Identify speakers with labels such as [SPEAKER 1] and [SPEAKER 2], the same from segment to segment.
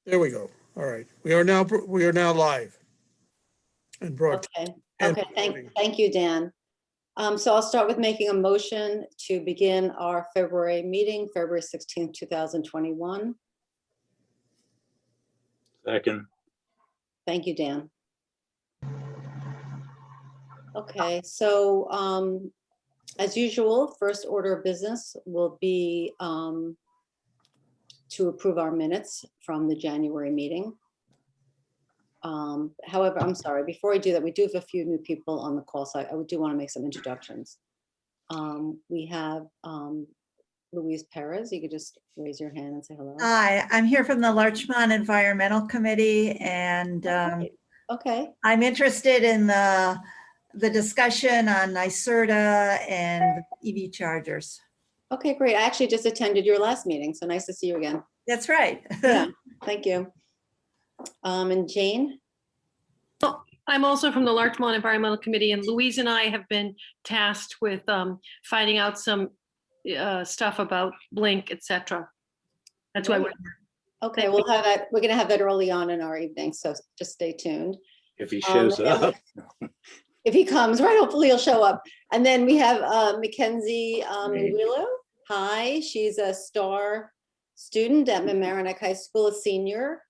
[SPEAKER 1] There we go. All right. We are now live and broadcast.
[SPEAKER 2] Okay, thank you, Dan. So I'll start with making a motion to begin our February meeting, February 16th, 2021.
[SPEAKER 3] Second.
[SPEAKER 2] Thank you, Dan. Okay, so as usual, first order of business will be to approve our minutes from the January meeting. However, I'm sorry, before I do that, we do have a few new people on the call, so I do want to make some introductions. We have Louise Perez. You could just raise your hand and say hello.
[SPEAKER 4] Hi, I'm here from the Larchmont Environmental Committee, and
[SPEAKER 2] Okay.
[SPEAKER 4] I'm interested in the discussion on NYSERDA and EV chargers.
[SPEAKER 2] Okay, great. I actually just attended your last meeting, so nice to see you again.
[SPEAKER 4] That's right.
[SPEAKER 2] Yeah, thank you. And Jane?
[SPEAKER 5] I'm also from the Larchmont Environmental Committee, and Louise and I have been tasked with finding out some stuff about Blink, etc. That's why we're here.
[SPEAKER 2] Okay, we'll have that. We're going to have that early on in our evening, so just stay tuned.
[SPEAKER 3] If he shows up.
[SPEAKER 2] If he comes, right, hopefully he'll show up. And then we have Mackenzie Willow. Hi, she's a STAR student at Mamaroneck High School, a senior,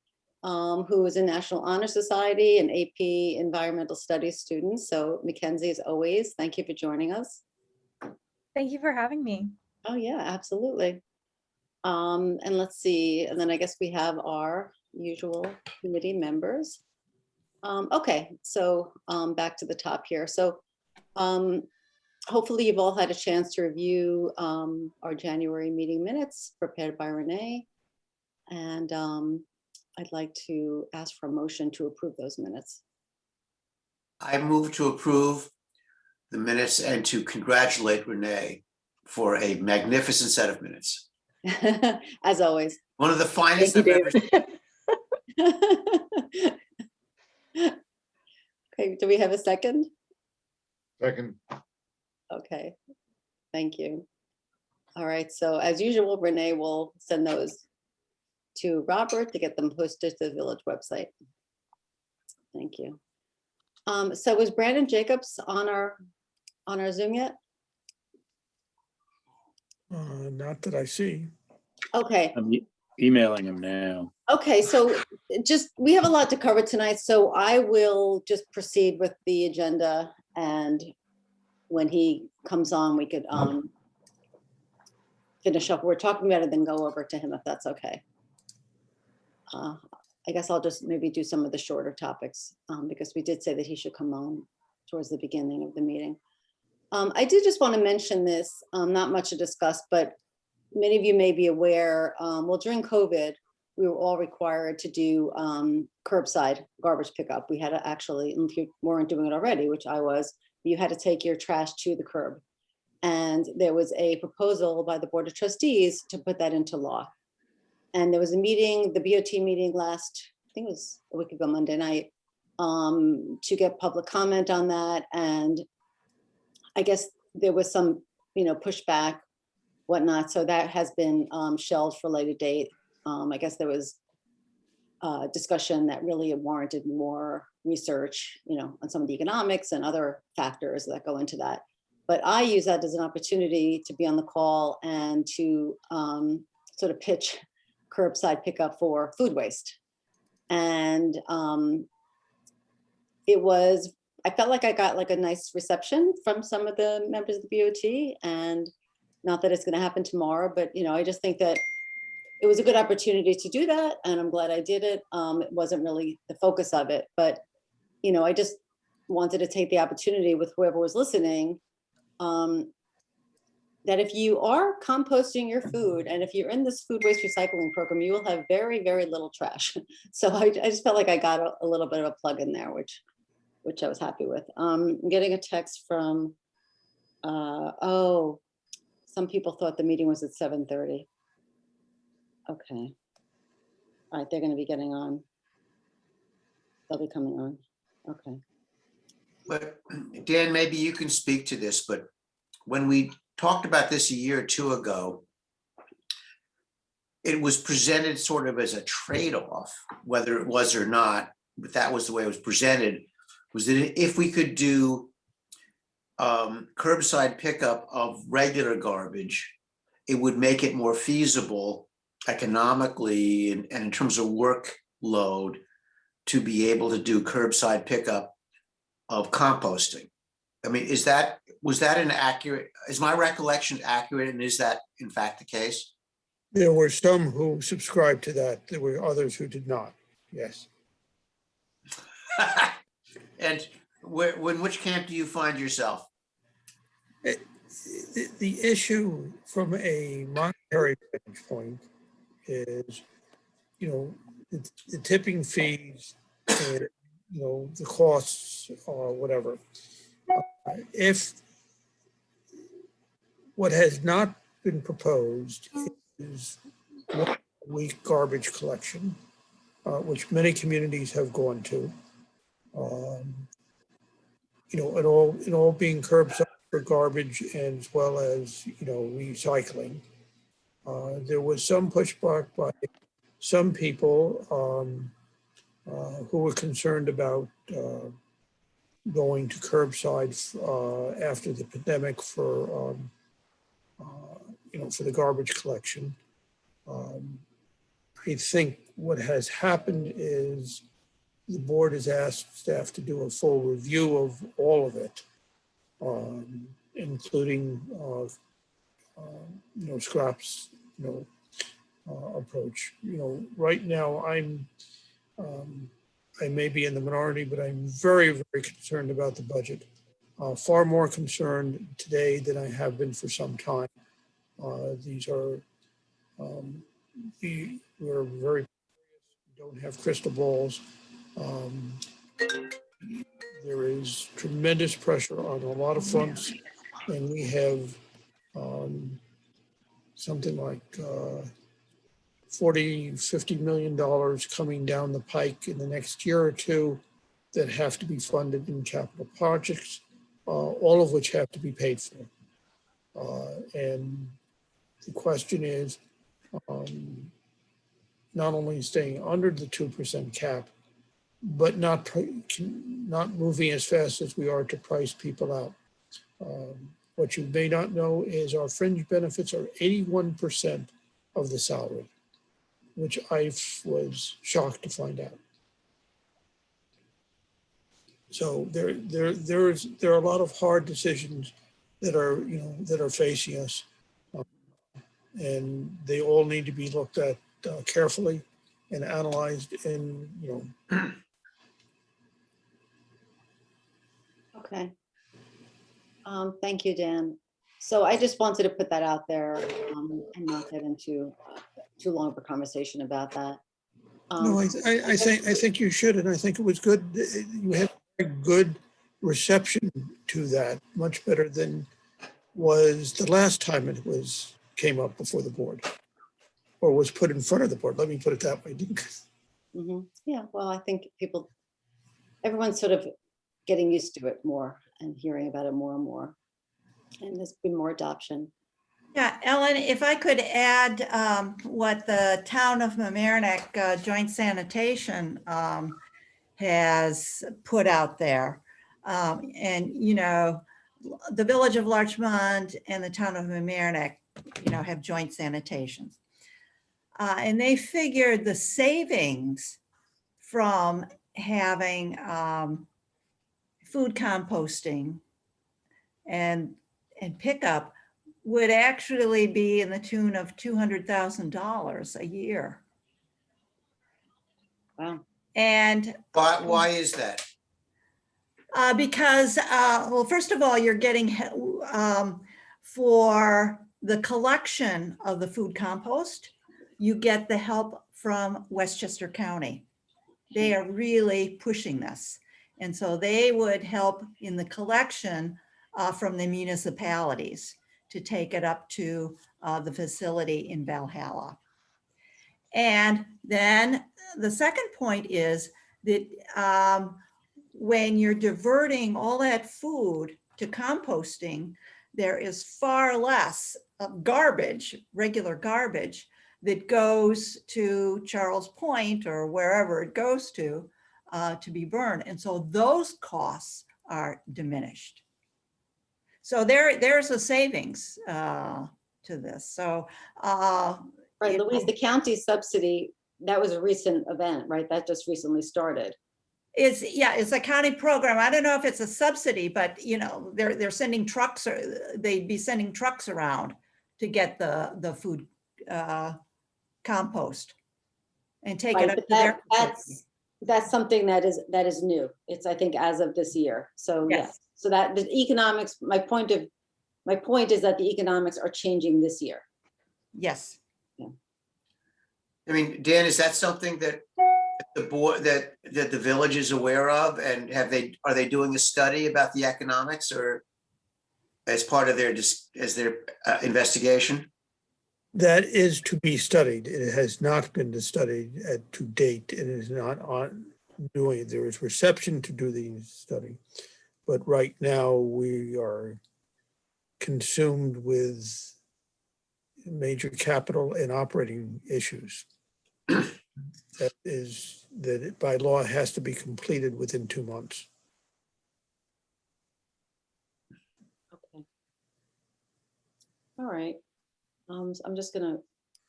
[SPEAKER 2] who is a National Honor Society and AP Environmental Studies student. So Mackenzie, as always, thank you for joining us.
[SPEAKER 6] Thank you for having me.
[SPEAKER 2] Oh yeah, absolutely. And let's see, and then I guess we have our usual committee members. Okay, so back to the top here. So hopefully you've all had a chance to review our January meeting minutes prepared by Renee. And I'd like to ask for a motion to approve those minutes.
[SPEAKER 7] I move to approve the minutes and to congratulate Renee for a magnificent set of minutes.
[SPEAKER 2] As always.
[SPEAKER 7] One of the finest I've ever seen.
[SPEAKER 2] Okay, do we have a second?
[SPEAKER 1] Second.
[SPEAKER 2] Okay, thank you. All right, so as usual, Renee will send those to Robert to get them posted to the village website. Thank you. So was Brandon Jacobs on our Zoom yet?
[SPEAKER 1] Not that I see.
[SPEAKER 2] Okay.
[SPEAKER 3] I'm emailing him now.
[SPEAKER 2] Okay, so we have a lot to cover tonight, so I will just proceed with the agenda, and when he comes on, we could finish up. We're talking about it, then go over to him if that's okay. I guess I'll just maybe do some of the shorter topics because we did say that he should come on towards the beginning of the meeting. I did just want to mention this, not much to discuss, but many of you may be aware, well, during COVID, we were all required to do curbside garbage pickup. We had to actually, if you weren't doing it already, which I was, you had to take your trash to the curb. And there was a proposal by the Board of Trustees to put that into law. And there was a meeting, the BOT meeting last, I think it was a week ago, Monday night, to get public comment on that. And I guess there was some, pushback, whatnot. So that has been shelved for a later date. I guess there was discussion that really warranted more research, on some of the economics and other factors that go into that. But I use that as an opportunity to be on the call and to sort of pitch curbside pickup for food waste. And I felt like I got like a nice reception from some of the members of the BOT, and not that it's going to happen tomorrow, but I just think that it was a good opportunity to do that, and I'm glad I did it. It wasn't really the focus of it, but I just wanted to take the opportunity with whoever was listening, that if you are composting your food and if you're in this food waste recycling program, you will have very, very little trash. So I just felt like I got a little bit of a plug in there, which I was happy with. I'm getting a text from, some people thought the meeting was at 7:30. Okay. All right, they're going to be getting on. They'll be coming on. Okay.
[SPEAKER 7] But Dan, maybe you can speak to this, but when we talked about this a year or two ago, it was presented sort of as a trade-off, whether it was or not, but that was the way it was presented, was that if we could do curbside pickup of regular garbage, it would make it more feasible economically and in terms of workload to be able to do curbside pickup of composting. I mean, was that an accurate, is my recollection accurate, and is that in fact the case?
[SPEAKER 1] There were some who subscribed to that. There were others who did not. Yes.
[SPEAKER 7] And in which camp do you find yourself?
[SPEAKER 1] The issue from a monetary vantage point is, the tipping fees, and, the costs or whatever. If what has not been proposed is 1 week garbage collection, which many communities have gone to, it all being curbside for garbage as well as, recycling. There was some pushback by some people who were concerned about going to curbside after the pandemic for the garbage collection. I think what has happened is the board has asked staff to do a full review of all of it, including scraps, approach. Right now I may be in the minority, but I'm very, very concerned about the budget. Far more concerned today than I have been for some time. These are, we're very, don't have crystal balls. There is tremendous pressure on a lot of fronts, and we have something like $40–50 million coming down the pike in the next year or two that have to be funded in capital projects, all of which have to be paid for. And the question is not only staying under the 2% cap, but not moving as fast as we are to price people out. What you may not know is our fringe benefits are 81% of the salary, which I was shocked to find out. So there are a lot of hard decisions that are facing us, and they all need to be looked at carefully and analyzed. And
[SPEAKER 2] Okay. Thank you, Dan. So I just wanted to put that out there and not get into too long of a conversation about that.
[SPEAKER 1] no, I think you should, and I think it was good. You had a good reception to that, much better than was the last time it came up before the board, or was put in front of the board. Let me put it that way.
[SPEAKER 2] Yeah, well, I think everyone's sort of getting used to it more and hearing about it more and more. And there's been more adoption.
[SPEAKER 4] Yeah, Ellen, if I could add what the town of Mamaroneck Joint Sanitation has put out there. And, the village of Larchmont and the town of Mamaroneck, have joint sanitations. And they figured the savings from having food composting and pickup would actually be in the tune of $200,000 a year.
[SPEAKER 2] Wow.
[SPEAKER 4] And
[SPEAKER 7] Why is that?
[SPEAKER 4] because, well, first of all, you're getting for the collection of the food compost, you get the help from Westchester County. They are really pushing this. And so they would help in the collection from the municipalities to take it up to the facility in Valhalla. And then the second point is that when you're diverting all that food to composting, there is far less of garbage, regular garbage, that goes to Charles Point or wherever it goes to be burned. And so those costs are diminished. So there's a savings to this. So
[SPEAKER 2] Right,
[SPEAKER 4] you
[SPEAKER 2] Louise,
[SPEAKER 4] know,
[SPEAKER 2] the county subsidy, that was a recent event, right? That just recently started.
[SPEAKER 4] it's a county program. I don't know if it's a subsidy, but you know, they're sending trucks, or they'd be sending trucks around to get the food compost and take it
[SPEAKER 2] Right,
[SPEAKER 4] up
[SPEAKER 2] but
[SPEAKER 4] to their facility.
[SPEAKER 2] that's something that is new. It's, I think, as of this year. So
[SPEAKER 4] Yes.
[SPEAKER 2] yes, so that the economics, my point is that the economics are changing this year.
[SPEAKER 4] Yes.
[SPEAKER 7] I mean, Dan, is that something that the board, that the village is aware of, and are they doing a study about the economics, or as part of their investigation?
[SPEAKER 1] That is to be studied. It has not been studied to date. It is not on doing. There is reception to do the study, but right now we are consumed with major capital and operating issues. That it by law has to be completed within 2 months.
[SPEAKER 2] Okay. All right. So I'm just gonna,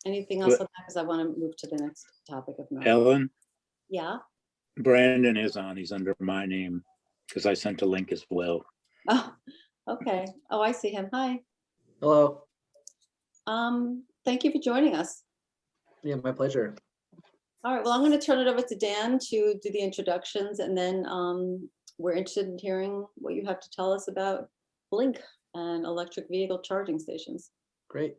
[SPEAKER 2] anything else on that? Because I want to move to the next topic of not.
[SPEAKER 3] Ellen,
[SPEAKER 2] Yeah.
[SPEAKER 3] Brandon is on. He's under my name because I sent a link as well.
[SPEAKER 2] Oh, okay. Oh, I see him. Hi.
[SPEAKER 8] Hello.
[SPEAKER 2] Thank you for joining us.
[SPEAKER 8] Yeah, my pleasure.
[SPEAKER 2] All right, well, I'm going to turn it over to Dan to do the introductions, and then we're interested in hearing what you have to tell us about Blink and electric vehicle charging stations.
[SPEAKER 8] Great.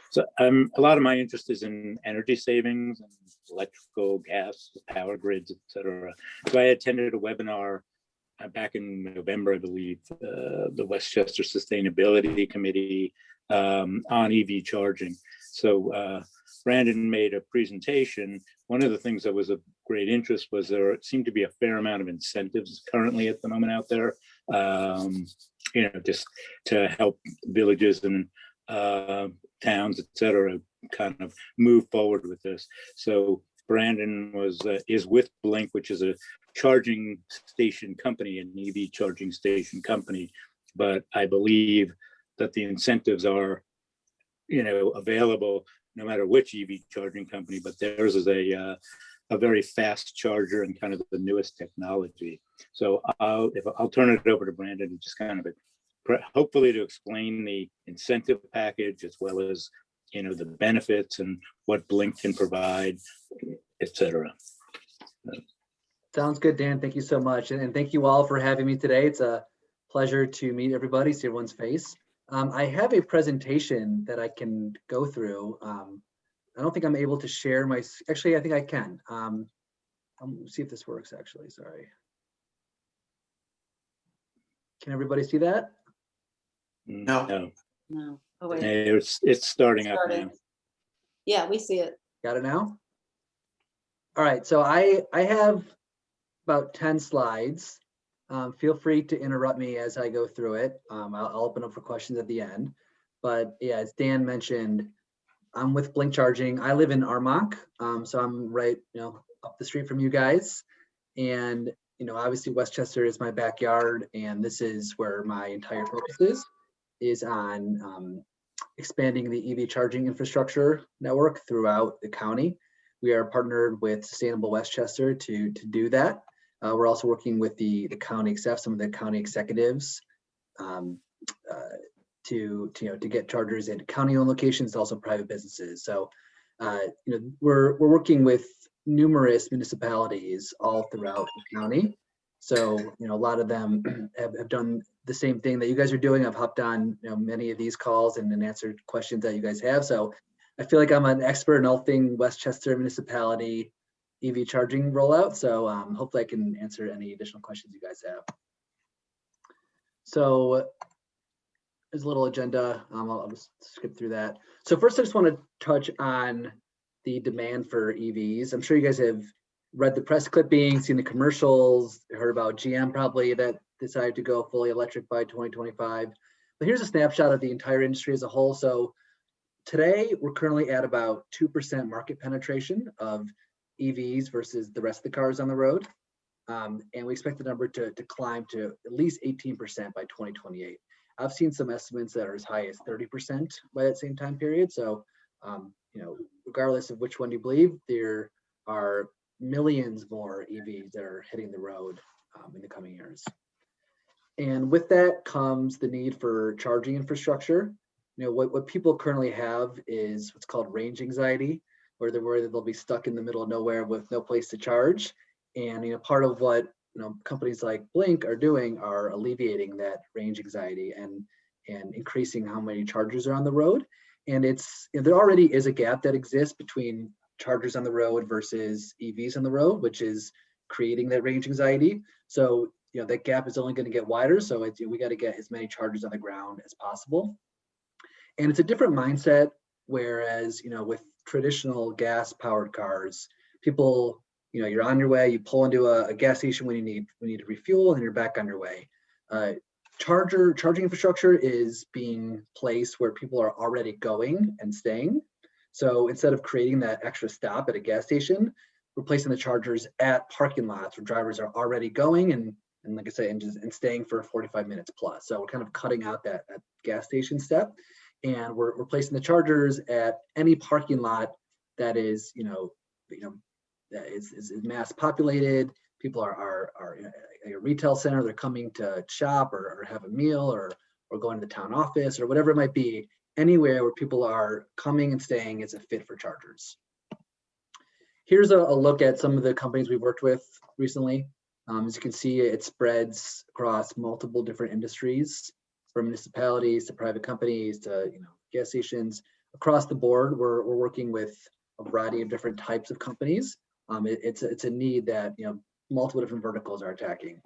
[SPEAKER 3] So a lot of my interest is in energy savings and electrical, gas, power grids, et cetera. So I attended a webinar back in November, I believe, the Westchester Sustainability Committee on EV charging. So Brandon made a presentation. One of the things that was of great interest was there seemed to be a fair amount of incentives currently at the moment out there, you know, just to help villages and towns, et cetera, kind of move forward with this. So Brandon is with Blink, which is a charging station company, an EV charging station company. But I believe that the incentives are, you know, available no matter which EV charging company, but theirs is a very fast charger and kind of the newest technology. So I'll turn it over to Brandon to just kind of hopefully to explain the incentive package as well as, you know, the benefits and what Blink can provide, et cetera.
[SPEAKER 8] Sounds good, Dan. Thank you so much. And thank you all for having me today. It's a pleasure to meet everybody, see everyone's face. I have a presentation that I can go through. I don't think I'm able to share actually, I think I can. See if this works actually, sorry. Can everybody see that?
[SPEAKER 3] No.
[SPEAKER 2] No. Oh, wait.
[SPEAKER 3] It's starting up now.
[SPEAKER 2] Yeah, we see it.
[SPEAKER 8] Got it now? All right, so I have about 10 slides. Feel free to interrupt me as I go through it. I'll open up for questions at the end. But yeah, as Dan mentioned, I'm with Blink Charging. I live in Armonk, so I'm right, up the street from you guys. And obviously Westchester is my backyard, and this is where my entire focus is on expanding the EV charging infrastructure network throughout the county. We are partnered with Sustainable Westchester to do that. We're also working with the county staff, some of the county executives, to get chargers in county-owned locations, also private businesses. So we're working with numerous municipalities all throughout the county. So a lot of them have done the same thing that you guys are doing. I've hopped on many of these calls and answered questions that you guys have. So I feel like I'm an expert in all things Westchester municipality EV charging rollout. So hopefully I can answer any additional questions you guys have. So there's a little agenda. I'll just skip through that. So first, I just want to touch on the demand for EVs. I'm sure you guys have read the press clippings, seen the commercials, heard about GM probably that decided to go fully electric by 2025. But here's a snapshot of the entire industry as a whole. So Today, we're currently at about 2% market penetration of EVs versus the rest of the cars on the road. And we expect the number to climb to at least 18% by 2028. I've seen some estimates that are as high as 30% by that same time period. So, regardless of which one you believe, there are millions more EVs that are hitting the road in the coming years. And with that comes the need for charging infrastructure. What people currently have is what's called range anxiety, where they're worried that they'll be stuck in the middle of nowhere with no place to charge. And part of what companies like Blink are doing are alleviating that range anxiety and increasing how many chargers are on the road. And there already is a gap that exists between chargers on the road versus EVs on the road, which is creating that range anxiety. So that gap is only going to get wider. So we got to get as many chargers on the ground as possible. And it's a different mindset. Whereas with traditional gas powered cars, people you're on your way, you pull into a gas station when you need to refuel, and you're back on your way. Charging infrastructure is being placed where people are already going and staying. So instead of creating that extra stop at a gas station, we're placing the chargers at parking lots where drivers are already going and like I say, and staying for 45 minutes plus. So we're kind of cutting out that gas station step, and we're placing the chargers at any parking lot that is that is mass populated. People are in a retail center, they're coming to shop or have a meal or going to the town office or whatever it might be. Anywhere where people are coming and staying is a fit for chargers. Here's a look at some of the companies we've worked with recently. As you can see, it spreads across multiple different industries, from municipalities to private companies to gas stations. Across the board, we're working with a variety of different types of companies. It's a need that multiple different verticals are attacking.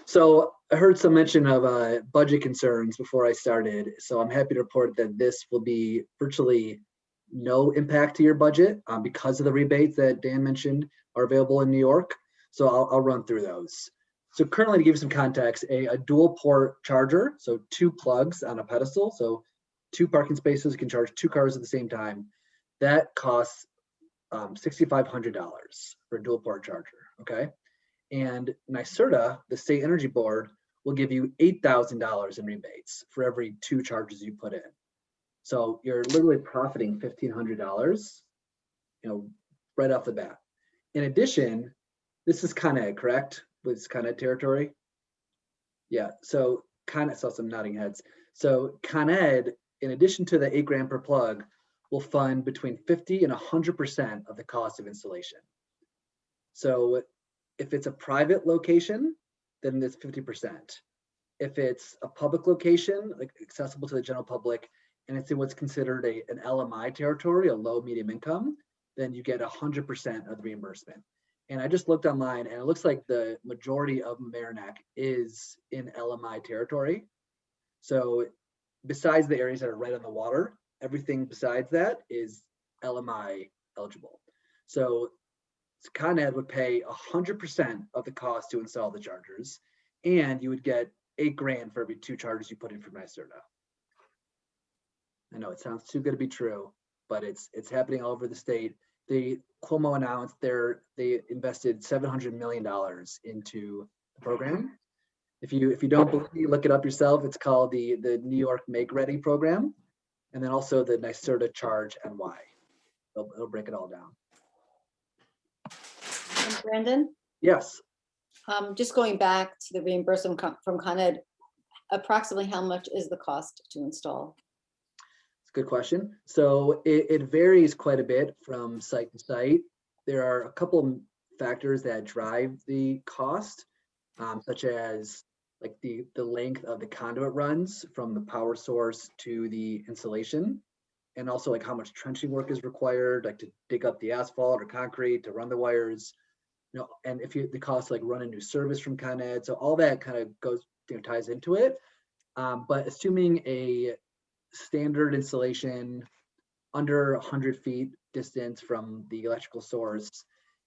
[SPEAKER 8] So I heard some mention of budget concerns before I started. So I'm happy to report that this will be virtually no impact to your budget because of the rebates that Dan mentioned are available in New York. So I'll run through those. So currently, to give you some context, a dual port charger, so 2 plugs on a pedestal, so 2 parking spaces can charge 2 cars at the same time. That costs $6,500 for a dual port charger, okay? And NYSERDA, the State Energy Board, will give you $8,000 in rebates for every 2 chargers you put in. So you're literally profiting $1,500, right off the bat. In addition, this is Con Ed, correct? Was Con Ed territory? Yeah, so Con Ed, saw some nodding heads. So Con Ed, in addition to the $8,000 per plug, will fund between 50 and 100% of the cost of installation. So if it's a private location, then it's 50%. If it's a public location, like accessible to the general public, and it's in what's considered an LMI territory, a low medium income, then you get 100% of the reimbursement. And I just looked online, and it looks like the majority of Mamaroneck is in LMI territory. So besides the areas that are right on the water, everything besides that is LMI eligible. So Con Ed would pay 100% of the cost to install the chargers, and you would get $8,000 for every 2 chargers you put in from NYSERDA. I know it sounds too good to be true, but it's happening all over the state. Cuomo announced they invested $700 million into the program. If you don't believe me, look it up yourself. It's called the New York Make Ready program, and then also the NYSERDA Charge NY. It'll break it all down.
[SPEAKER 2] And Brandon,
[SPEAKER 8] Yes.
[SPEAKER 2] just going back to the reimbursement from Con Ed, approximately how much is the cost to install?
[SPEAKER 8] Good question. So it varies quite a bit from site to site. There are a couple factors that drive the cost, such as like the length of the conduit runs from the power source to the installation, and also like how much trenching work is required, like to dig up the asphalt or concrete to run the wires, and the cost like run a new service from Con Ed. So all that kind of goes, ties into it. But assuming a standard installation under 100 feet distance from the electrical source,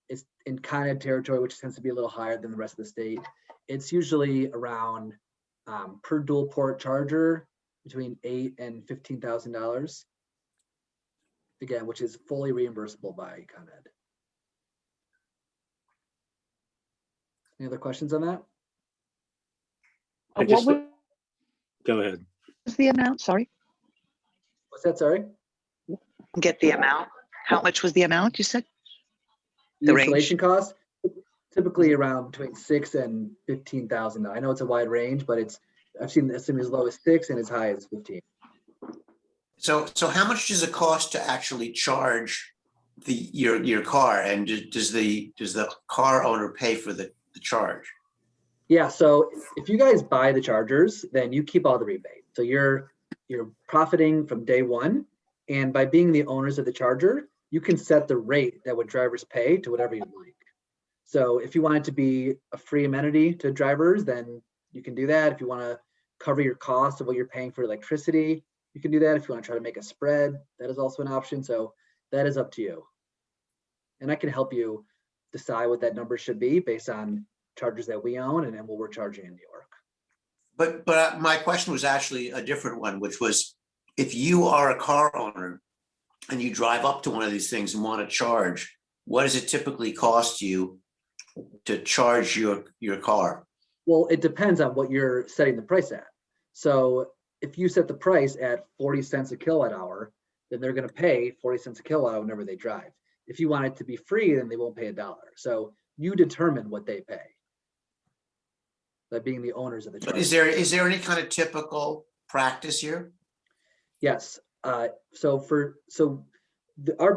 [SPEAKER 8] it's in Con Ed territory, which tends to be a little higher than the rest of the state. It's usually around per dual port charger, between $8,000 and $15,000. Again, which is fully reimbursable by Con Ed. Any other questions on that?
[SPEAKER 3] I
[SPEAKER 9] What
[SPEAKER 3] just,
[SPEAKER 9] was
[SPEAKER 3] go ahead.
[SPEAKER 9] the amount? Sorry,
[SPEAKER 8] What's that, sorry?
[SPEAKER 9] get the amount. How much was the amount you said?
[SPEAKER 8] The
[SPEAKER 9] The range?
[SPEAKER 8] installation cost, typically around between $6,000 and $15,000. I know it's a wide range, but I've seen the estimate as low as 6 and as high as 15.
[SPEAKER 7] So how much does it cost to actually charge your car? And does the car owner pay for the charge?
[SPEAKER 8] Yeah, so if you guys buy the chargers, then you keep all the rebate. So you're profiting from day one. And by being the owners of the charger, you can set the rate that would drivers pay to whatever you'd like. So if you want it to be a free amenity to drivers, then you can do that. If you want to cover your cost of what you're paying for electricity, you can do that. If you want to try to make a spread, that is also an option. So that is up to you. And I can help you decide what that number should be based on chargers that we own and then what we're charging in New York.
[SPEAKER 7] But my question was actually a different one, which was, if you are a car owner and you drive up to one of these things and want to charge, what does it typically cost you to charge your car?
[SPEAKER 8] Well, it depends on what you're setting the price at. So if you set the price at 40 cents a kilowatt hour, then they're going to pay 40 cents a kilowatt hour whenever they drive. If you want it to be free, then they won't pay $1. So you determine what they pay by being the owners of the
[SPEAKER 7] But
[SPEAKER 8] charger.
[SPEAKER 7] is there any kind of typical practice here?
[SPEAKER 8] Yes. Our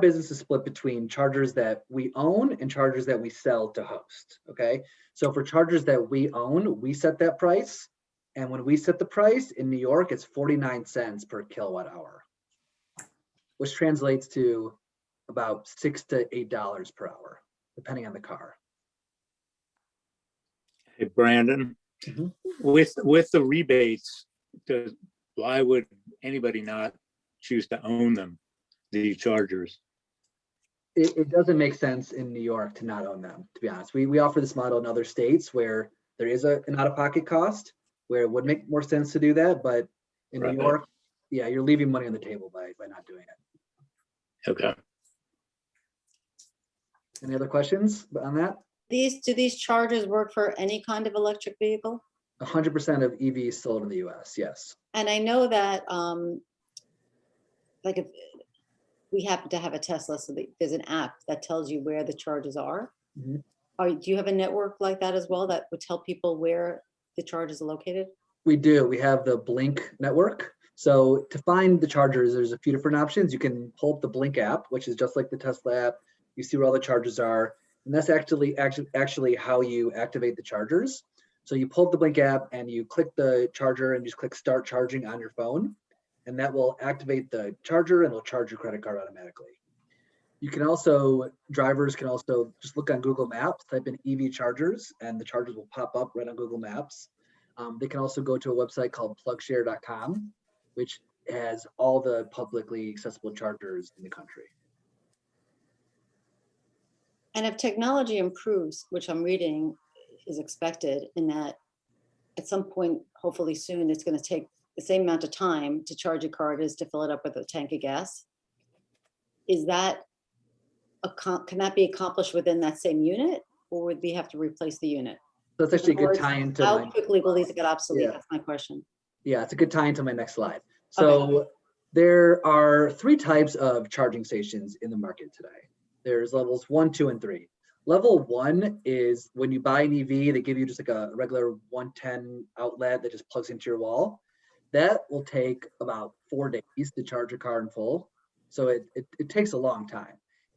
[SPEAKER 8] business is split between chargers that we own and chargers that we sell to host. Okay. So for chargers that we own, we set that price. And when we set the price in New York, it's 49 cents per kilowatt hour, which translates to about $6 to $8 per hour, depending on the car.
[SPEAKER 3] Hey, Brandon,
[SPEAKER 8] Mhm.
[SPEAKER 3] with the rebates, why would anybody not choose to own them, the chargers?
[SPEAKER 8] It doesn't make sense in New York to not own them, to be honest. We offer this model in other states where there is an out-of-pocket cost, where it would make more sense to do that. But in
[SPEAKER 3] Right.
[SPEAKER 8] New York, yeah, you're leaving money on the table by not doing it.
[SPEAKER 3] Okay.
[SPEAKER 8] Any other questions on that?
[SPEAKER 2] Do these chargers work for any kind of electric vehicle?
[SPEAKER 8] 100% of EVs sold in the US, yes.
[SPEAKER 2] And I know that, like if we happen to have a Tesla, so there's an app that tells you where the charges are.
[SPEAKER 8] Mhm.
[SPEAKER 2] Do you have a network like that as well that would tell people where the charges are located?
[SPEAKER 8] We do. We have the Blink network. So to find the chargers, there's a few different options. You can pull up the Blink app, which is just like the Tesla app. You see where all the chargers are. And that's actually how you activate the chargers. So you pull up the Blink app and you click the charger and just click start charging on your phone. And that will activate the charger and it'll charge your credit card automatically. You can also, drivers can also just look on Google Maps, type in EV chargers, and the chargers will pop up right on Google Maps. They can also go to a website called plugshare.com, which has all the publicly accessible chargers in the country.
[SPEAKER 2] And if technology improves, which I'm reading is expected, in that at some point, hopefully soon, it's going to take the same amount of time to charge a car as to fill it up with a tank of gas. Is that can that be accomplished within that same unit, or would we have to replace the unit?
[SPEAKER 8] So it's actually a
[SPEAKER 2] In other
[SPEAKER 8] good
[SPEAKER 2] words,
[SPEAKER 8] tie into
[SPEAKER 2] how
[SPEAKER 8] my,
[SPEAKER 2] quickly will these get obsolete?
[SPEAKER 8] Yeah.
[SPEAKER 2] That's my question.
[SPEAKER 8] yeah, it's a good tie into my next slide. So there are 3 types of charging stations in the market today. There's levels 1, 2, and 3. Level 1 is when you buy an EV, they give you just like a regular 110 outlet that just plugs into your wall. That will take about 4 days to charge a car in full. So it takes a long time.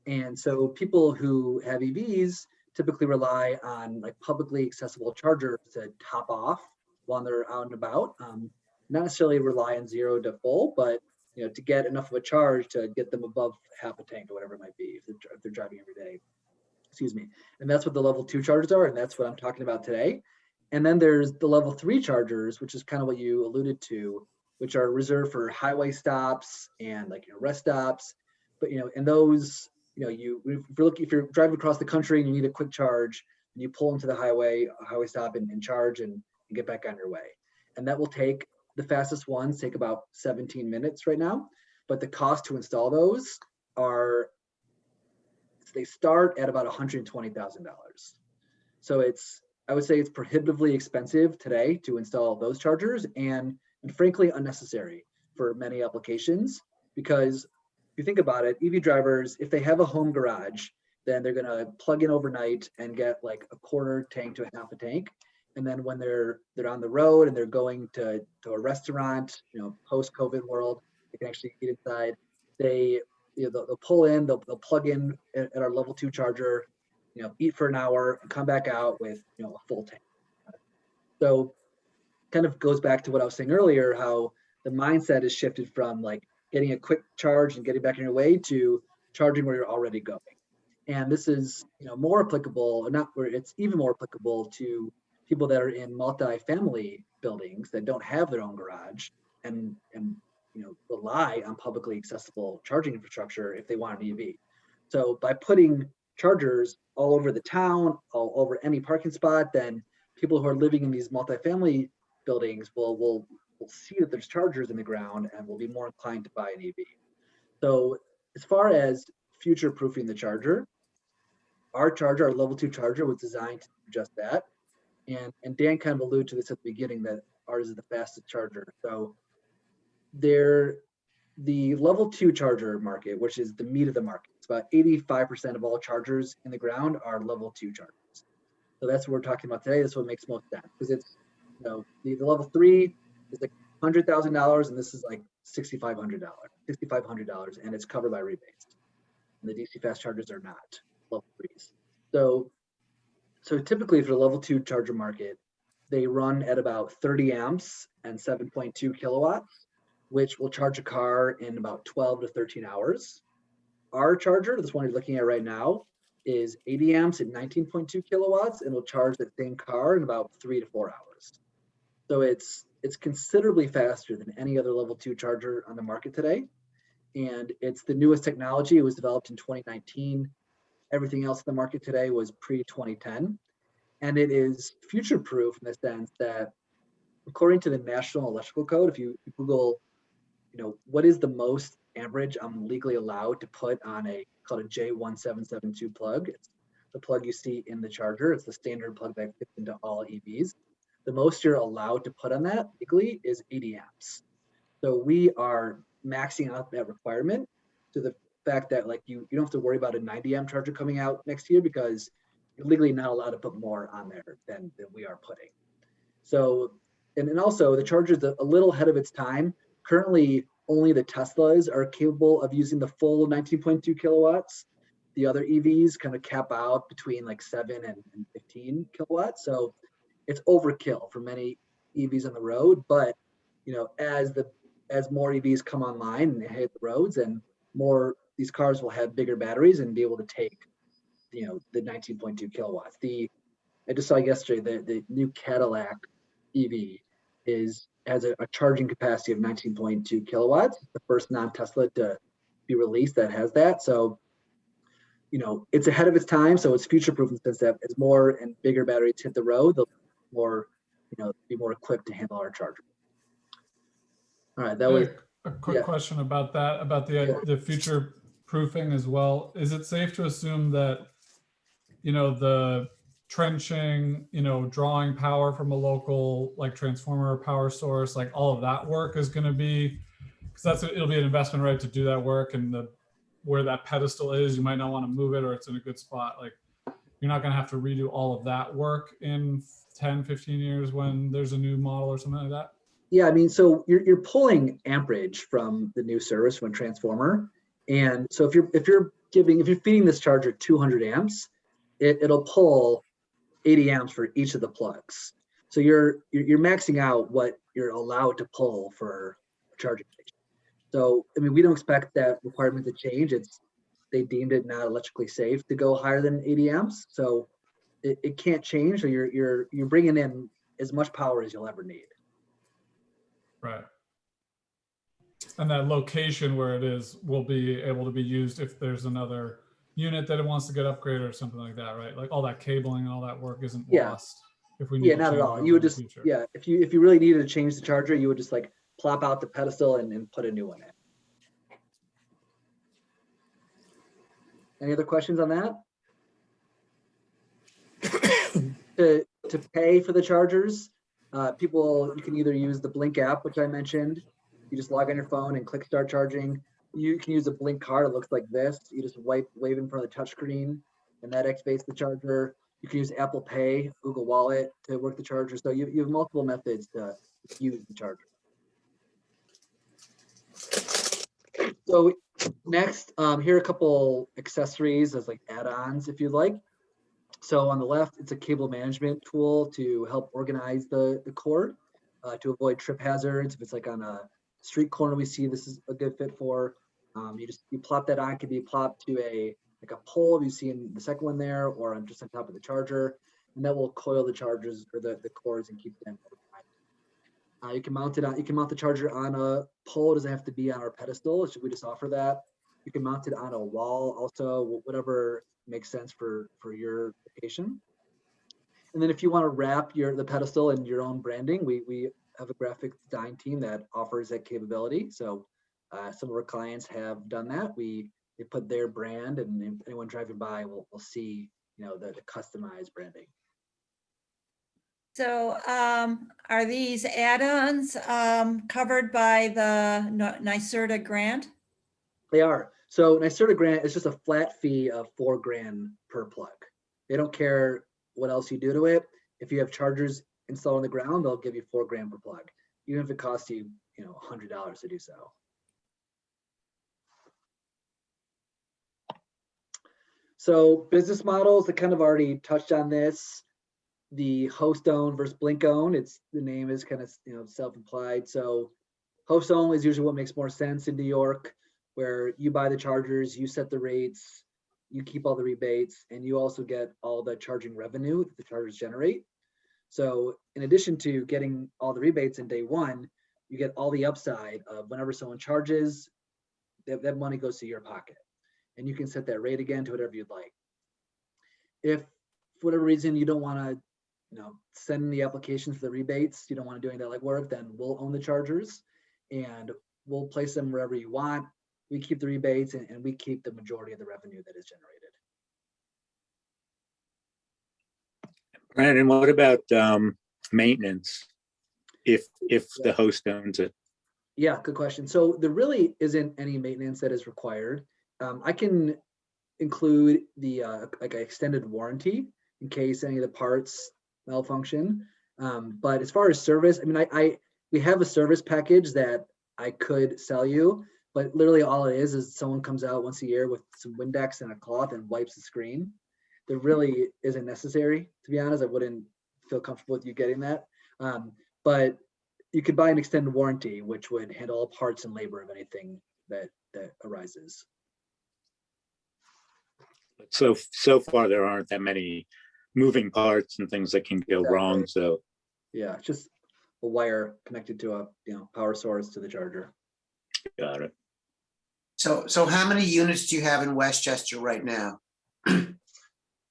[SPEAKER 8] And so people who have EVs typically rely on like publicly accessible chargers to top off while they're out and about. Not necessarily rely on 0 to full, but to get enough of a charge to get them above half a tank or whatever it might be if they're driving every day. Excuse me. And that's what the level 2 chargers are, and that's what I'm talking about today. And then there's the level 3 chargers, which is kind of what you alluded to, which are reserved for highway stops and like rest stops. But and those, if you're driving across the country and you need a quick charge, and you pull into the highway stop and charge and get back on your way. And that will take the fastest ones take about 17 minutes right now, but the cost to install those are, they start at about $120,000. So I would say it's prohibitively expensive today to install those chargers, and frankly unnecessary for many applications, because if you think about it, EV drivers, if they have a home garage, then they're going to plug in overnight and get like a quarter tank to a half a tank. And then when they're on the road and they're going to a restaurant, post-COVID world, they can actually eat inside. They'll pull in, they'll plug in at our level 2 charger, eat for an hour and come back out with a full tank. So kind of goes back to what I was saying earlier, how the mindset is shifted from like getting a quick charge and getting back on your way to charging where you're already going. And this is more applicable, or not where it's even more applicable to people that are in multi-family buildings that don't have their own garage and rely on publicly accessible charging infrastructure if they want an EV. So by putting chargers all over the town, all over any parking spot, then people who are living in these multi-family buildings will see that there's chargers in the ground and will be more inclined to buy an EV. So as far as future-proofing the charger, our level 2 charger was designed to do just that. And Dan kind of alluded to this at the beginning, that ours is the fastest charger. So the level 2 charger market, which is the meat of the market, it's about 85% of all chargers in the ground are level 2 chargers. So that's what we're talking about today. That's what makes most sense, because it's the level 3 is like $100,000, and this is like $6,500, and it's covered by rebates. And the DC fast chargers are not level 3s. So typically for the level 2 charger market, they run at about 30 amps and 7.2 kilowatts, which will charge a car in about 12 to 13 hours. Our charger, this one you're looking at right now, is 80 amps at 19.2 kilowatts and will charge that same car in about 3 to 4 hours. So it's considerably faster than any other level 2 charger on the market today. And it's the newest technology. It was developed in 2019. Everything else in the market today was pre-2010. And it is future-proof in the sense that, according to the National Electrical Code, if you Google, what is the most amperage I'm legally allowed to put on called a J1772 plug. It's the plug you see in the charger. It's the standard plug that fits into all EVs. The most you're allowed to put on that legally is 80 amps. So we are maxing out that requirement to the fact that you don't have to worry about a 90 amp charger coming out next year, because you're legally not allowed to put more on there than we are putting. So, and then also the charger is a little ahead of its time. Currently, only the Teslas are capable of using the full 19.2 kilowatts. The other EVs kind of cap out between like 7 and 15 kilowatts. So it's overkill for many EVs on the road. But as more EVs come online and hit the roads, and more these cars will have bigger batteries and be able to take the 19.2 kilowatts. I just saw yesterday the new Cadillac EV has a charging capacity of 19.2 kilowatts. The first non-Tesla to be released that has that. So, it's ahead of its time. So it's future-proof in the sense that as more and bigger batteries hit the road, they'll be more equipped to handle our charger. All right, that was
[SPEAKER 10] a quick question about that, about the future proofing as well. Is it safe to assume that, the trenching, drawing power from a local transformer or power source, all of that work is going to be, because it'll be an investment, right, to do that work, and where that pedestal is, you might not want to move it, or it's in a good spot. You're not going to have to redo all of that work in 10, 15 years when there's a new model or something like that.
[SPEAKER 8] Yeah, I mean, so you're pulling amperage from the new service from a transformer, and so if you're feeding this charger 200 amps, it'll pull 80 amps for each of the plugs. So you're maxing out what you're allowed to pull for a charging station. So I mean, we don't expect that requirement to change. They deemed it not electrically safe to go higher than 80 amps, so it can't change. So you're bringing in as much power as you'll ever need.
[SPEAKER 10] Right. And that location where it is will be able to be used if there's another unit that it wants to get upgraded or something like that, right? All that cabling and all that work isn't lost if we need
[SPEAKER 8] Yeah,
[SPEAKER 10] to
[SPEAKER 8] not at
[SPEAKER 10] change
[SPEAKER 8] all.
[SPEAKER 10] over
[SPEAKER 8] You would
[SPEAKER 10] in the
[SPEAKER 8] just,
[SPEAKER 10] future.
[SPEAKER 8] yeah, if you really needed to change the charger, you would just like plop out the pedestal and put a new one in. Any other questions on that? To pay for the chargers, you can either use the Blink app, which I mentioned. You just log on your phone and click start charging. You can use a Blink card. It looks like this. You just wave in front of the touchscreen, and that activates the charger. You can use Apple Pay, Google Wallet to work the charger. So you have multiple methods to use the charger. So next, here are a couple accessories as like add-ons if you'd like. So on the left, it's a cable management tool to help organize the cord to avoid trip hazards. If it's like on a street corner, we see this is a good fit for. You plop that on, it can be plopped to a pole you see in the second one there, or on just on top of the charger, and that will coil the chargers or the cords and keep them organized. You can mount the charger on a pole. It doesn't have to be on our pedestal. We just offer that. You can mount it on a wall also, whatever makes sense for your location. And then if you want to wrap the pedestal in your own branding, we have a graphic design team that offers that capability. So some of our clients have done that. They put their brand, and anyone driving by will see the customized branding.
[SPEAKER 4] So are these add-ons covered by the NYSERDA grant?
[SPEAKER 8] They are. So NYSERDA grant is just a flat fee of $4,000 per plug. They don't care what else you do to it. If you have chargers installed on the ground, they'll give you $4,000 per plug, even if it costs you, $100 to do so. So business models, I kind of already touched on this. The host owned versus blink owned. The name is kind of self-implied. So host owned is usually what makes more sense in New York, where you buy the chargers, you set the rates, you keep all the rebates, and you also get all the charging revenue that the chargers generate. So in addition to getting all the rebates in day one, you get all the upside of whenever someone charges, that money goes to your pocket. And you can set that rate again to whatever you'd like. If for whatever reason you don't want to send in the applications for the rebates, you don't want to do any of that legwork, then we'll own the chargers and we'll place them wherever you want. We keep the rebates and we keep the majority of the revenue that is generated.
[SPEAKER 3] Brandon, what about maintenance if the host owns it?
[SPEAKER 8] Yeah, good question. So there really isn't any maintenance that is required. I can include the like an extended warranty in case any of the parts malfunction. But as far as service, I mean, we have a service package that I could sell you, but literally all it is someone comes out once a year with some Windex and a cloth and wipes the screen. That really isn't necessary, to be honest. I wouldn't feel comfortable with you getting that. But you could buy an extended warranty, which would handle all parts and labor of anything that arises.
[SPEAKER 3] So far there aren't that many moving parts and things that can go wrong. So
[SPEAKER 8] yeah, it's just a wire connected to a power source to the charger.
[SPEAKER 3] got it.
[SPEAKER 7] So how many units do you have in Westchester right now?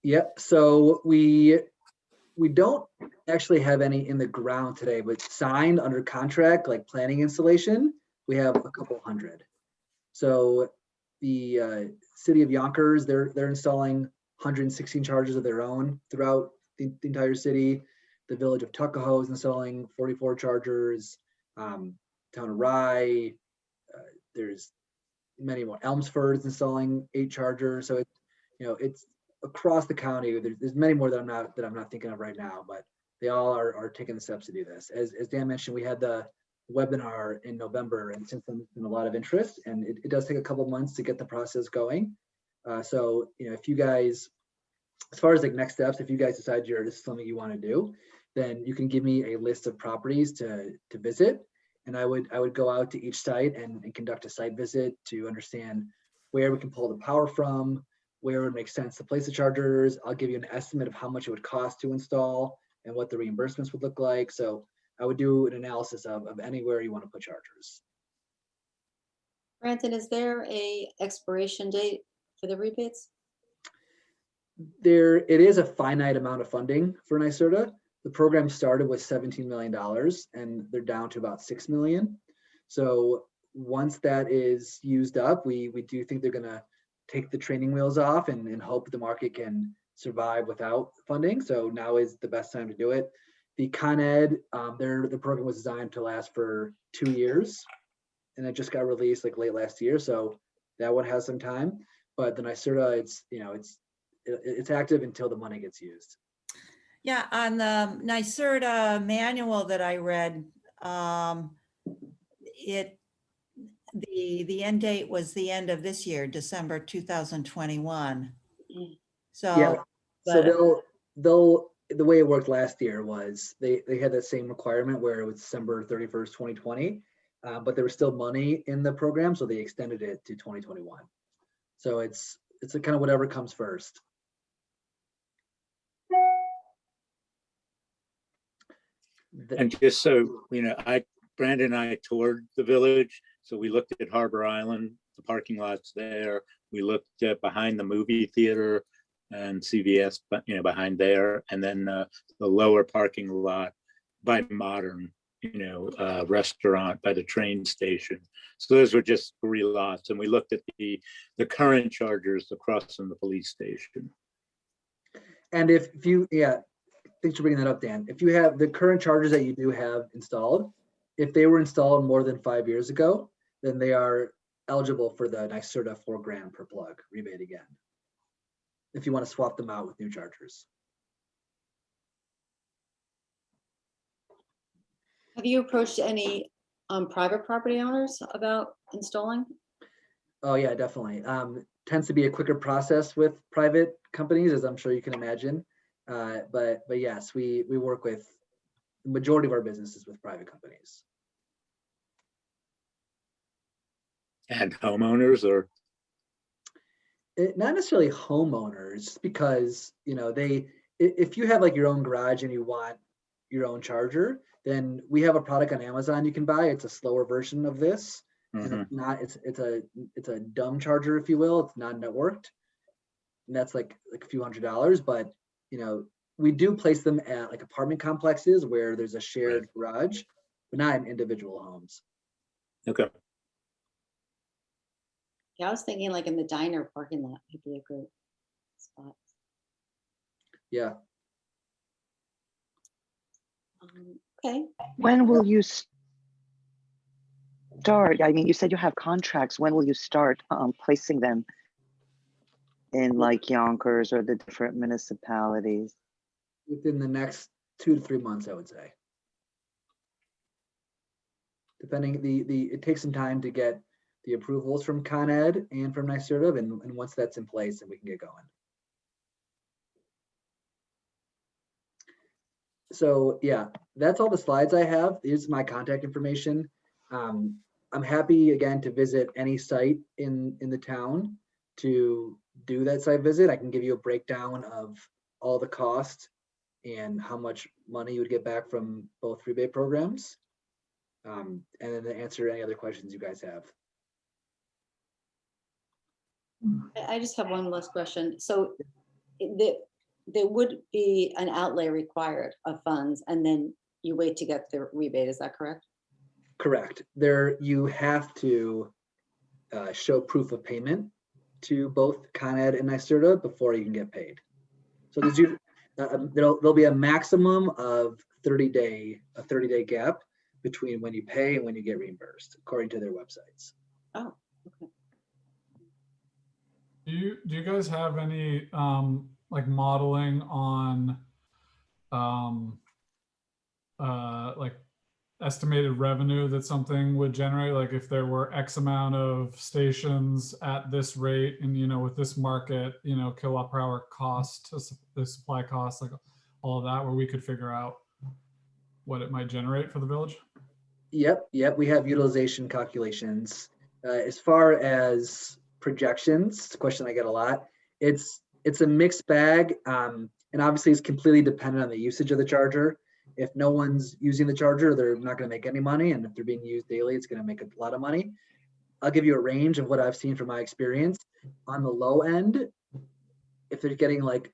[SPEAKER 8] Yep. So we don't actually have any in the ground today, but signed under contract, like planning installation, we have a couple hundred. So the city of Yonkers, they're installing 116 chargers of their own throughout the entire city. The village of Tuckahoe is installing 44 chargers. Town of Rye, there's many more. Elmsford is installing 8 chargers. So it's across the county. There's many more that I'm not thinking of right now, but they all are taking the steps to do this. As Dan mentioned, we had the webinar in November, and since then there's been a lot of interest, and it does take a couple months to get the process going. So if you guys, as far as like next steps, if you guys decide this is something you want to do, then you can give me a list of properties to visit, and I would go out to each site and conduct a site visit to understand where we can pull the power from, where it would make sense to place the chargers. I'll give you an estimate of how much it would cost to install and what the reimbursements would look like. So I would do an analysis of anywhere you want to put chargers.
[SPEAKER 2] Brandon, is there a expiration date for the rebates?
[SPEAKER 8] It is a finite amount of funding for NYSERDA. The program started with $17 million and they're down to about 6 million. So once that is used up, we do think they're gonna take the training wheels off and hope the market can survive without funding. So now is the best time to do it. The Con Ed, the program was designed to last for 2 years, and it just got released like late last year. So that one has some time. But the NYSERDA, it's active until the money gets used.
[SPEAKER 4] Yeah, on the NYSERDA manual that I read, the end date was the end of this year, December 2021.
[SPEAKER 2] Mm.
[SPEAKER 4] So,
[SPEAKER 8] Yeah. So
[SPEAKER 4] but
[SPEAKER 8] they'll the way it worked last year was they had that same requirement where it was December 31st, 2020, but there was still money in the program, so they extended it to 2021. So it's a kind of whatever comes first.
[SPEAKER 3] And just so, Brandon and I toured the village. So we looked at Harbor Island, the parking lots there. We looked at behind the movie theater and CVS, behind there. And then the lower parking lot by Modern, restaurant by the train station. So those were just 3 lots. And we looked at the current chargers across from the police station.
[SPEAKER 8] And if you, thanks for bringing that up, Dan. If you have the current chargers that you do have installed, if they were installed more than 5 years ago, then they are eligible for the NYSERDA $4,000 per plug rebate again, if you want to swap them out with new chargers.
[SPEAKER 2] Have you approached any private property owners about installing?
[SPEAKER 8] Oh yeah, definitely. Tends to be a quicker process with private companies, as I'm sure you can imagine. But yes, we work with the majority of our businesses with private companies.
[SPEAKER 3] And homeowners, or?
[SPEAKER 8] Not necessarily homeowners, because if you have like your own garage and you want your own charger, then we have a product on Amazon you can buy. It's a slower version of this. And it's not, it's a dumb charger, if you will. It's not networked. And that's like a few $100s, but we do place them at like apartment complexes where there's a shared garage, but not in individual homes.
[SPEAKER 3] Okay.
[SPEAKER 2] Yeah, I was thinking like in the diner parking lot would be a good spot.
[SPEAKER 8] Yeah.
[SPEAKER 2] Okay.
[SPEAKER 9] When will you start? I mean, you said you have contracts. When will you start placing them in like Yonkers or the different municipalities?
[SPEAKER 8] Within the next 2 to 3 months, I would say. Depending, it takes some time to get the approvals from Con Ed and from NYSERDA, and once that's in place, then we can get going. So yeah, that's all the slides I have. Here's my contact information. I'm happy again to visit any site in the town to do that site visit. I can give you a breakdown of all the cost and how much money you would get back from both rebate programs. And then to answer any other questions you guys have.
[SPEAKER 2] I just have one last question. So there would be an outlay required of funds and then you wait to get the rebate. Is that correct?
[SPEAKER 8] Correct. You have to show proof of payment to both Con Ed and NYSERDA before you can get paid. So there'll be a maximum of a 30-day gap between when you pay and when you get reimbursed, according to their websites.
[SPEAKER 2] Oh, okay.
[SPEAKER 10] Do you guys have any like modeling on like estimated revenue that something would generate? Like if there were X amount of stations at this rate and with this market, kilowatt per hour cost, the supply cost, like all of that, where we could figure out what it might generate for the village? Yep.
[SPEAKER 8] We have utilization calculations. As far as projections, it's a question I get a lot. It's a mixed bag, and obviously it's completely dependent on the usage of the charger. If no one's using the charger, they're not going to make any money, and if they're being used daily, it's going to make a lot of money. I'll give you a range of what I've seen from my experience. On the low end, if they're getting like,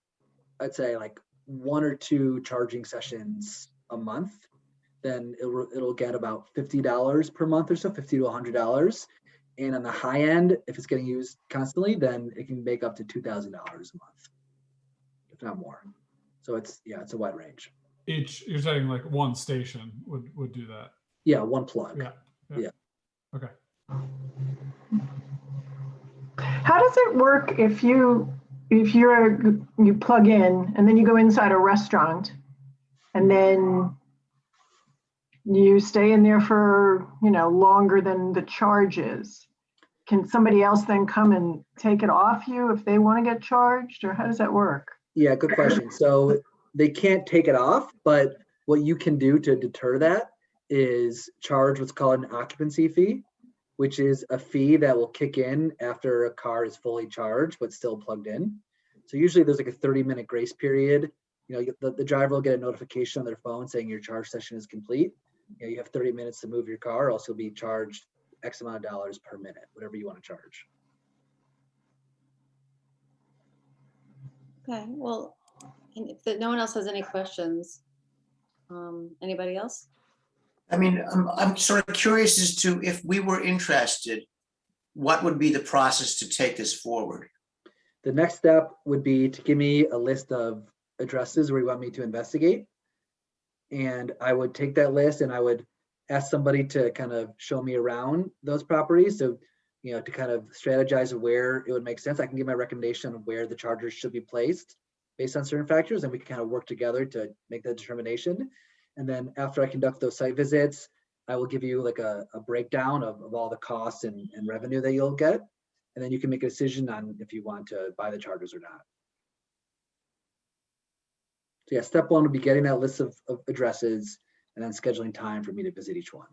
[SPEAKER 8] I'd say like 1 or 2 charging sessions a month, then it'll get about $50 per month or so, $50 to $100. And on the high end, if it's getting used constantly, then it can make up to $2,000 a month, if not more. So it's a wide range.
[SPEAKER 10] You're saying like one station would do that.
[SPEAKER 8] Yeah, one plug.
[SPEAKER 10] Yeah. Okay.
[SPEAKER 11] How does it work if you plug in and then you go inside a restaurant and then you stay in there for, longer than the charge is? Can somebody else then come and take it off you if they want to get charged, or how does that work?
[SPEAKER 8] Yeah, good question. So they can't take it off, but what you can do to deter that is charge what's called an occupancy fee, which is a fee that will kick in after a car is fully charged but still plugged in. So usually there's like a 30-minute grace period. The driver will get a notification on their phone saying your charge session is complete. You have 30 minutes to move your car, else you'll be charged X amount of dollars per minute, whatever you want to charge.
[SPEAKER 2] Okay, well, and if no one else has any questions, anybody else?
[SPEAKER 7] I mean, I'm sort of curious as to if we were interested, what would be the process to take this forward?
[SPEAKER 8] The next step would be to give me a list of addresses where you want me to investigate. And I would take that list and I would ask somebody to kind of show me around those properties. So, to kind of strategize where it would make sense. I can give my recommendation of where the chargers should be placed based on certain factors, and we can kind of work together to make that determination. And then after I conduct those site visits, I will give you like a breakdown of all the costs and revenue that you'll get. And then you can make a decision on if you want to buy the chargers or not. So yeah, step 1 would be getting that list of addresses and then scheduling time for me to visit each one.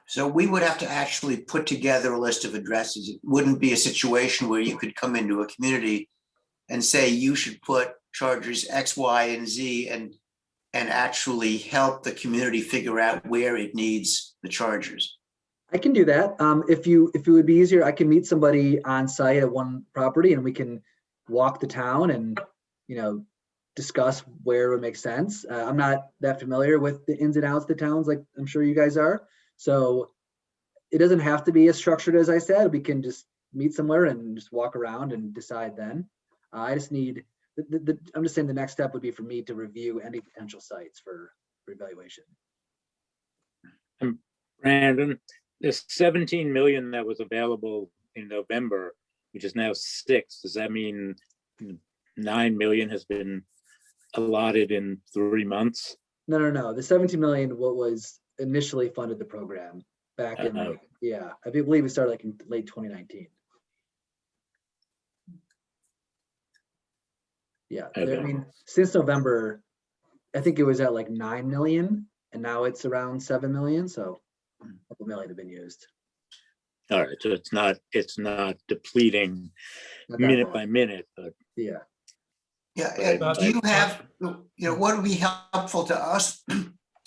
[SPEAKER 7] So we would have to actually put together a list of addresses. It wouldn't be a situation where you could come into a community and say you should put chargers X, Y, and Z and actually help the community figure out where it needs the chargers.
[SPEAKER 8] I can do that. If it would be easier, I can meet somebody on site at one property and we can walk the town and discuss where it would make sense. I'm not that familiar with the ins and outs of the towns like I'm sure you guys are. So it doesn't have to be as structured as I said. We can just meet somewhere and just walk around and decide then. I just need, I'm just saying the next step would be for me to review any potential sites for revaluation.
[SPEAKER 3] Brandon, there's 17 million that was available in November, which is now 6. Does that mean 9 million has been allotted in 3 months?
[SPEAKER 8] No. The 17 million, what was initially funded the program back in, I believe we started like in late 2019. Yeah,
[SPEAKER 3] Okay.
[SPEAKER 8] I mean, since November, I think it was at like 9 million and now it's around 7 million. So a couple million have been used.
[SPEAKER 3] All right, so it's not depleting
[SPEAKER 8] Not that
[SPEAKER 3] minute
[SPEAKER 8] bad.
[SPEAKER 3] by minute, but
[SPEAKER 8] Yeah.
[SPEAKER 7] Yeah,
[SPEAKER 3] Right.
[SPEAKER 7] and do you have, what would be helpful to us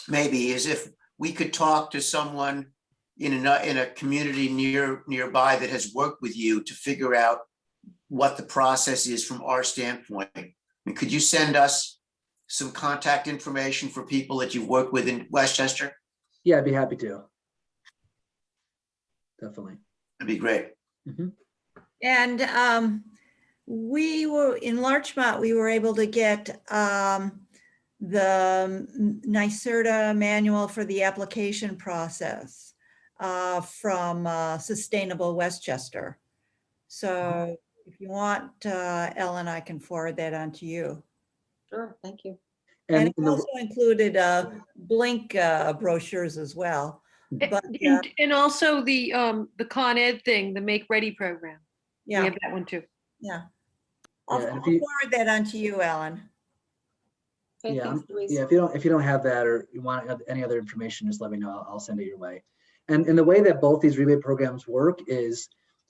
[SPEAKER 7] maybe is if we could talk to someone in a community nearby that has worked with you to figure out what the process is from our standpoint. I mean, could you send us some contact information for people that you've worked with in Westchester?
[SPEAKER 8] Yeah, I'd be happy to. Definitely.
[SPEAKER 7] That'd be great.
[SPEAKER 8] Mm-hmm.
[SPEAKER 4] And we were in Larchmont, we were able to get the NYSERDA manual for the application process from Sustainable Westchester. So if you want, Ellen, I can forward that on to you.
[SPEAKER 2] Sure, thank you.
[SPEAKER 4] And it also included Blink brochures as well. But
[SPEAKER 5] And also the Con Ed thing, the Make Ready program. We
[SPEAKER 4] yeah,
[SPEAKER 5] have that one too.
[SPEAKER 4] yeah. I'll
[SPEAKER 8] Yeah, and if
[SPEAKER 4] forward
[SPEAKER 8] you-
[SPEAKER 4] that on to you, Ellen.
[SPEAKER 2] Okay,
[SPEAKER 8] Yeah,
[SPEAKER 2] thanks, Louise.
[SPEAKER 8] yeah. If you don't have that or you want any other information, just let me know. I'll send it your way. And the way that both these rebate programs work is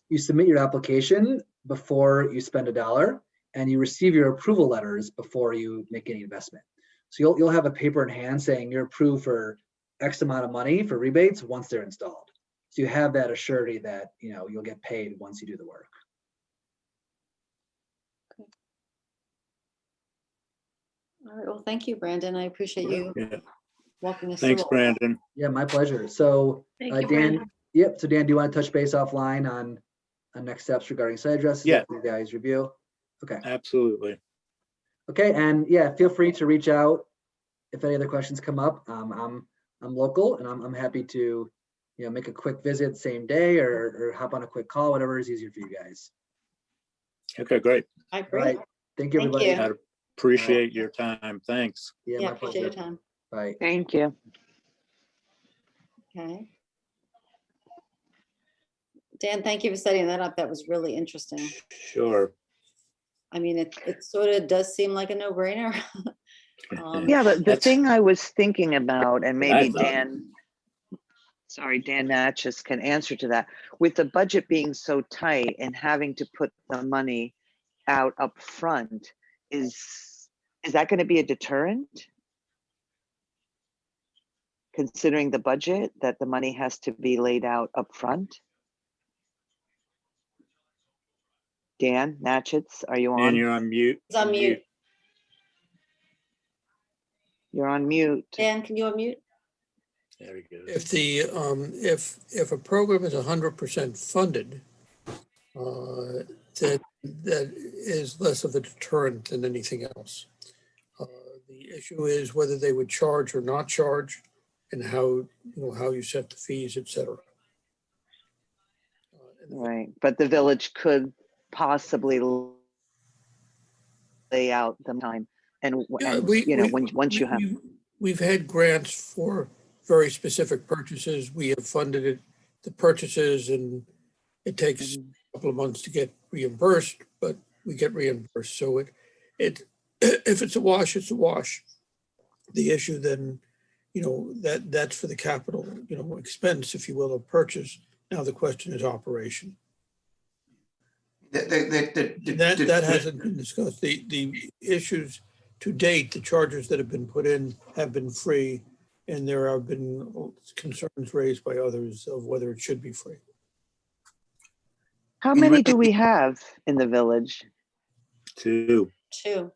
[SPEAKER 8] you submit your application before you spend $1 and you receive your approval letters before you make any investment. So you'll have a paper in hand saying you're approved for X amount of money for rebates once they're installed. So you have that assurity that you'll get paid once you do the work.
[SPEAKER 2] All right, well, thank you, Brandon. I appreciate you
[SPEAKER 3] Yeah.
[SPEAKER 2] walking us
[SPEAKER 3] Thanks,
[SPEAKER 2] through. all that.
[SPEAKER 3] Brandon.
[SPEAKER 8] Yeah, my pleasure. So
[SPEAKER 5] Thank you,
[SPEAKER 8] Dan,
[SPEAKER 5] Brandon.
[SPEAKER 8] yep. So Dan, do you want to touch base offline on next steps regarding site addresses?
[SPEAKER 3] Yeah.
[SPEAKER 8] after you guys review? Okay.
[SPEAKER 3] Absolutely.
[SPEAKER 8] Okay, and yeah, feel free to reach out if any other questions come up. I'm local and I'm happy to, make a quick visit same day or hop on a quick call, whatever is easier for you guys.
[SPEAKER 3] Okay, great.
[SPEAKER 2] All right,
[SPEAKER 8] All
[SPEAKER 2] great.
[SPEAKER 8] right. Thank you,
[SPEAKER 2] Thank
[SPEAKER 8] everybody.
[SPEAKER 2] you.
[SPEAKER 3] I appreciate your time. Thanks.
[SPEAKER 8] Yeah,
[SPEAKER 2] Yeah,
[SPEAKER 8] my
[SPEAKER 2] appreciate your
[SPEAKER 8] pleasure.
[SPEAKER 2] time.
[SPEAKER 8] Bye.
[SPEAKER 9] Thank you.
[SPEAKER 2] Okay. Dan, thank you for setting that up. That was really interesting.
[SPEAKER 3] Sure.
[SPEAKER 2] I mean, it sort of does seem like a no-brainer.
[SPEAKER 9] Yeah, but the
[SPEAKER 3] That's-
[SPEAKER 9] thing I was thinking about, and
[SPEAKER 3] what I
[SPEAKER 9] maybe
[SPEAKER 3] thought.
[SPEAKER 9] Dan Natchez can answer to that, with the budget being so tight and having to put the money out up front, is that going to be a deterrent? Considering the budget, that the money has to be laid out up front? Dan Natchez, are you
[SPEAKER 3] And
[SPEAKER 9] on?
[SPEAKER 3] you're on mute.
[SPEAKER 2] It's on mute.
[SPEAKER 9] You're on mute.
[SPEAKER 2] Dan, can you unmute?
[SPEAKER 3] There we go.
[SPEAKER 1] If the, if a program is 100% funded, then that is less of a deterrent than anything else. The issue is whether they would charge or not charge and how, how you set the fees, et cetera.
[SPEAKER 9] Right, but the village could possibly lay out the time and,
[SPEAKER 1] Yeah,
[SPEAKER 9] once you have.
[SPEAKER 1] We've had grants for very specific purchases. We have funded the purchases and it takes a couple of months to get reimbursed, but we get reimbursed. So if it's a wash, it's a wash. The issue then, that's for the capital, expense, if you will, of purchase. Now the question is operation. That hasn't been discussed. The issues to date, the charges that have been put in have been free, and there have been concerns raised by others of whether it should be free.
[SPEAKER 9] How many do we have in the village?
[SPEAKER 3] Two.
[SPEAKER 2] Two.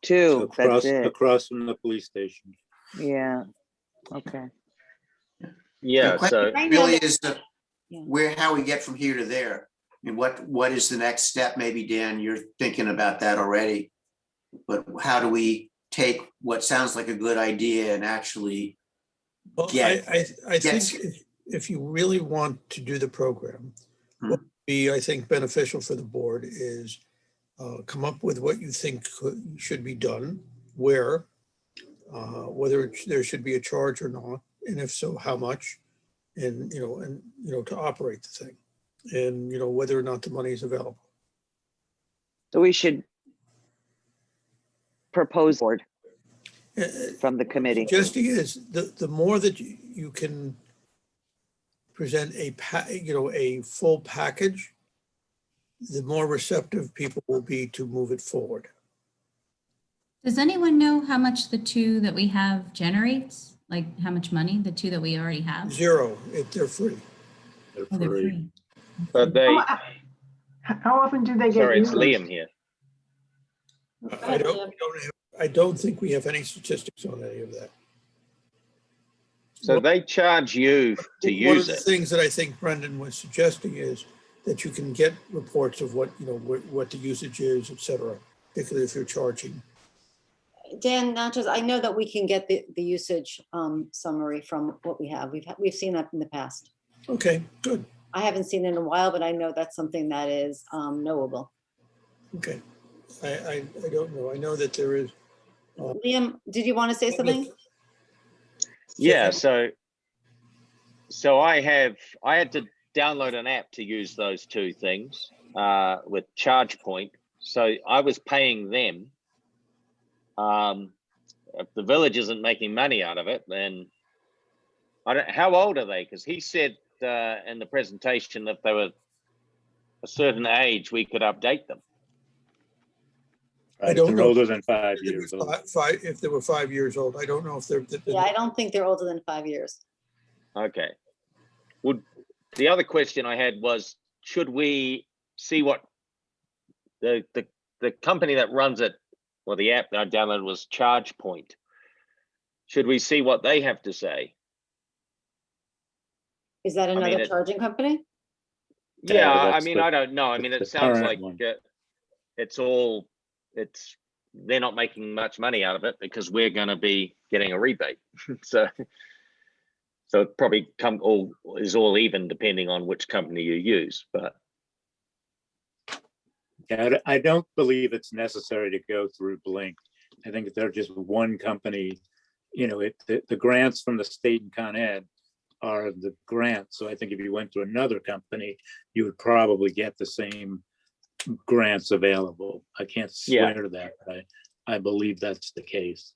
[SPEAKER 9] Two, that's it.
[SPEAKER 3] Across from the police station.
[SPEAKER 9] Yeah, okay.
[SPEAKER 7] Yeah,
[SPEAKER 12] so
[SPEAKER 7] really is
[SPEAKER 2] Yeah.
[SPEAKER 7] how we get from here to there. I mean, what is the next step? Maybe Dan, you're thinking about that already. But how do we take what sounds like a good idea and actually
[SPEAKER 1] Well,
[SPEAKER 7] get?
[SPEAKER 1] I think if you really want to do the program,
[SPEAKER 7] Hmm.
[SPEAKER 1] what would be, I think, beneficial for the board is come up with what you think should be done, where, whether there should be a charge or not, and if so, how much, and to operate the thing, and whether or not the money is available.
[SPEAKER 9] So we should propose board
[SPEAKER 1] Uh,
[SPEAKER 9] from the committee.
[SPEAKER 1] Suggesting is the more that you can present a full package, the more receptive people will be to move it forward.
[SPEAKER 13] Does anyone know how much the two that we have generates? Like how much money, the two that we already have?
[SPEAKER 1] Zero, if they're free.
[SPEAKER 3] They're
[SPEAKER 13] Oh, they're
[SPEAKER 3] free.
[SPEAKER 13] free.
[SPEAKER 12] But they,
[SPEAKER 11] How often do they get
[SPEAKER 12] sorry, it's
[SPEAKER 11] used?
[SPEAKER 12] Liam here.
[SPEAKER 1] I don't think we have any statistics on any of that.
[SPEAKER 12] So they charge you to
[SPEAKER 1] One of
[SPEAKER 12] use
[SPEAKER 1] the
[SPEAKER 12] it.
[SPEAKER 1] things that I think Brendan was suggesting is that you can get reports of what the usage is, et cetera, particularly if you're charging.
[SPEAKER 2] Dan Natchez, I know that we can get the usage summary from what we have. We've seen that in the past.
[SPEAKER 1] Okay, good.
[SPEAKER 2] I haven't seen it in a while, but I know that's something that is knowable.
[SPEAKER 1] Okay. I don't know. I know that there is.
[SPEAKER 2] Liam, did you want to say something?
[SPEAKER 12] Yeah, so I had to download an app to use those two things with ChargePoint. So I was paying them. If the village isn't making money out of it, then how old are they? Because he said in the presentation that they were a certain age, we could update them.
[SPEAKER 1] I don't
[SPEAKER 3] They're
[SPEAKER 1] know.
[SPEAKER 3] older than 5 years old.
[SPEAKER 1] If they were 5 years old, I don't know if they're.
[SPEAKER 2] Yeah, I don't think they're older than 5 years.
[SPEAKER 12] Okay. The other question I had was, should we see what the company that runs it Well, the app that I downloaded was Charge Point. Should we see what they have to say?
[SPEAKER 2] Is that
[SPEAKER 12] mean,
[SPEAKER 2] another charging company?
[SPEAKER 12] Yeah, I
[SPEAKER 3] that's
[SPEAKER 12] mean,
[SPEAKER 3] the-
[SPEAKER 12] I don't know. I mean,
[SPEAKER 3] that's
[SPEAKER 12] it
[SPEAKER 3] the
[SPEAKER 12] sounds
[SPEAKER 3] current
[SPEAKER 12] like
[SPEAKER 3] one.
[SPEAKER 12] they're not making much money out of it because we're going to be getting a rebate. so it probably is all even depending on which company you use. But
[SPEAKER 3] Yeah, I don't believe it's necessary to go through Blink. I think they're just one company. You know, the grants from the state and Con Ed are the grants. So I think if you went to another company, you would probably get the same grants available. I can't swear to that, but I believe that's the case.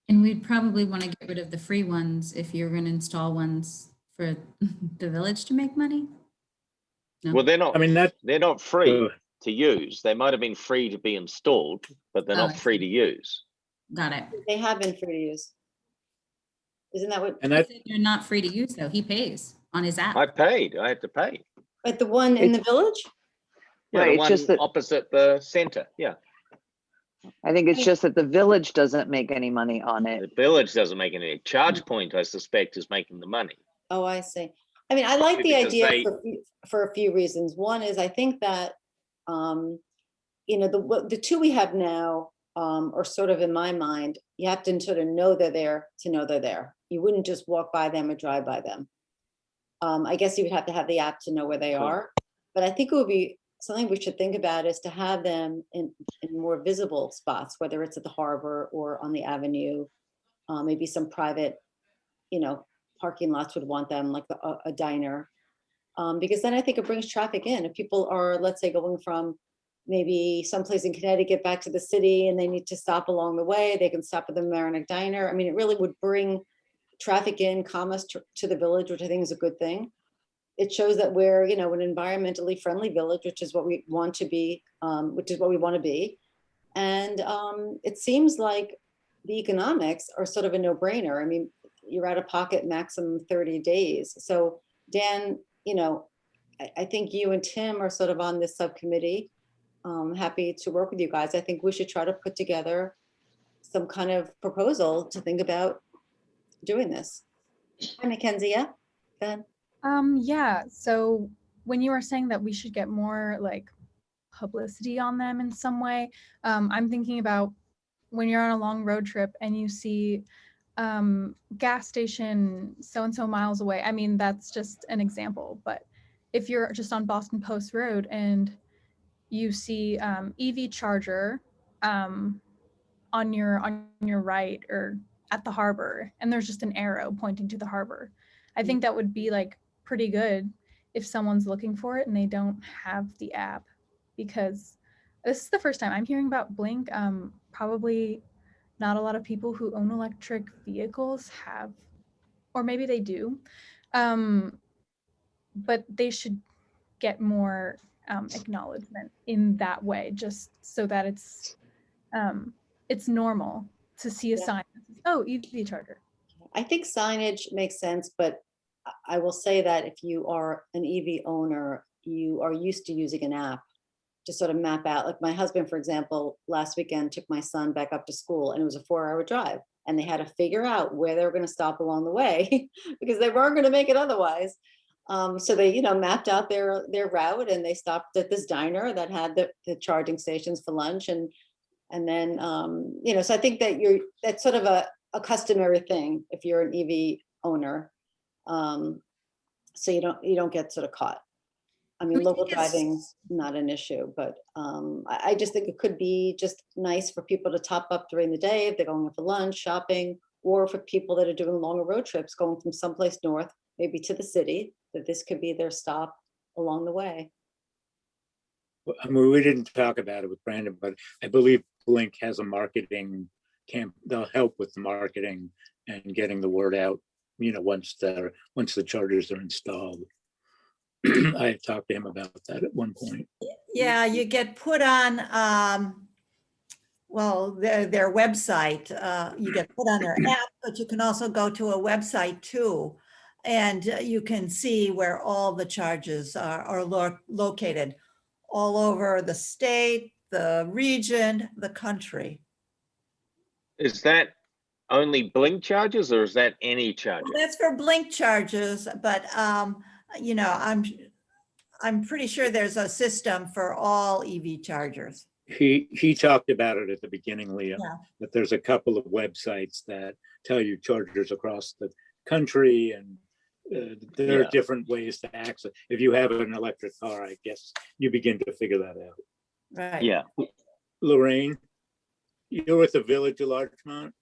[SPEAKER 13] And we'd probably want to get rid of the free ones if you're going to install ones for the village to make money. No.
[SPEAKER 12] well, they're not.
[SPEAKER 3] I mean,
[SPEAKER 12] they're not free to use. They might have been free to be installed, but they're
[SPEAKER 13] Oh,
[SPEAKER 12] not
[SPEAKER 13] I
[SPEAKER 12] free
[SPEAKER 13] see.
[SPEAKER 12] to use.
[SPEAKER 13] Got it.
[SPEAKER 2] They have been free to use. Isn't that what,
[SPEAKER 3] and
[SPEAKER 13] He
[SPEAKER 3] that
[SPEAKER 13] said they're not free to use though. He pays on his app.
[SPEAKER 12] I paid. I had to pay.
[SPEAKER 2] but the one in the village?
[SPEAKER 12] Yeah,
[SPEAKER 9] Right,
[SPEAKER 12] the
[SPEAKER 9] it's
[SPEAKER 12] one
[SPEAKER 9] just that-
[SPEAKER 12] opposite the center. Yeah,
[SPEAKER 9] I think it's just that the village doesn't make any money on
[SPEAKER 12] the
[SPEAKER 9] it.
[SPEAKER 12] village doesn't make any. Charge Point, I suspect, is making the money.
[SPEAKER 2] Oh, I see. I mean, I like the
[SPEAKER 12] Because
[SPEAKER 2] idea
[SPEAKER 12] they-
[SPEAKER 2] for a few reasons. One is I think that, you know, the two we have now are sort of, in my mind, you have to sort of know they're there to know they're there. You wouldn't just walk by them or drive by them. I guess you would have to have the app to know where they
[SPEAKER 12] Sure.
[SPEAKER 2] are. But I think it would be something we should think about is to have them in more visible spots, whether it's at the harbor or on the avenue, maybe some private, you know, parking lots would want them, like a diner. Because then I think it brings traffic in. If people are, let's say, going from maybe someplace in Connecticut back to the city and they need to stop along the way, they can stop at the Marinick Diner. I mean, it really would bring traffic in, commerce to the village, which I think is a good thing. It shows that we're, you know, an environmentally friendly village, which is what we want to be, And it seems like the economics are sort of a no-brainer. I mean, you're out of pocket maximum 30 days. So Dan, you know, I think you and Tim are sort of on this subcommittee. Happy to work with you guys. I think we should try to put together some kind of proposal to think about doing this. Hi, Mackenzie, yeah? Go ahead.
[SPEAKER 6] Yeah, so when you were saying that we should get more like publicity on them in some way, I'm thinking about when you're on a long road trip and you see gas station so-and-so miles away. I mean, that's just an example, but if you're just on Boston Post Road and you see EV charger on your right or at the harbor, and there's just an arrow pointing to the harbor, I think that would be like pretty good if someone's looking for it and they don't have the app, because this is the first time I'm hearing about Blink. Probably not a lot of people who own electric vehicles have, or maybe they do, but they should get more acknowledgement in that way, just so that it's normal to see a
[SPEAKER 2] Yeah.
[SPEAKER 6] sign that says, oh, EV charger.
[SPEAKER 2] I think signage makes sense, but I will say that if you are an EV owner, you are used to using an app to sort of map out. Like my husband, for example, last weekend took my son back up to school and it was a 4-hour drive and they had to figure out where they were going to stop along the way because they weren't going to make it otherwise. So they, you know, mapped out their route and they stopped at this diner that had the charging stations for lunch. And then, you know, so I think that that's sort of a customary thing if you're an EV owner. So you don't get sort of caught. I mean,
[SPEAKER 4] We
[SPEAKER 2] local
[SPEAKER 4] think it's-
[SPEAKER 2] driving's not an issue, but I just think it could be just nice for people to top up during the day if they're going for lunch, shopping, or for people that are doing longer road trips, going from someplace north, maybe to the city, that this could be their stop along the way.
[SPEAKER 3] I mean, we didn't talk about it with Brandon, but I believe Blink has a marketing camp. They'll help with the marketing and getting the word out, you know, once the chargers are installed. I talked to him about that at one point.
[SPEAKER 4] Yeah, you get put on, well, their website. You get put on their app, but you can also go to a website too. And you can see where all the charges are located all over the state, the region, the country.
[SPEAKER 12] Is that only blink charges or is that any
[SPEAKER 4] Well,
[SPEAKER 12] charges?
[SPEAKER 4] that's for blink charges, but you know, I'm pretty sure there's a system for all EV chargers.
[SPEAKER 3] He talked about it at the beginning, Leah,
[SPEAKER 4] Yeah.
[SPEAKER 3] that there's a couple of websites that tell you chargers across the country, and there are
[SPEAKER 12] Yeah.
[SPEAKER 3] different ways to access. If you have an electric car, I guess you begin to figure that out.
[SPEAKER 4] Right.
[SPEAKER 12] Yeah.
[SPEAKER 3] Lorraine, you're with the Village of Larchmont?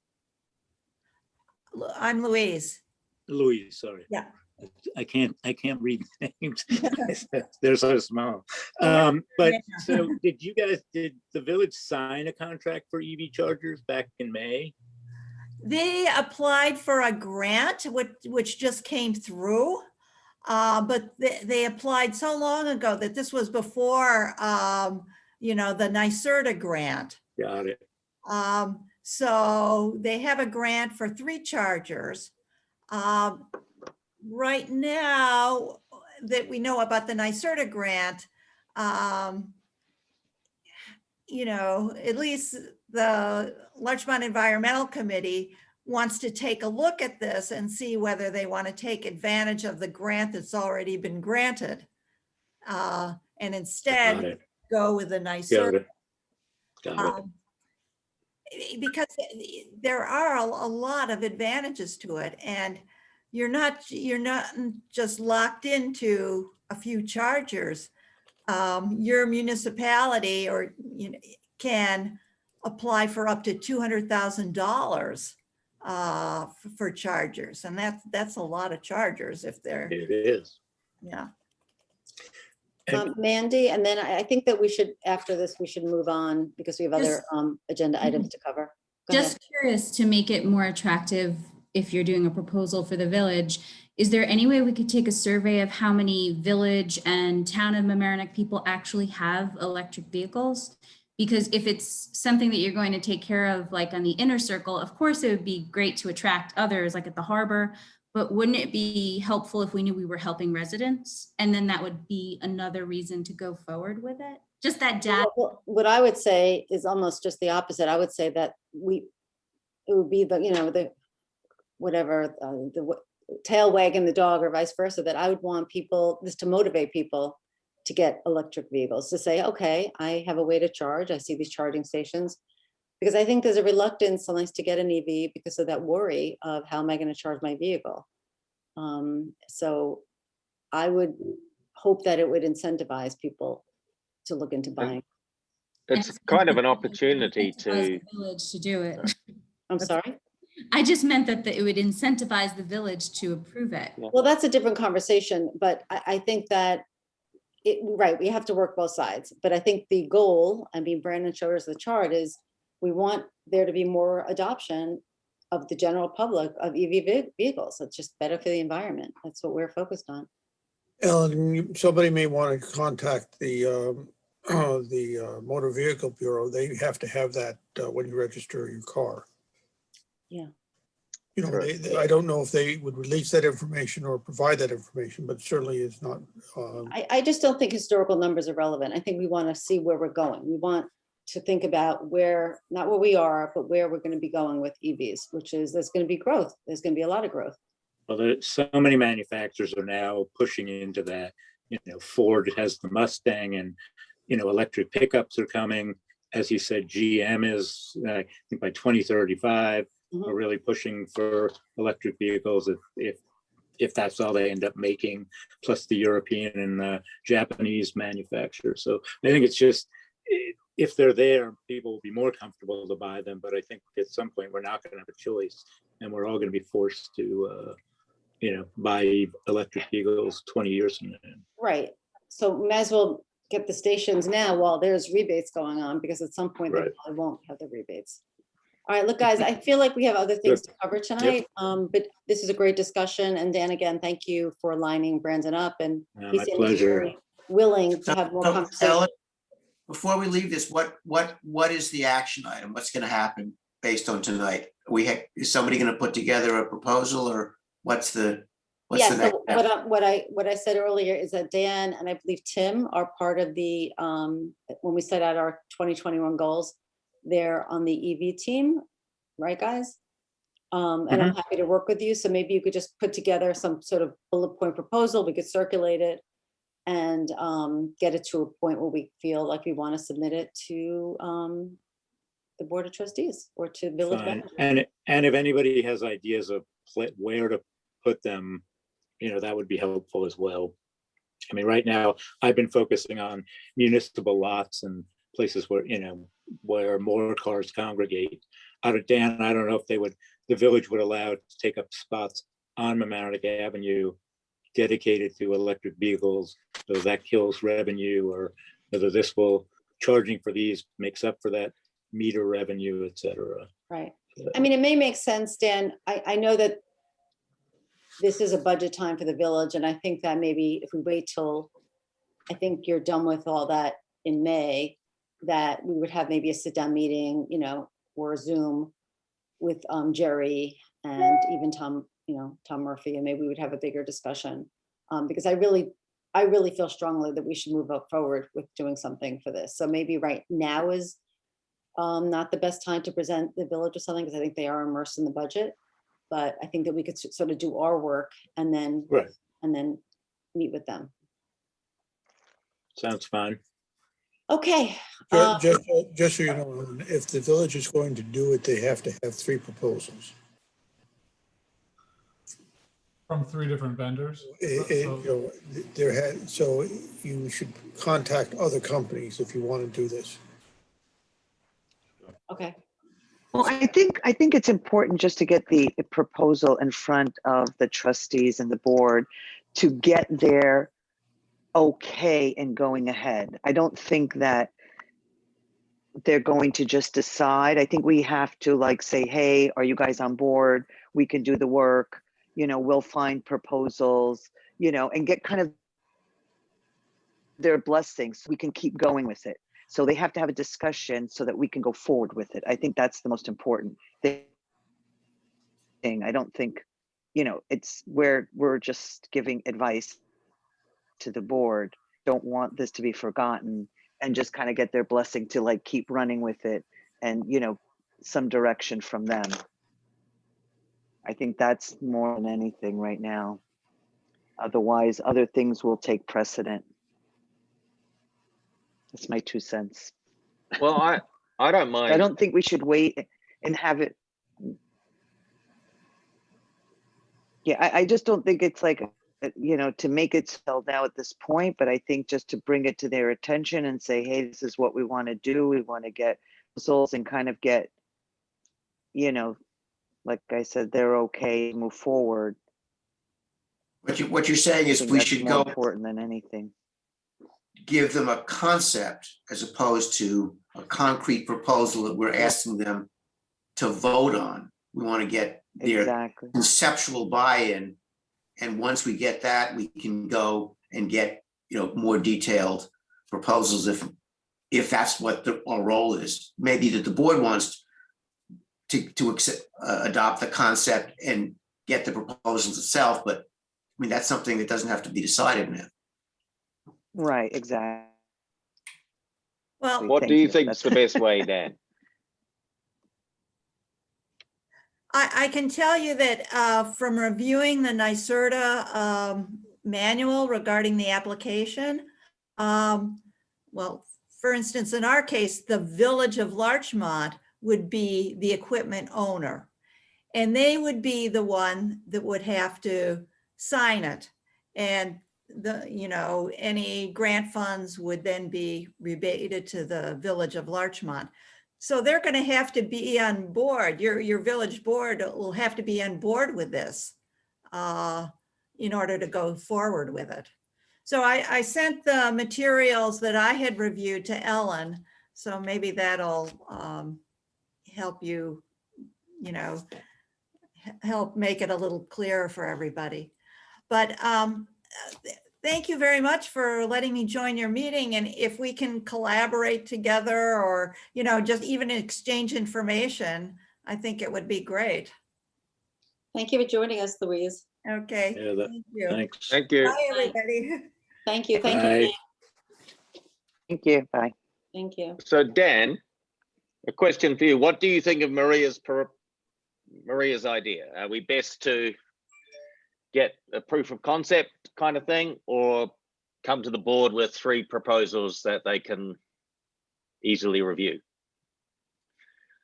[SPEAKER 4] I'm Louise.
[SPEAKER 3] Louise, sorry.
[SPEAKER 4] Yeah.
[SPEAKER 3] I can't read names. They're so small. But so did the village sign a contract for EV chargers back in May?
[SPEAKER 4] They applied for a grant, which just came through. But they applied so long ago that this was before, you know, the NYSERDA grant.
[SPEAKER 3] Got it.
[SPEAKER 4] So they have a grant for 3 chargers. Right now that we know about the NYSERDA grant, you know, at least the Larchmont Environmental Committee wants to take a look at this and see whether they want to take advantage of the grant that's already been granted. And
[SPEAKER 3] Got
[SPEAKER 4] instead
[SPEAKER 3] it.
[SPEAKER 4] go with the
[SPEAKER 3] Got
[SPEAKER 4] NYSERDA.
[SPEAKER 3] it. Got it.
[SPEAKER 4] Because there are a lot of advantages to it, and you're not just locked into a few chargers. Your municipality or can apply for up to $200,000 for chargers, and that's a lot of chargers if they're,
[SPEAKER 3] It is.
[SPEAKER 4] yeah.
[SPEAKER 2] Mandy, and then I think that we should, after this, we should move on because we have other agenda items to cover. Go ahead.
[SPEAKER 13] Just curious, to make it more attractive, if you're doing a proposal for the village, is there any way we could take a survey of how many village and town of Mamaroneck people actually have electric vehicles? Because if it's something that you're going to take care of, like on the inner circle, of course, it would be great to attract others, like at the harbor, but wouldn't it be helpful if we knew we were helping residents? And then that would be another reason to go forward with it? Just that data.
[SPEAKER 2] Well, what I would say is almost just the opposite. I would say that it would be the, you know, the whatever, the tail wagging the dog or vice versa, that I would want people, this to motivate people to get electric vehicles, to say, okay, I have a way to charge. I see these charging stations. Because I think there's a reluctance sometimes to get an EV because of that worry of how am I going to charge my vehicle. So I would hope that it would incentivize people to look into buying.
[SPEAKER 12] It's kind of an opportunity
[SPEAKER 13] Incentivize
[SPEAKER 12] to,
[SPEAKER 13] the village to do it.
[SPEAKER 2] I'm sorry?
[SPEAKER 13] I just meant that it would incentivize the village to approve it.
[SPEAKER 2] Well, that's a different conversation, but I think that right, we have to work both sides. But I think the goal, I mean, Brandon showed us the chart, is we want there to be more adoption of the general public of EV vehicles. It's just better for the environment. That's what we're focused on.
[SPEAKER 1] Ellen, somebody may want to contact the Motor Vehicle Bureau. They have to have that when you register your car.
[SPEAKER 2] Yeah.
[SPEAKER 1] You know, I don't know if they would release that information or provide that information, but certainly it's not.
[SPEAKER 2] I just don't think historical numbers are relevant. I think we want to see where we're going. We want to think about where, not where we are, but where we're going to be going with EVs, which is there's going to be growth. There's going to be a lot of growth.
[SPEAKER 3] Well, there's so many manufacturers are now pushing into that. You know, Ford has the Mustang, and you know, electric pickups are coming. As you said, GM is, I think by 2035, are really pushing for electric vehicles if that's all they end up making, plus the European and Japanese manufacturers. So I think it's just, if they're there, people will be more comfortable to buy them. But I think at some point we're not going to have a choice, and we're all going to be forced to, you know, buy electric vehicles 20 years from now.
[SPEAKER 2] Right. So we might as well get the stations now while there's rebates going on, because at some point they probably won't have the rebates. All right, look, guys, I feel like we have other things to cover tonight, but this is a great discussion. And Dan, again, thank you for lining Brandon up, and
[SPEAKER 3] My pleasure.
[SPEAKER 2] Willing to have more
[SPEAKER 7] So,
[SPEAKER 2] conversation.
[SPEAKER 7] Ellen, before we leave this, what is the action item? What's going to happen based on tonight? Is somebody going to put together a proposal, or what's the What's
[SPEAKER 2] Yeah,
[SPEAKER 7] the next
[SPEAKER 2] so
[SPEAKER 7] step?
[SPEAKER 2] what I said earlier is that Dan and I believe Tim are part of the, when we set out our 2021 goals, they're on the EV team, right, guys? And I'm happy to work with you. So maybe you could just put together some sort of bullet point proposal. We could circulate it and get it to a point where we feel like we want to submit it to the Board of Trustees or to Village
[SPEAKER 3] Fine.
[SPEAKER 2] Manager.
[SPEAKER 3] And if anybody has ideas of where to put them, that would be helpful as well. I mean, right now I've been focusing on municipal lots and places where, where more cars congregate. Dan, I don't know if the village would allow it to take up spots on Mamaroneck Avenue dedicated to electric vehicles, whether that kills revenue or whether this will, charging for these makes up for that meter revenue, et cetera.
[SPEAKER 2] Right. I mean, it may make sense, Dan. I know that this is a budget time for the village, and I think that maybe if we wait till, I think you're done with all that in May, that we would have maybe a sit-down meeting, or a Zoom with Jerry and even Tom, Tom Murphy, and maybe we would have a bigger discussion. Because I really feel strongly that we should move forward with doing something for this. So maybe right now is not the best time to present the village or something, because I think they are immersed in the budget. But I think that we could sort of do our work and then meet with them.
[SPEAKER 3] Sounds fine.
[SPEAKER 2] Okay.
[SPEAKER 1] Just so you know, if the village is going to do it, they have to have 3 proposals.
[SPEAKER 10] From 3 different vendors?
[SPEAKER 1] So you should contact other companies if you want to do this.
[SPEAKER 2] Okay.
[SPEAKER 9] Well, I think it's important just to get the proposal in front of the trustees and the board to get their okay in going ahead. I don't think that they're going to just decide. I think we have to say, hey, are you guys on board? We can do the work, we'll find proposals, and get kind of their blessings. We can keep going with it. So they have to have a discussion so that we can go forward with it. I think that's the most important thing. I don't think, it's where we're just giving advice to the board. Don't want this to be forgotten and just kind of get their blessing to keep running with it and, some direction from them. I think that's more than anything right now. Otherwise, other things will take precedent. That's my 2 cents.
[SPEAKER 12] Well, I don't mind.
[SPEAKER 9] I don't think we should wait and have it. Yeah, I just don't think it's to make it sell now at this point, but I think just to bring it to their attention and say, hey, this is what we want to do. We want to get results and kind of get, like I said, they're okay, move forward.
[SPEAKER 7] What you're saying is we should
[SPEAKER 9] more
[SPEAKER 7] go
[SPEAKER 9] important than anything.
[SPEAKER 7] give them a concept as opposed to a concrete proposal that we're asking them to vote on. We want to get their conceptual buy-in. And once we get that, we can go and get, more detailed proposals if that's what our role is. Maybe that the board wants to adopt the concept and get the proposals itself, but I mean, that's something that doesn't have to be decided now.
[SPEAKER 9] Right, exactly.
[SPEAKER 4] Well,
[SPEAKER 12] What do you think is the best way, Dan?
[SPEAKER 4] I can tell you that from reviewing the NYSERDA manual regarding the application, well, for instance, in our case, the Village of Larchmont would be the equipment owner, and they would be the one that would have to sign it. And any grant funds would then be rebated to the Village of Larchmont. So they're going to have to be on board. Your village board will have to be on board with this in order to go forward with it. So I sent the materials that I had reviewed to Ellen. So maybe that'll help you, help make it a little clearer for everybody. But thank you very much for letting me join your meeting. And if we can collaborate together or, just even exchange information, I think it would be great.
[SPEAKER 2] Thank you for joining us, Louise.
[SPEAKER 4] Okay,
[SPEAKER 3] Yeah,
[SPEAKER 4] thank you.
[SPEAKER 3] thanks.
[SPEAKER 12] Thank you.
[SPEAKER 4] Bye, everybody.
[SPEAKER 2] Thank you, thank
[SPEAKER 3] Bye.
[SPEAKER 2] you,
[SPEAKER 9] Thank you. Bye.
[SPEAKER 2] thank you.
[SPEAKER 12] So Dan, a question for you. What do you think of Maria's idea? Are we best to get a proof of concept kind of thing, or come to the board with 3 proposals that they can easily review?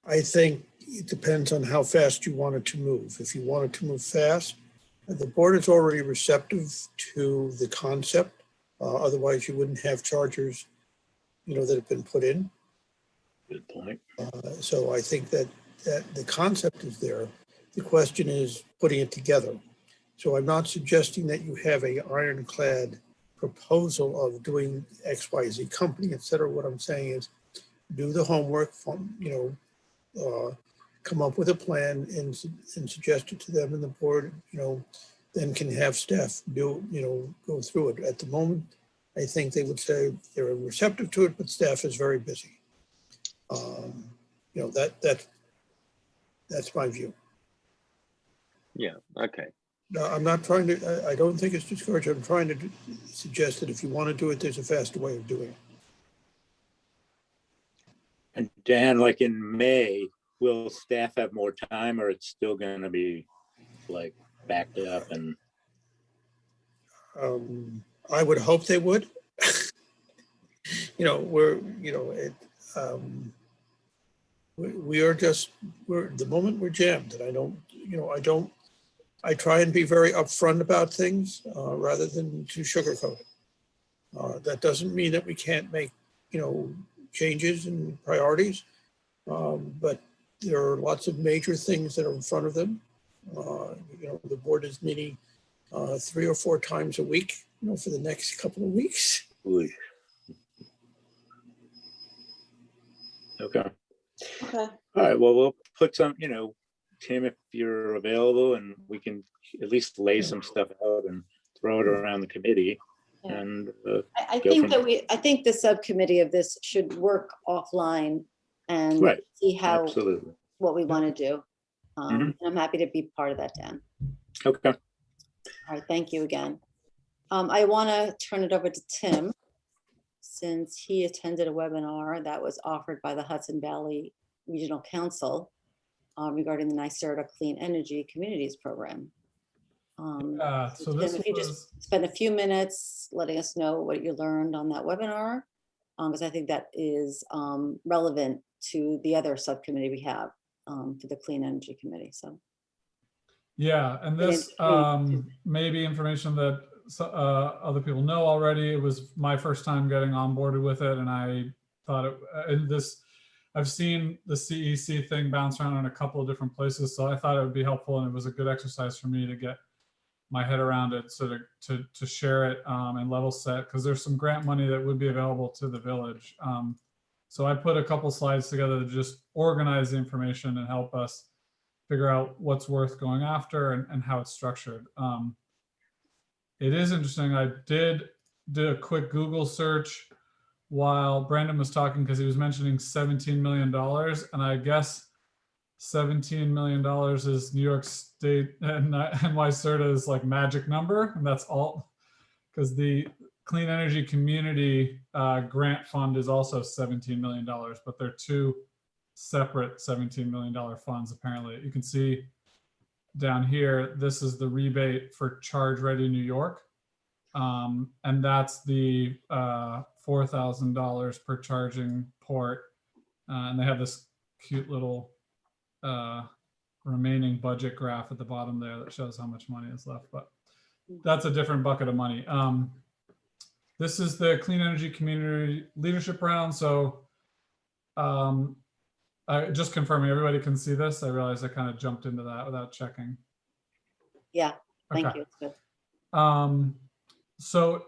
[SPEAKER 1] I think it depends on how fast you want it to move. If you want it to move fast, the board is already receptive to the concept. Otherwise, you wouldn't have chargers, that have been put in.
[SPEAKER 3] Good point.
[SPEAKER 1] So I think that the concept is there. The question is putting it together. So I'm not suggesting that you have a ironclad proposal of doing XYZ company, et cetera. What I'm saying is do the homework, come up with a plan and suggest it to them, and the board, then can have staff go through it. At the moment, I think they would say they're receptive to it, but staff is very busy. That's my view.
[SPEAKER 12] Yeah, okay.
[SPEAKER 1] No, I'm not trying to, I don't think it's discouraging. I'm trying to suggest that if you want to do it, there's a faster way of doing it.
[SPEAKER 3] And Dan, like in May, will staff have more time, or it's still going to be like backed up? And
[SPEAKER 1] I would hope they would. The moment we're jammed, and I try and be very upfront about things rather than to sugarcoat it. That doesn't mean that we can't make, changes and priorities, but there are lots of major things that are in front of them. The board is meeting 3 or 4 times a week, for the next couple of weeks.
[SPEAKER 3] okay.
[SPEAKER 2] Okay.
[SPEAKER 3] All right. Well, we'll put some, Tim, if you're available, and we can at least lay some stuff out and throw it around the committee.
[SPEAKER 2] Yeah.
[SPEAKER 3] And
[SPEAKER 2] I
[SPEAKER 3] go
[SPEAKER 2] think
[SPEAKER 3] from-
[SPEAKER 2] I think the subcommittee of this should work offline and
[SPEAKER 3] Right.
[SPEAKER 2] see how,
[SPEAKER 3] Absolutely.
[SPEAKER 2] what we want to do.
[SPEAKER 3] Mhm.
[SPEAKER 2] And I'm happy to be part of that, Dan.
[SPEAKER 3] Okay.
[SPEAKER 2] All right, thank you again. I want to turn it over to Tim, since he attended a webinar that was offered by the Hudson Valley Regional Council regarding the NYSERDA Clean Energy Communities Program.
[SPEAKER 10] So
[SPEAKER 2] Tim,
[SPEAKER 10] this
[SPEAKER 2] if you
[SPEAKER 10] was,
[SPEAKER 2] just spend a few minutes letting us know what you learned on that webinar, because I think that is relevant to the other subcommittee we have for the Clean Energy Committee. So.
[SPEAKER 10] yeah, and this may be information that other people know already. It was my first time getting onboarded with it, and I thought I've seen the CEC thing bounce around in a couple of different places, so I thought it would be helpful, and it was a good exercise for me to get my head around it, so to share it and level set, because there's some grant money that would be available to the village. So I put a couple slides together to just organize the information and help us figure out what's worth going after and how it's structured. It is interesting. I did do a quick Google search while Brandon was talking, because he was mentioning $17 million, and I guess $17 million is New York State and NYSERDA's like magic number, and that's all, because the Clean Energy Community Grant Fund is also $17 million, but they're 2 separate $17 million funds apparently. You can see down here, this is the rebate for Charge Ready New York, and that's the $4,000 per charging port, and they have this cute little remaining budget graph at the bottom there that shows how much money is left, but that's a different bucket of money. This is the Clean Energy Community Leadership Round. So just confirming everybody can see this. I realized I kind of jumped into that without checking.
[SPEAKER 2] Yeah, thank
[SPEAKER 10] Okay.
[SPEAKER 2] you. It's good.
[SPEAKER 10] So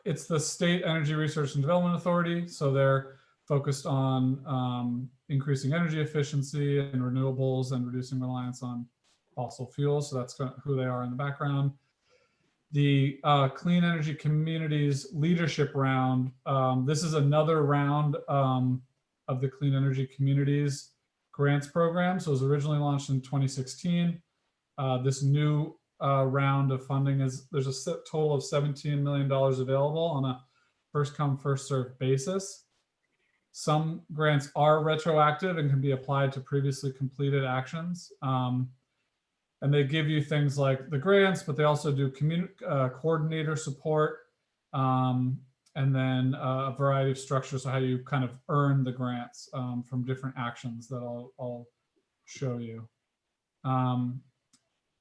[SPEAKER 10] it's the State Energy Research and Development Authority. So they're focused on increasing energy efficiency and renewables and reducing reliance on fossil fuels. So that's who they are in the background. The Clean Energy Communities Leadership Round. This is another round of the Clean Energy Communities Grants Program. So it was originally launched in 2016. This new round of funding is there's a total of $17 million available on a first come, first served basis. Some grants are retroactive and can be applied to previously completed actions. And they give you things like the grants, but they also do coordinator support, and then a variety of structures, so how you kind of earn the grants from different actions that I'll show you.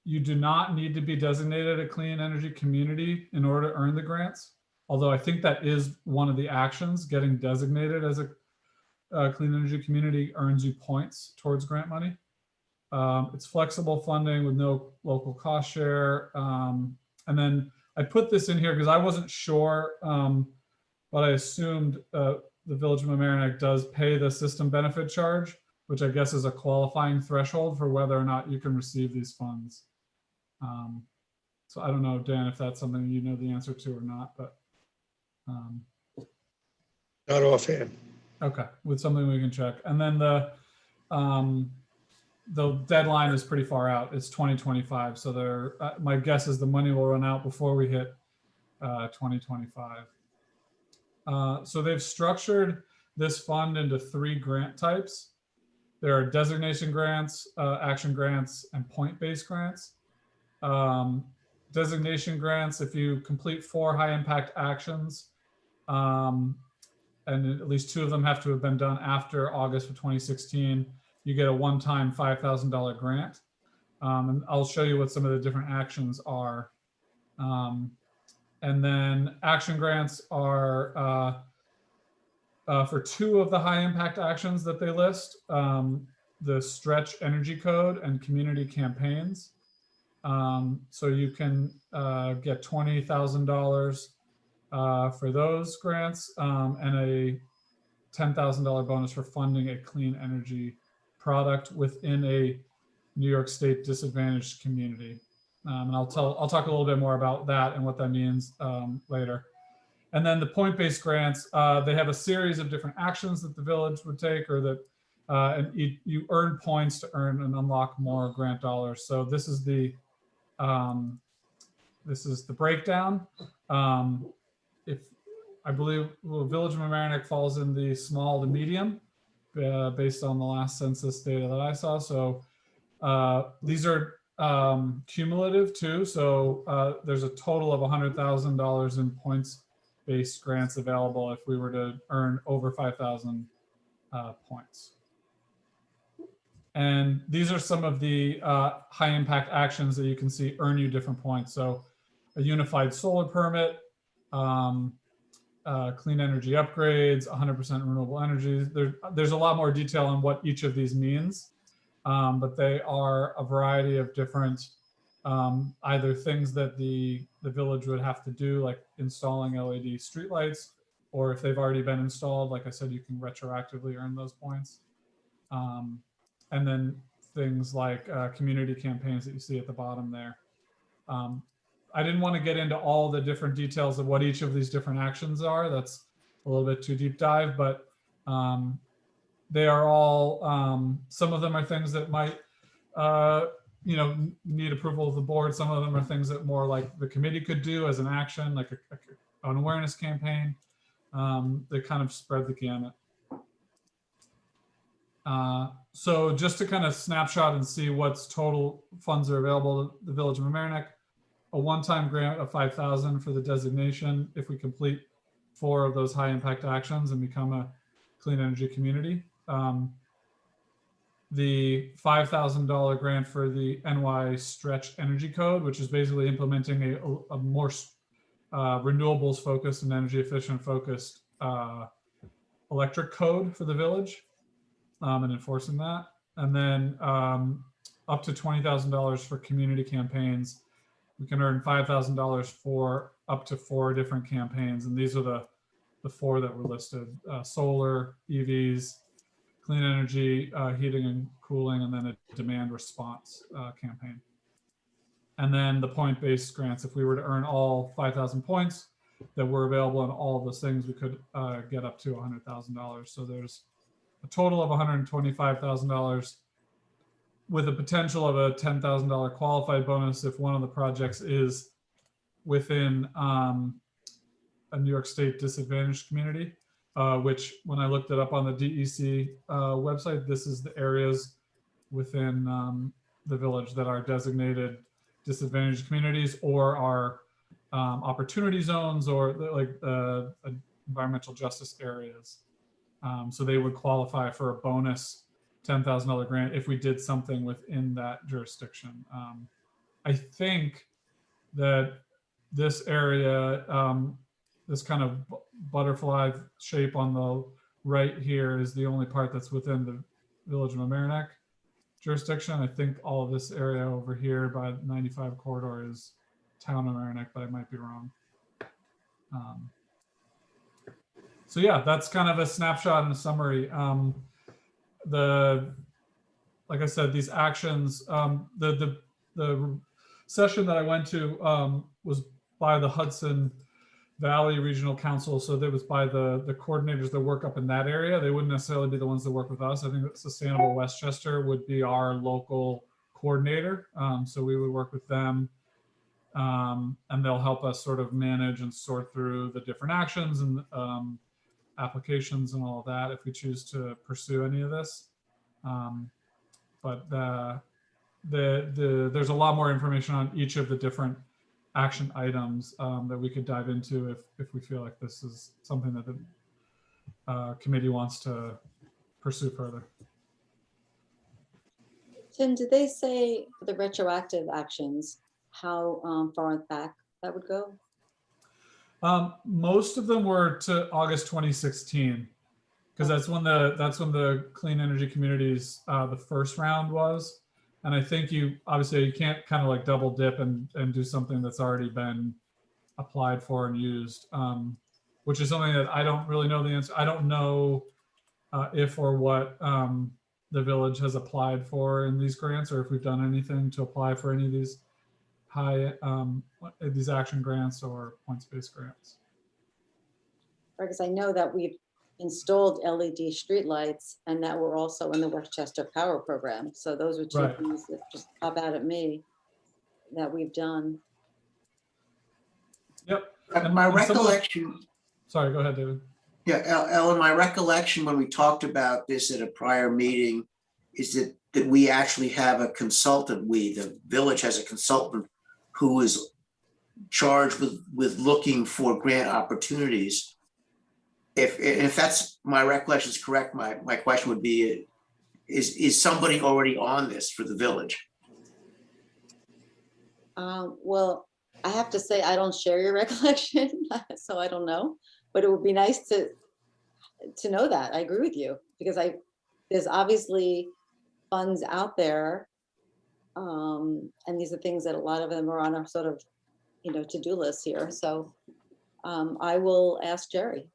[SPEAKER 10] You do not need to be designated a clean energy community in order to earn the grants, although I think that is one of the actions. Getting designated as a clean energy community earns you points towards grant money. It's flexible funding with no local cost share. And then I put this in here because I wasn't sure, but I assumed the Village of Mamaroneck does pay the system benefit charge, which I guess is a qualifying threshold for whether or not you can receive these funds. So I don't know, Dan, if that's something you know the answer to or not, but.
[SPEAKER 1] Not offhand.
[SPEAKER 10] Okay, with something we can check. And then the deadline is pretty far out. It's 2025. So there, my guess is the money will run out before we hit 2025. So they've structured this fund into 3 grant types. There are designation grants, action grants, and point-based grants. Designation grants, if you complete 4 high impact actions, and at least 2 of them have to have been done after August of 2016, you get a one-time $5,000 grant. And I'll show you what some of the different actions are. And then action grants are for 2 of the high impact actions that they list, the stretch energy code and community campaigns. So you can get $20,000 for those grants, and a $10,000 bonus for funding a clean energy product within a New York State disadvantaged community. And I'll talk a little bit more about that and what that means later. And then the point-based grants, they have a series of different actions that the village would take, or that and you earn points to earn and unlock more grant dollars. So this is the breakdown. If I believe Village of Mamaroneck falls in the small to medium, based on the last census data that I saw. So these are cumulative too. So there's a total of $100,000 in points-based grants available if we were to earn over 5,000 points. And these are some of the high impact actions that you can see earn you different points. So a unified solar permit, clean energy upgrades, 100% renewable energy. There's a lot more detail on what each of these means, but they are a variety of different either things that the village would have to do, like installing LED streetlights, or if they've already been installed, like I said, you can retroactively earn those points. And then things like community campaigns that you see at the bottom there. I didn't want to get into all the different details of what each of these different actions are. That's a little bit too deep dive, but they are all, some of them are things that might, need approval of the board. Some of them are things that more like the committee could do as an action, like an awareness campaign. They kind of spread the gamut. So just to kind of snapshot and see what's total funds are available to the Village of Mamaroneck, a one-time grant of $5,000 for the designation if we complete 4 of those high impact actions and become a clean energy community. The $5,000 grant for the NY Stretch Energy Code, which is basically implementing a more renewables focused and energy efficient focused electric code for the village, and enforcing that. And then up to $20,000 for community campaigns. We can earn $5,000 for up to 4 different campaigns. And these are the 4 that were listed: solar, EVs, clean energy, heating and cooling, and then a demand response campaign. And then the point-based grants, if we were to earn all 5,000 points that were available in all of those things, we could get up to $100,000. So there's a total of $125,000 with the potential of a $10,000 qualified bonus if one of the projects is within a New York State disadvantaged community, which when I looked it up on the DEC website, this is the areas within the village that are designated disadvantaged communities or are opportunity zones or like environmental justice areas. So they would qualify for a bonus $10,000 grant if we did something within that jurisdiction. I think that this area, this kind of butterfly shape on the right here is the only part that's within the Village of Mamaroneck jurisdiction. I think all of this area over here by 95 corridor is Town of Mamaroneck, but I might be wrong. So yeah, that's kind of a snapshot and a summary. Like I said, these actions, the session that I went to was by the Hudson Valley Regional Council. So that was by the coordinators that work up in that area. They wouldn't necessarily be the ones that work with us. I think that Sustainable Westchester would be our local coordinator. So we would work with them and they'll help us sort of manage and sort through the different actions and applications and all of that if we choose to pursue any of this. But there's a lot more information on each of the different action items that we could dive into if we feel like this is something that the committee wants to pursue further.
[SPEAKER 2] Tim, did they say the retroactive actions, how far back that would go?
[SPEAKER 10] Most of them were to August 2016, because that's when the Clean Energy Communities, the first round was. And I think obviously you can't kind of like double dip and do something that's already been applied for and used, which is something that I don't really know the answer. I don't know if or what the village has applied for in these grants, or if we've done anything to apply for any of these these action grants or points-based grants.
[SPEAKER 2] Because I know that we've installed LED streetlights and that we're also in the Westchester Power Program. So those are two things that just pop out at me that we've done.
[SPEAKER 10] Yep.
[SPEAKER 7] My recollection.
[SPEAKER 10] Sorry, go ahead, David.
[SPEAKER 7] Yeah, Ellen, my recollection when we talked about this at a prior meeting is that we actually have a consultant, the village has a consultant who is charged with looking for grant opportunities. If that's my recollection is correct, my question would be, is somebody already on this for the village?
[SPEAKER 2] Well, I have to say I don't share your recollection, so I don't know. But it would be nice to know that. I agree with you because there's obviously funds out there, and these are things that a lot of them are on our sort of to-do list here. So I will ask Jerry.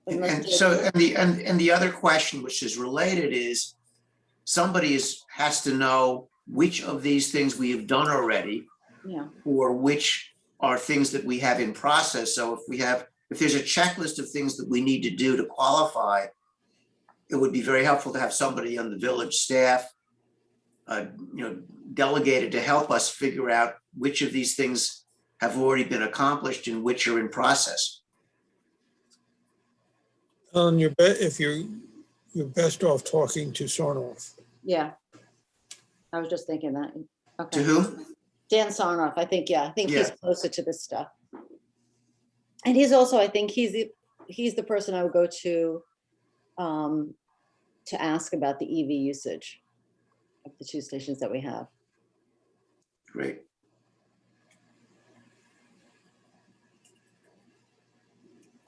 [SPEAKER 7] And the other question, which is related, is somebody has to know which of these things we have done already, or which are things that we have in process. So if there's a checklist of things that we need to do to qualify, it would be very helpful to have somebody on the village staff, delegated to help us figure out which of these things have already been accomplished and which are in process.
[SPEAKER 1] Ellen, if you're best off talking to Sarnoff.
[SPEAKER 2] Yeah, I was just thinking that. Okay.
[SPEAKER 7] To who?
[SPEAKER 2] Dan Sarnoff, I think he's closer to this stuff. And he's also, I think he's the person I would go to ask about the EV usage of the two stations that we have.
[SPEAKER 7] Great.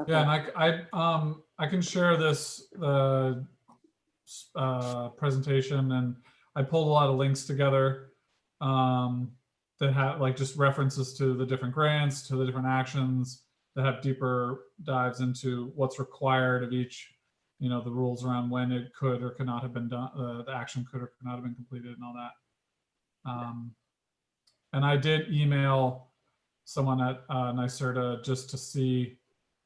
[SPEAKER 10] Okay. Yeah, and I can share this presentation, and I pulled a lot of links together that have like just references to the different grants, to the different actions that have deeper dives into what's required of each, the rules around when it could or could not have been done, the action could or could not have been completed and all that. And I did email someone at NYSERDA just to see,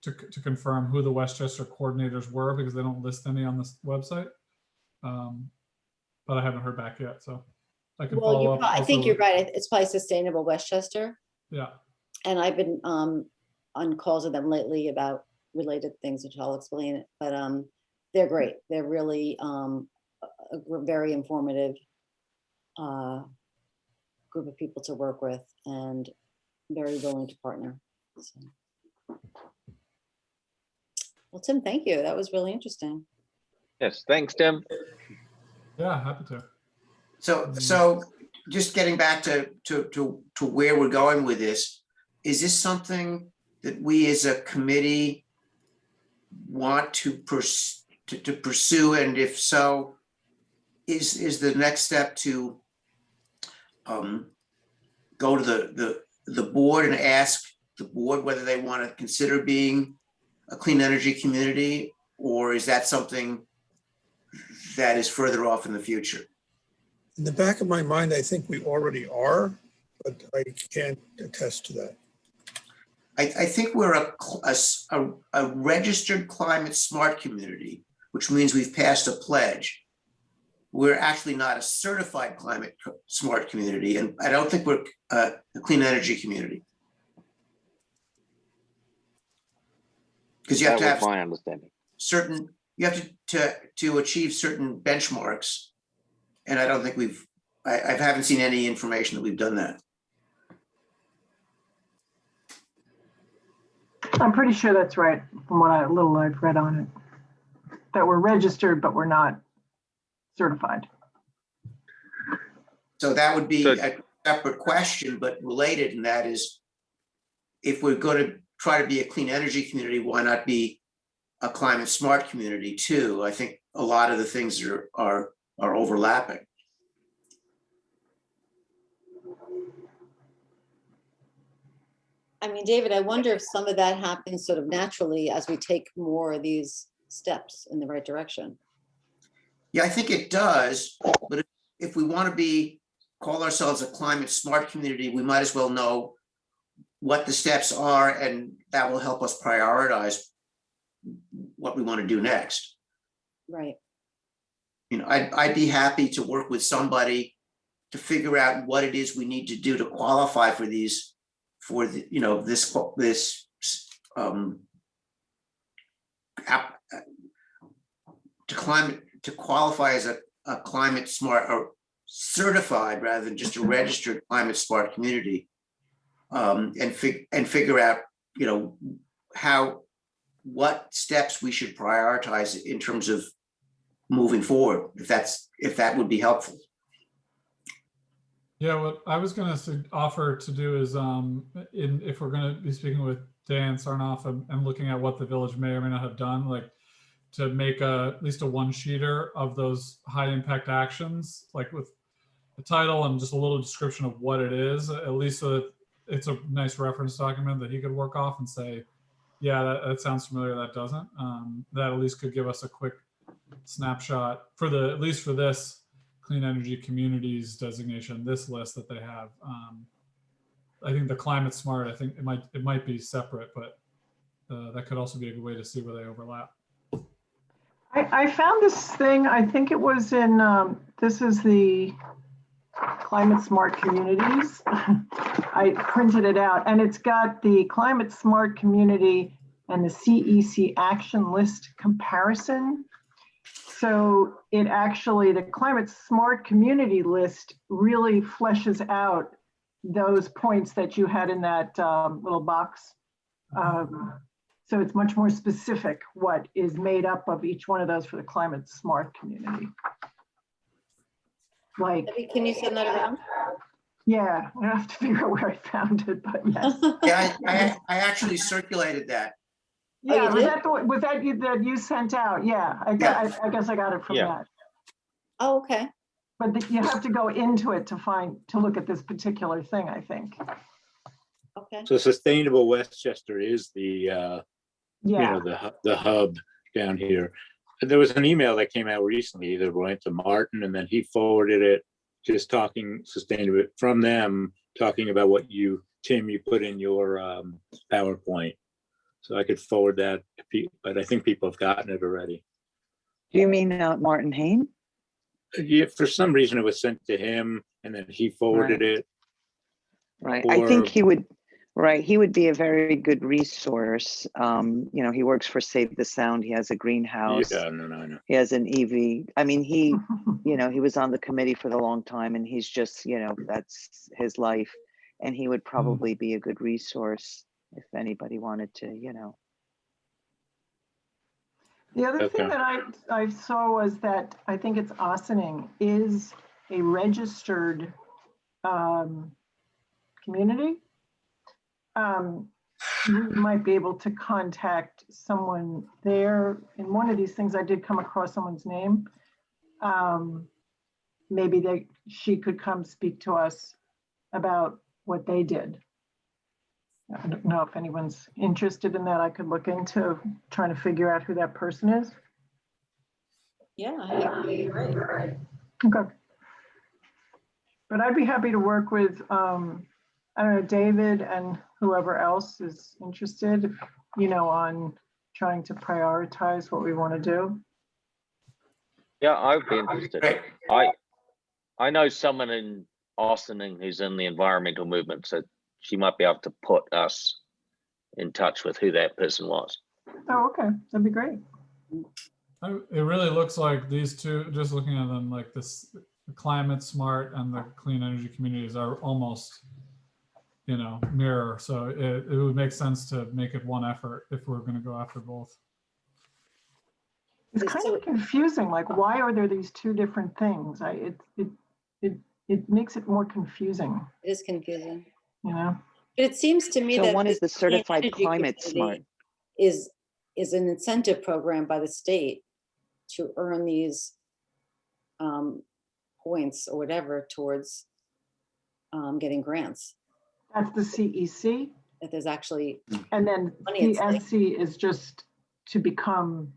[SPEAKER 10] to confirm who the Westchester coordinators were, because they don't list any on this website. But I haven't heard back yet, so. I can
[SPEAKER 2] Well,
[SPEAKER 10] follow up.
[SPEAKER 2] I
[SPEAKER 10] also
[SPEAKER 2] think you're
[SPEAKER 10] with-
[SPEAKER 2] right. It's probably Sustainable Westchester.
[SPEAKER 10] Yeah,
[SPEAKER 2] And I've been on calls with them lately about related things, which I'll explain it. But they're great. They're really a very informative group of people to work with and very willing to partner. So. Well, Tim, thank you. That was really interesting.
[SPEAKER 12] Yes, thanks, Tim.
[SPEAKER 10] yeah, happy to.
[SPEAKER 7] So just getting back to where we're going with this, is this something that we as a committee want to pursue? And if so, is the next step to go to the board and ask the board whether they want to consider being a clean energy community, or is that something that is further off in the future?
[SPEAKER 1] In the back of my mind, I think we already are, but I can't attest to that.
[SPEAKER 7] I think we're a registered climate smart community, which means we've passed a pledge. We're actually not a certified climate smart community, and I don't think we're a clean energy community. Because you have
[SPEAKER 12] That
[SPEAKER 7] to
[SPEAKER 12] was
[SPEAKER 7] have
[SPEAKER 12] my understanding.
[SPEAKER 7] certain, you have to achieve certain benchmarks. And I don't think I haven't seen any information that we've done that.
[SPEAKER 11] I'm pretty sure that's right from what little I've read on it. That we're registered, but we're not certified.
[SPEAKER 7] So that would be
[SPEAKER 12] So-
[SPEAKER 7] a separate question, but related, and that is, if we're going to try to be a clean energy community, why not be a climate smart community too? I think a lot of the things are overlapping.
[SPEAKER 2] I mean, David, I wonder if some of that happens sort of naturally as we take more of these steps in the right direction.
[SPEAKER 7] Yeah, I think it does, but if we want to call ourselves a climate smart community, we might as well know what the steps are, and that will help us prioritize what we want to do next.
[SPEAKER 2] Right.
[SPEAKER 7] You know, I'd be happy to work with somebody to figure out what it is we need to do to qualify for these, for the, you know, this to qualify as a climate smart or certified rather than just a registered climate smart community, and figure out, you know, what steps we should prioritize in terms of moving forward, if that would be helpful.
[SPEAKER 10] Yeah, what I was going to offer to do is, if we're going to be speaking with Dan Sarnoff and looking at what the village may or may not have done, like to make at least a one-sheeter of those high impact actions, like with the title and just a little description of what it is, at least so that it's a nice reference document that he could work off and say, yeah, that sounds familiar, that doesn't. That at least could give us a quick snapshot for at least for this clean energy communities designation, this list that they have. I think the climate smart, I think it might be separate, but that could also be a good way to see where they overlap.
[SPEAKER 11] I found this thing, I think it was in, this is the Climate Smart Communities. I printed it out, and it's got the Climate Smart Community and the CEC action list comparison. So it actually, the Climate Smart Community list really fleshes out those points that you had in that little box. So it's much more specific what is made up of each one of those for the Climate Smart Community. Like,
[SPEAKER 2] Debbie, can you send that around?
[SPEAKER 11] yeah, I have to figure out where I found it, but yes.
[SPEAKER 7] Yeah, I actually circulated that.
[SPEAKER 11] Yeah,
[SPEAKER 2] you
[SPEAKER 11] was
[SPEAKER 2] did?
[SPEAKER 11] that was that you sent out? Yeah, I guess I got it from
[SPEAKER 12] Yeah.
[SPEAKER 11] that.
[SPEAKER 2] Oh, okay.
[SPEAKER 11] But you have to go into it to look at this particular thing, I think.
[SPEAKER 2] Okay.
[SPEAKER 3] So Sustainable Westchester is the,
[SPEAKER 11] Yeah.
[SPEAKER 3] you know, the hub down here. And there was an email that came out recently that went to Martin, and then he forwarded it, just talking sustainable from them, talking about what Tim, you put in your PowerPoint. So I could forward that, but I think people have gotten it already.
[SPEAKER 9] Do you mean Martin Hain?
[SPEAKER 3] Yeah, for some reason it was sent to him and then he forwarded it.
[SPEAKER 9] Right. I think
[SPEAKER 3] Or-
[SPEAKER 9] he would, right, he would be a very good resource. You know, he works for Save the Sound. He has a greenhouse.
[SPEAKER 3] Yeah, no, I know.
[SPEAKER 9] He has an EV. I mean, he, you know, he was on the committee for the long time and he's just, you know, that's his life. And he would probably be a good resource if anybody wanted to, you know.
[SPEAKER 11] The other thing
[SPEAKER 3] Okay.
[SPEAKER 11] that I saw was that I think it's Ossining is a registered community. You might be able to contact someone there. In one of these things, I did come across someone's name. Maybe she could come speak to us about what they did. I don't know if anyone's interested in that. I could look into trying to figure out who that person is.
[SPEAKER 2] Yeah, I think that'd be great.
[SPEAKER 11] Okay. But I'd be happy to work with, I don't know, David and whoever else is interested, you know, on trying to prioritize what we want to do.
[SPEAKER 12] Yeah, I would be interested.
[SPEAKER 7] Great.
[SPEAKER 12] I know someone in Austining who's in the environmental movement, so she might be able to put us in touch with who that person was.
[SPEAKER 11] Oh, okay, that'd be great.
[SPEAKER 10] It really looks like these two, just looking at them, like this, the climate smart and the clean energy communities are almost, you know, mirror. So it would make sense to make it one effort if we're going to go after both.
[SPEAKER 11] It's kind of confusing, like, why are there these two different things? It makes it more confusing,
[SPEAKER 2] It is confusing.
[SPEAKER 11] you know?
[SPEAKER 2] But it seems to me
[SPEAKER 9] So
[SPEAKER 2] that
[SPEAKER 9] one is the
[SPEAKER 2] this clean
[SPEAKER 9] certified
[SPEAKER 2] energy
[SPEAKER 9] climate smart.
[SPEAKER 2] community is an incentive program by the state to earn these points or whatever towards getting grants.
[SPEAKER 11] That's the CEC,
[SPEAKER 2] That there's actually
[SPEAKER 11] and then
[SPEAKER 2] money at stake.
[SPEAKER 11] CSC is just to become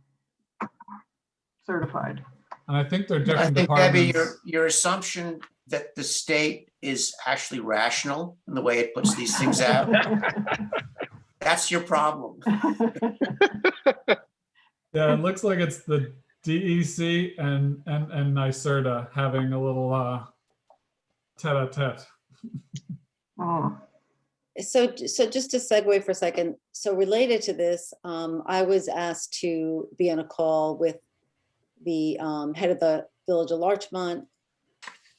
[SPEAKER 11] certified.
[SPEAKER 10] And I think they're
[SPEAKER 7] I
[SPEAKER 10] different
[SPEAKER 7] think, Debbie,
[SPEAKER 10] departments.
[SPEAKER 7] your assumption that the state is actually rational in the way it puts these things out, that's your problem.
[SPEAKER 10] Yeah, it looks like it's the DEC and NYSERDA having a little tete-a-tete.
[SPEAKER 11] Oh.
[SPEAKER 2] So just to segue for a second, so related to this, I was asked to be on a call with the head of the Village of Larchmont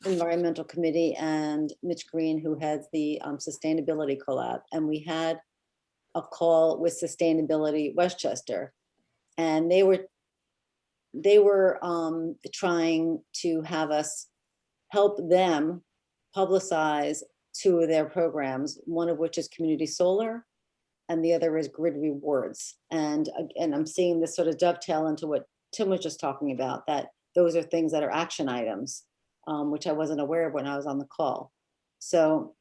[SPEAKER 2] Environmental Committee and Mitch Green, who heads the Sustainability Collab. And we had a call with Sustainability Westchester. And they were trying to have us help them publicize two of their programs, one of which is community solar and the other is grid rewards. And I'm seeing this sort of dovetail into what Tim was just talking about, that those are things that are action items, which I wasn't aware of when I was on the call. So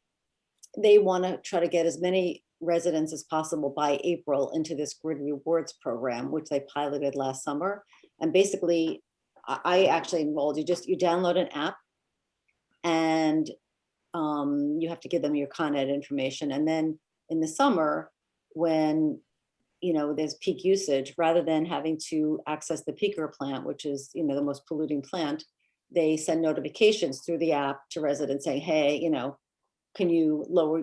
[SPEAKER 2] they want to try to get as many residents as possible by April into this grid rewards program, which they piloted last summer. And basically, I actually enrolled, you download an app and you have to give them your Con Ed information. And then in the summer, when there's peak usage, rather than having to access the peaker plant, which is the most polluting plant, they send notifications through the app to residents saying, hey, can you lower,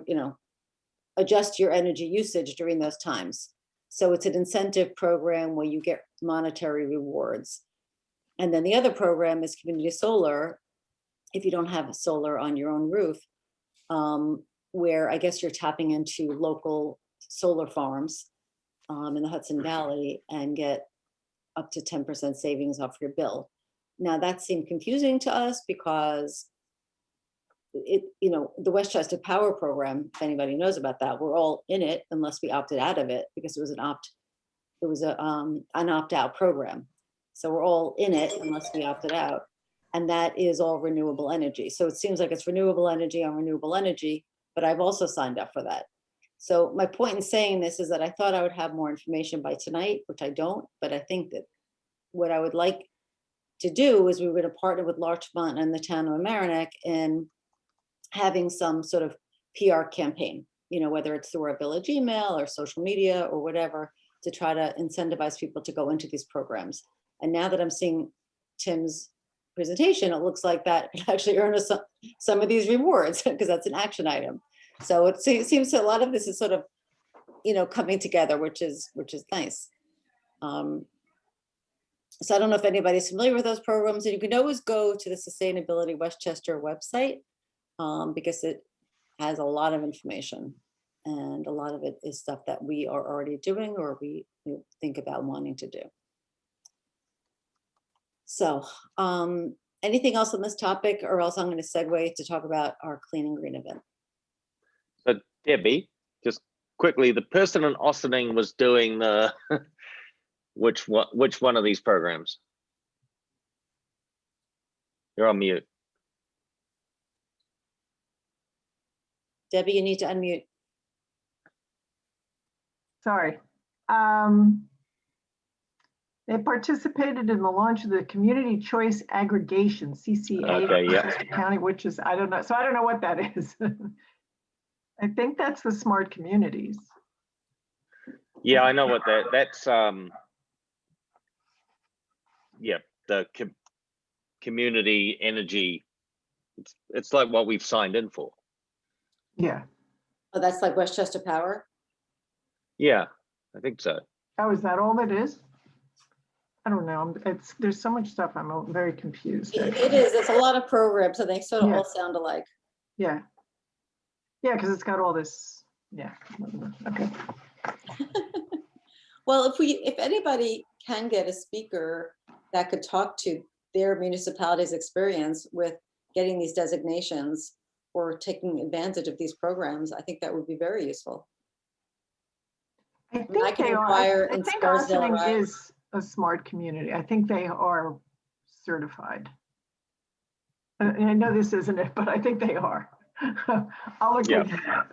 [SPEAKER 2] adjust your energy usage during those times. So it's an incentive program where you get monetary rewards. And then the other program is community solar. If you don't have solar on your own roof, where I guess you're tapping into local solar farms in the Hudson Valley and get up to 10% savings off your bill. Now that seemed confusing to us because the Westchester Power Program, if anybody knows about that, we're all in it unless we opted out of it because it was an opt-out program. So we're all in it unless we opted out. And that is all renewable energy. So it seems like it's renewable energy on renewable energy, but I've also signed up for that. So my point in saying this is that I thought I would have more information by tonight, which I don't, but I think that what I would like to do is we were going to partner with Larchmont and the town of Mamaroneck in having some sort of PR campaign, whether it's through our village email or social media or whatever, to try to incentivize people to go into these programs. And now that I'm seeing Tim's presentation, it looks like that could actually earn us some of these rewards because that's an action item. So it seems a lot of this is sort of, coming together, which is nice. So I don't know if anybody's familiar with those programs, and you can always go to the Sustainability Westchester website because it has a lot of information, and a lot of it is stuff that we are already doing or we think about wanting to do. So anything else on this topic, or else I'm going to segue to talk about our Clean and Green event.
[SPEAKER 12] So Debbie, just quickly, the person in Ossining was doing the which one of these programs? You're on mute.
[SPEAKER 2] Debbie, you need to unmute.
[SPEAKER 11] Sorry. They participated in the launch of the Community Choice Aggregation, CCA,
[SPEAKER 12] Okay, yeah.
[SPEAKER 11] Westchester County, which is, I don't know. So I don't know what that is. I think that's the smart communities.
[SPEAKER 12] Yeah, I know what that's. Yeah, the community energy. It's like what we've signed in for.
[SPEAKER 11] Yeah.
[SPEAKER 2] Oh, that's like Westchester Power?
[SPEAKER 12] Yeah, I think so.
[SPEAKER 11] Oh, is that all it is? I don't know. There's so much stuff. I'm very confused.
[SPEAKER 2] It is. It's a lot of programs, and they sort of
[SPEAKER 11] Yeah.
[SPEAKER 2] all sound alike.
[SPEAKER 11] Yeah. Yeah, because it's got all this. Yeah. Okay.
[SPEAKER 2] Well, if anybody can get a speaker that could talk to their municipality's experience with getting these designations or taking advantage of these programs, I think that would be very useful.
[SPEAKER 11] I
[SPEAKER 2] I
[SPEAKER 11] think
[SPEAKER 2] can
[SPEAKER 11] they are.
[SPEAKER 2] inquire
[SPEAKER 11] I
[SPEAKER 2] in
[SPEAKER 11] think
[SPEAKER 2] Scarsdale,
[SPEAKER 11] Ossining
[SPEAKER 2] right?
[SPEAKER 11] is a smart community. I think they are certified. And I know this isn't it, but I think they are. I'll look
[SPEAKER 12] Yeah.
[SPEAKER 11] into that.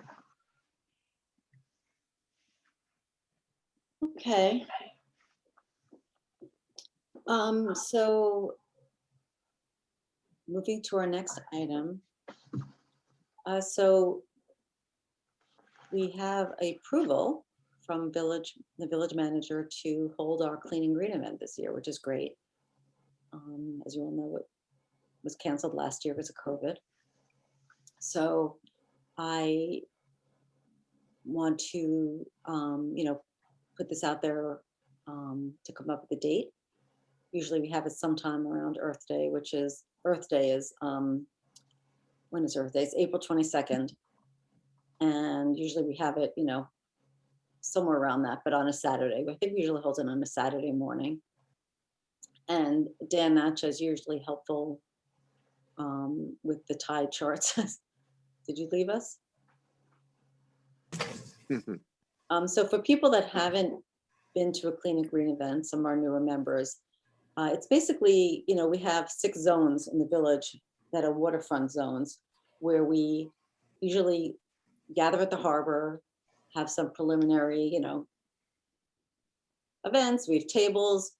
[SPEAKER 2] Okay. So moving to our next item. So we have approval from the village manager to hold our Clean and Green event this year, which is great. As you all know, it was canceled last year because of COVID. So I want to, put this out there to come up with a date. Usually we have it sometime around Earth Day, which is, Earth Day is, when is Earth Day? It's April 22nd. And usually we have it, somewhere around that, but on a Saturday. I think we usually hold it on a Saturday morning. And Dan Natcha is usually helpful with the tide charts. Did you leave us? So for people that haven't been to a Clean and Green event, some of our newer members, it's basically, we have 6 zones in the village that are waterfront zones where we usually gather at the harbor, have some preliminary, events. We have tables.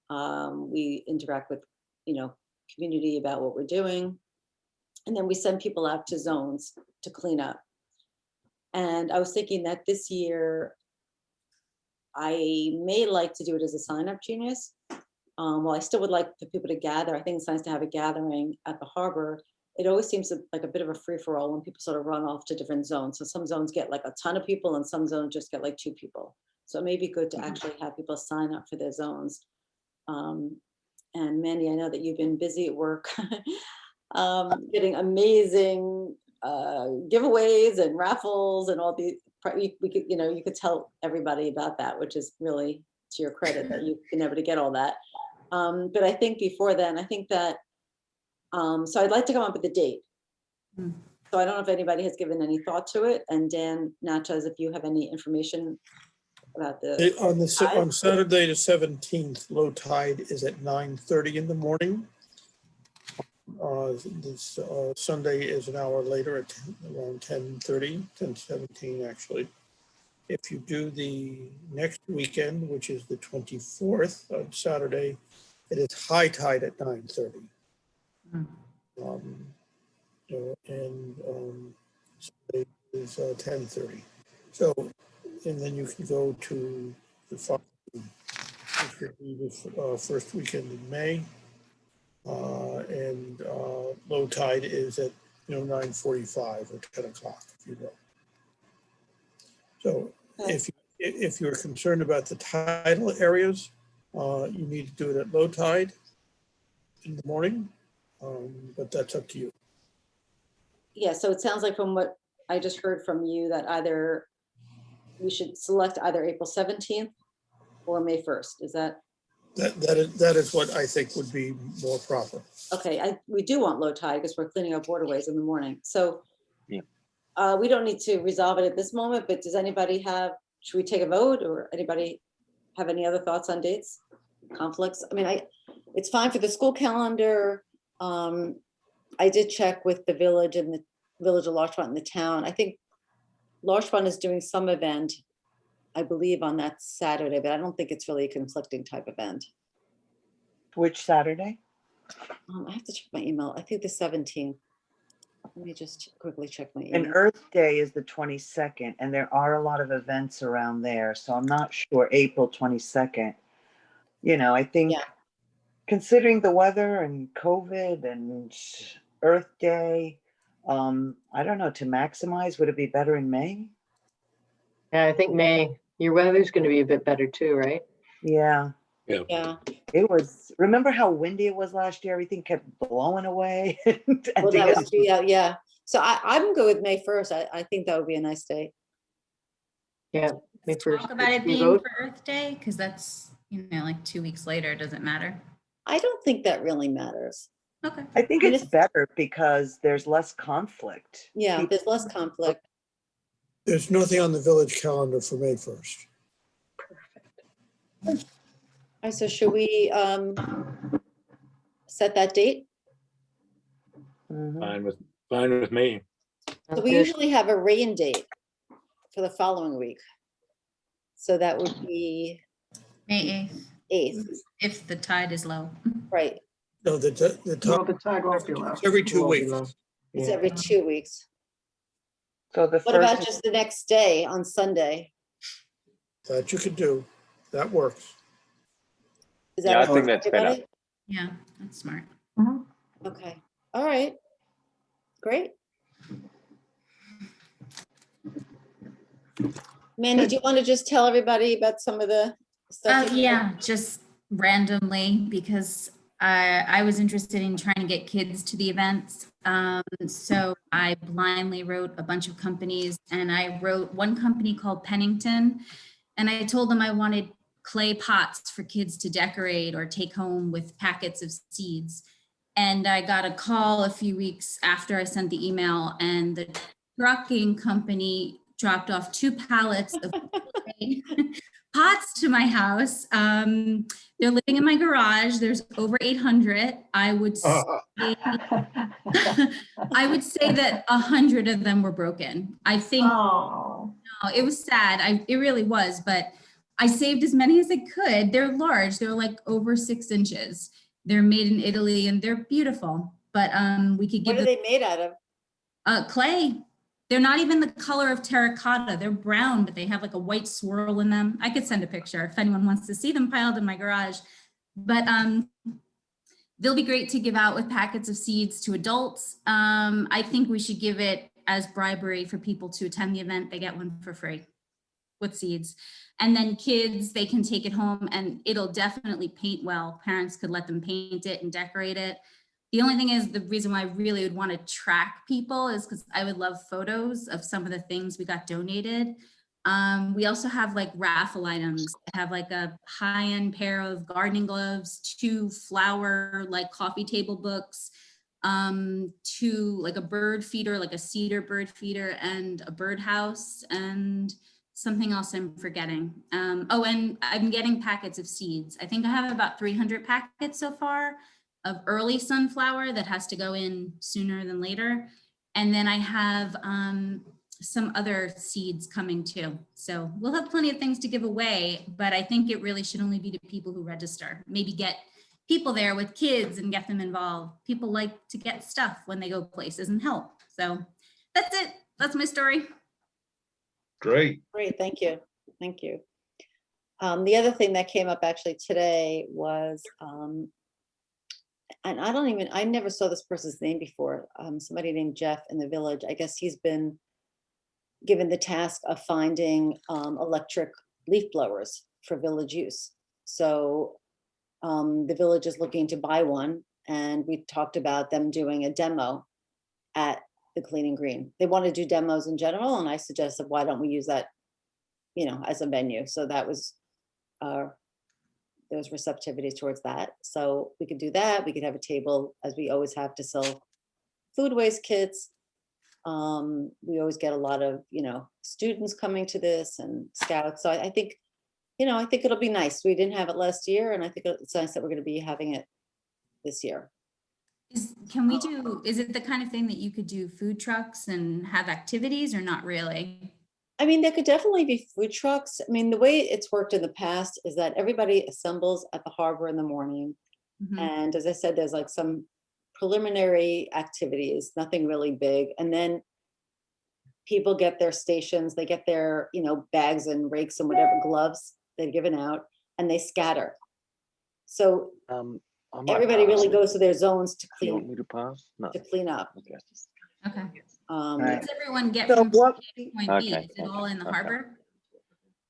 [SPEAKER 2] We interact with, community about what we're doing. And then we send people out to zones to clean up. And I was thinking that this year, I may like to do it as a sign-up genius. Well, I still would like for people to gather. I think it's nice to have a gathering at the harbor. It always seems like a bit of a free-for-all when people sort of run off to different zones. So some zones get like a ton of people and some zones just get like 2 people. So it may be good to actually have people sign up for their zones. And Mandy, I know that you've been busy at work getting amazing giveaways and raffles and all these. We could, you could tell everybody about that, which is really to your credit that you've been able to get all that. But I think before then, I think that, so I'd like to come up with a date. So I don't know if anybody has given any thought to it. And Dan Natchez, if you have any information about
[SPEAKER 1] On
[SPEAKER 2] tide?
[SPEAKER 1] Saturday the 17th, low tide is at 9:30 in the morning. This Sunday is an hour later at around 10:30, 10:17 actually. If you do the next weekend, which is the 24th on Saturday, it is high tide at 9:30. Sunday is 10:30. So, and then you can go to the following, which would be the first weekend in May. And low tide is at 9:45 or 10 o'clock, if you will. So if you're concerned about the tidal areas, you need to do it at low tide in the morning, but that's up to you.
[SPEAKER 2] Yeah, so it sounds like from what I just heard from you that either we should select either April 17th or May 1st. Is that?
[SPEAKER 1] That is what I think would be more proper.
[SPEAKER 2] Okay, we do want low tide because we're cleaning up waterways in the morning. So
[SPEAKER 12] Yeah.
[SPEAKER 2] We don't need to resolve it at this moment, but does anybody should we take a vote, or anybody have any other thoughts on dates, conflicts? I mean, it's fine for the school calendar. I did check with the village and the village of Larchmont and the town. I think Larchmont is doing some event, I believe, on that Saturday, but I don't think it's really a conflicting type event.
[SPEAKER 9] Which Saturday?
[SPEAKER 2] I have to check my email. I think the 17th. Let me just quickly check my
[SPEAKER 9] And
[SPEAKER 2] email.
[SPEAKER 9] Earth Day is the 22nd, and there are a lot of events around there, so I'm not sure April 22nd. I think
[SPEAKER 2] Yeah.
[SPEAKER 9] considering the weather and COVID and Earth Day, I don't know, to maximize, would it be better in May?
[SPEAKER 11] Yeah, I think May, your weather's going to be a bit better too, right?
[SPEAKER 9] Yeah.
[SPEAKER 2] Yeah.
[SPEAKER 9] It was, remember how windy it was last year? Everything kept blowing away.
[SPEAKER 2] Well, that was, yeah. So I'm good with May 1st. I think that would be a nice day.
[SPEAKER 11] Yeah, May
[SPEAKER 13] Let's
[SPEAKER 11] 1st.
[SPEAKER 13] talk about it
[SPEAKER 11] We
[SPEAKER 13] being
[SPEAKER 11] vote?
[SPEAKER 13] for Earth Day, because that's, like 2 weeks later, does it matter?
[SPEAKER 2] I don't think that really matters.
[SPEAKER 13] Okay.
[SPEAKER 9] I think
[SPEAKER 2] I mean,
[SPEAKER 9] it's better because there's less conflict.
[SPEAKER 2] Yeah, there's less conflict.
[SPEAKER 1] There's nothing on the village calendar for May 1st.
[SPEAKER 2] All right, so should we set that date?
[SPEAKER 9] Mhm.
[SPEAKER 3] Fine with me.
[SPEAKER 2] So we usually have a rain date for the following week. So that would be
[SPEAKER 13] May
[SPEAKER 2] 8th,
[SPEAKER 13] if the tide is low.
[SPEAKER 2] right?
[SPEAKER 1] No, the
[SPEAKER 11] Well,
[SPEAKER 1] time,
[SPEAKER 11] the tide won't be low.
[SPEAKER 1] it's every 2
[SPEAKER 11] Won't be
[SPEAKER 1] weeks.
[SPEAKER 11] low.
[SPEAKER 2] It's
[SPEAKER 11] Yeah.
[SPEAKER 2] every 2 weeks.
[SPEAKER 9] So the
[SPEAKER 2] What
[SPEAKER 9] first
[SPEAKER 2] about just the next day on Sunday?
[SPEAKER 1] That you could do. That works.
[SPEAKER 2] Is
[SPEAKER 12] Yeah, I
[SPEAKER 2] that
[SPEAKER 12] think that's better.
[SPEAKER 2] everybody?
[SPEAKER 13] Yeah, that's smart.
[SPEAKER 11] Mhm.
[SPEAKER 2] Okay, all right. Great. Mandy, do you want to just tell everybody about some of the stuff?
[SPEAKER 13] Yeah, just randomly, because I was interested in trying to get kids to the events. So I blindly wrote a bunch of companies, and I wrote one company called Pennington, and I told them I wanted clay pots for kids to decorate or take home with packets of seeds. And I got a call a few weeks after I sent the email, and the trucking company dropped off 2 pallets of clay pots to my house. They're living in my garage. There's over 800. I would say, I would say that 100 of them were broken. I think
[SPEAKER 11] Oh,
[SPEAKER 13] it was sad. It really was, but I saved as many as I could. They're large. They're like over 6 inches. They're made in Italy and they're beautiful. But we could give
[SPEAKER 2] What are
[SPEAKER 13] them
[SPEAKER 2] they made out of?
[SPEAKER 13] clay. They're not even the color of terracotta. They're brown, but they have like a white swirl in them. I could send a picture if anyone wants to see them piled in my garage. But they'll be great to give out with packets of seeds to adults. I think we should give it as bribery for people to attend the event. They get one for free with seeds. And then kids, they can take it home and it'll definitely paint well. Parents could let them paint it and decorate it. The only thing is, the reason why I really would want to track people is because I would love photos of some of the things we got donated. We also have like raffle items. I have like a high-end pair of gardening gloves, 2 flower like coffee table books, 2 like a bird feeder, like a cedar bird feeder, and a birdhouse, and something else I'm forgetting. Oh, and I'm getting packets of seeds. I think I have about 300 packets so far of early sunflower that has to go in sooner than later. And then I have some other seeds coming too. So we'll have plenty of things to give away, but I think it really should only be to people who register. Maybe get people there with kids and get them involved. People like to get stuff when they go places and help. So that's it. That's my story.
[SPEAKER 14] Great.
[SPEAKER 2] Great, thank you. Thank you. The other thing that came up actually today was and I never saw this person's name before, somebody named Jeff in the village. I guess he's been given the task of finding electric leaf blowers for village use. So the village is looking to buy one, and we talked about them doing a demo at the Clean and Green. They want to do demos in general, and I suggested, why don't we use that, as a venue? So that was, there was receptivity towards that. So we could do that. We could have a table, as we always have, to sell food waste kits. We always get a lot of, students coming to this and scouts. So I think, I think it'll be nice. We didn't have it last year, and I think it's nice that we're going to be having it this year.
[SPEAKER 13] Is it the kind of thing that you could do food trucks and have activities, or not really?
[SPEAKER 2] I mean, there could definitely be food trucks. I mean, the way it's worked in the past is that everybody assembles at the harbor in the morning.
[SPEAKER 13] Mhm.
[SPEAKER 2] And as I said, there's like some preliminary activities, nothing really big. And then people get their stations, they get their, bags and rakes and whatever gloves they've given out, and they scatter. So
[SPEAKER 12] I might
[SPEAKER 2] everybody
[SPEAKER 12] pass
[SPEAKER 2] really
[SPEAKER 12] it.
[SPEAKER 2] goes to their zones to
[SPEAKER 12] Do you want
[SPEAKER 2] clean,
[SPEAKER 12] me to pass? No.
[SPEAKER 2] to clean up.
[SPEAKER 12] Okay.
[SPEAKER 13] Okay.
[SPEAKER 2] Um,
[SPEAKER 12] Right.
[SPEAKER 13] Does everyone get
[SPEAKER 12] So
[SPEAKER 13] from
[SPEAKER 12] what-
[SPEAKER 13] point A to point B?
[SPEAKER 12] Okay,
[SPEAKER 13] Is it all in the
[SPEAKER 12] okay.
[SPEAKER 13] harbor?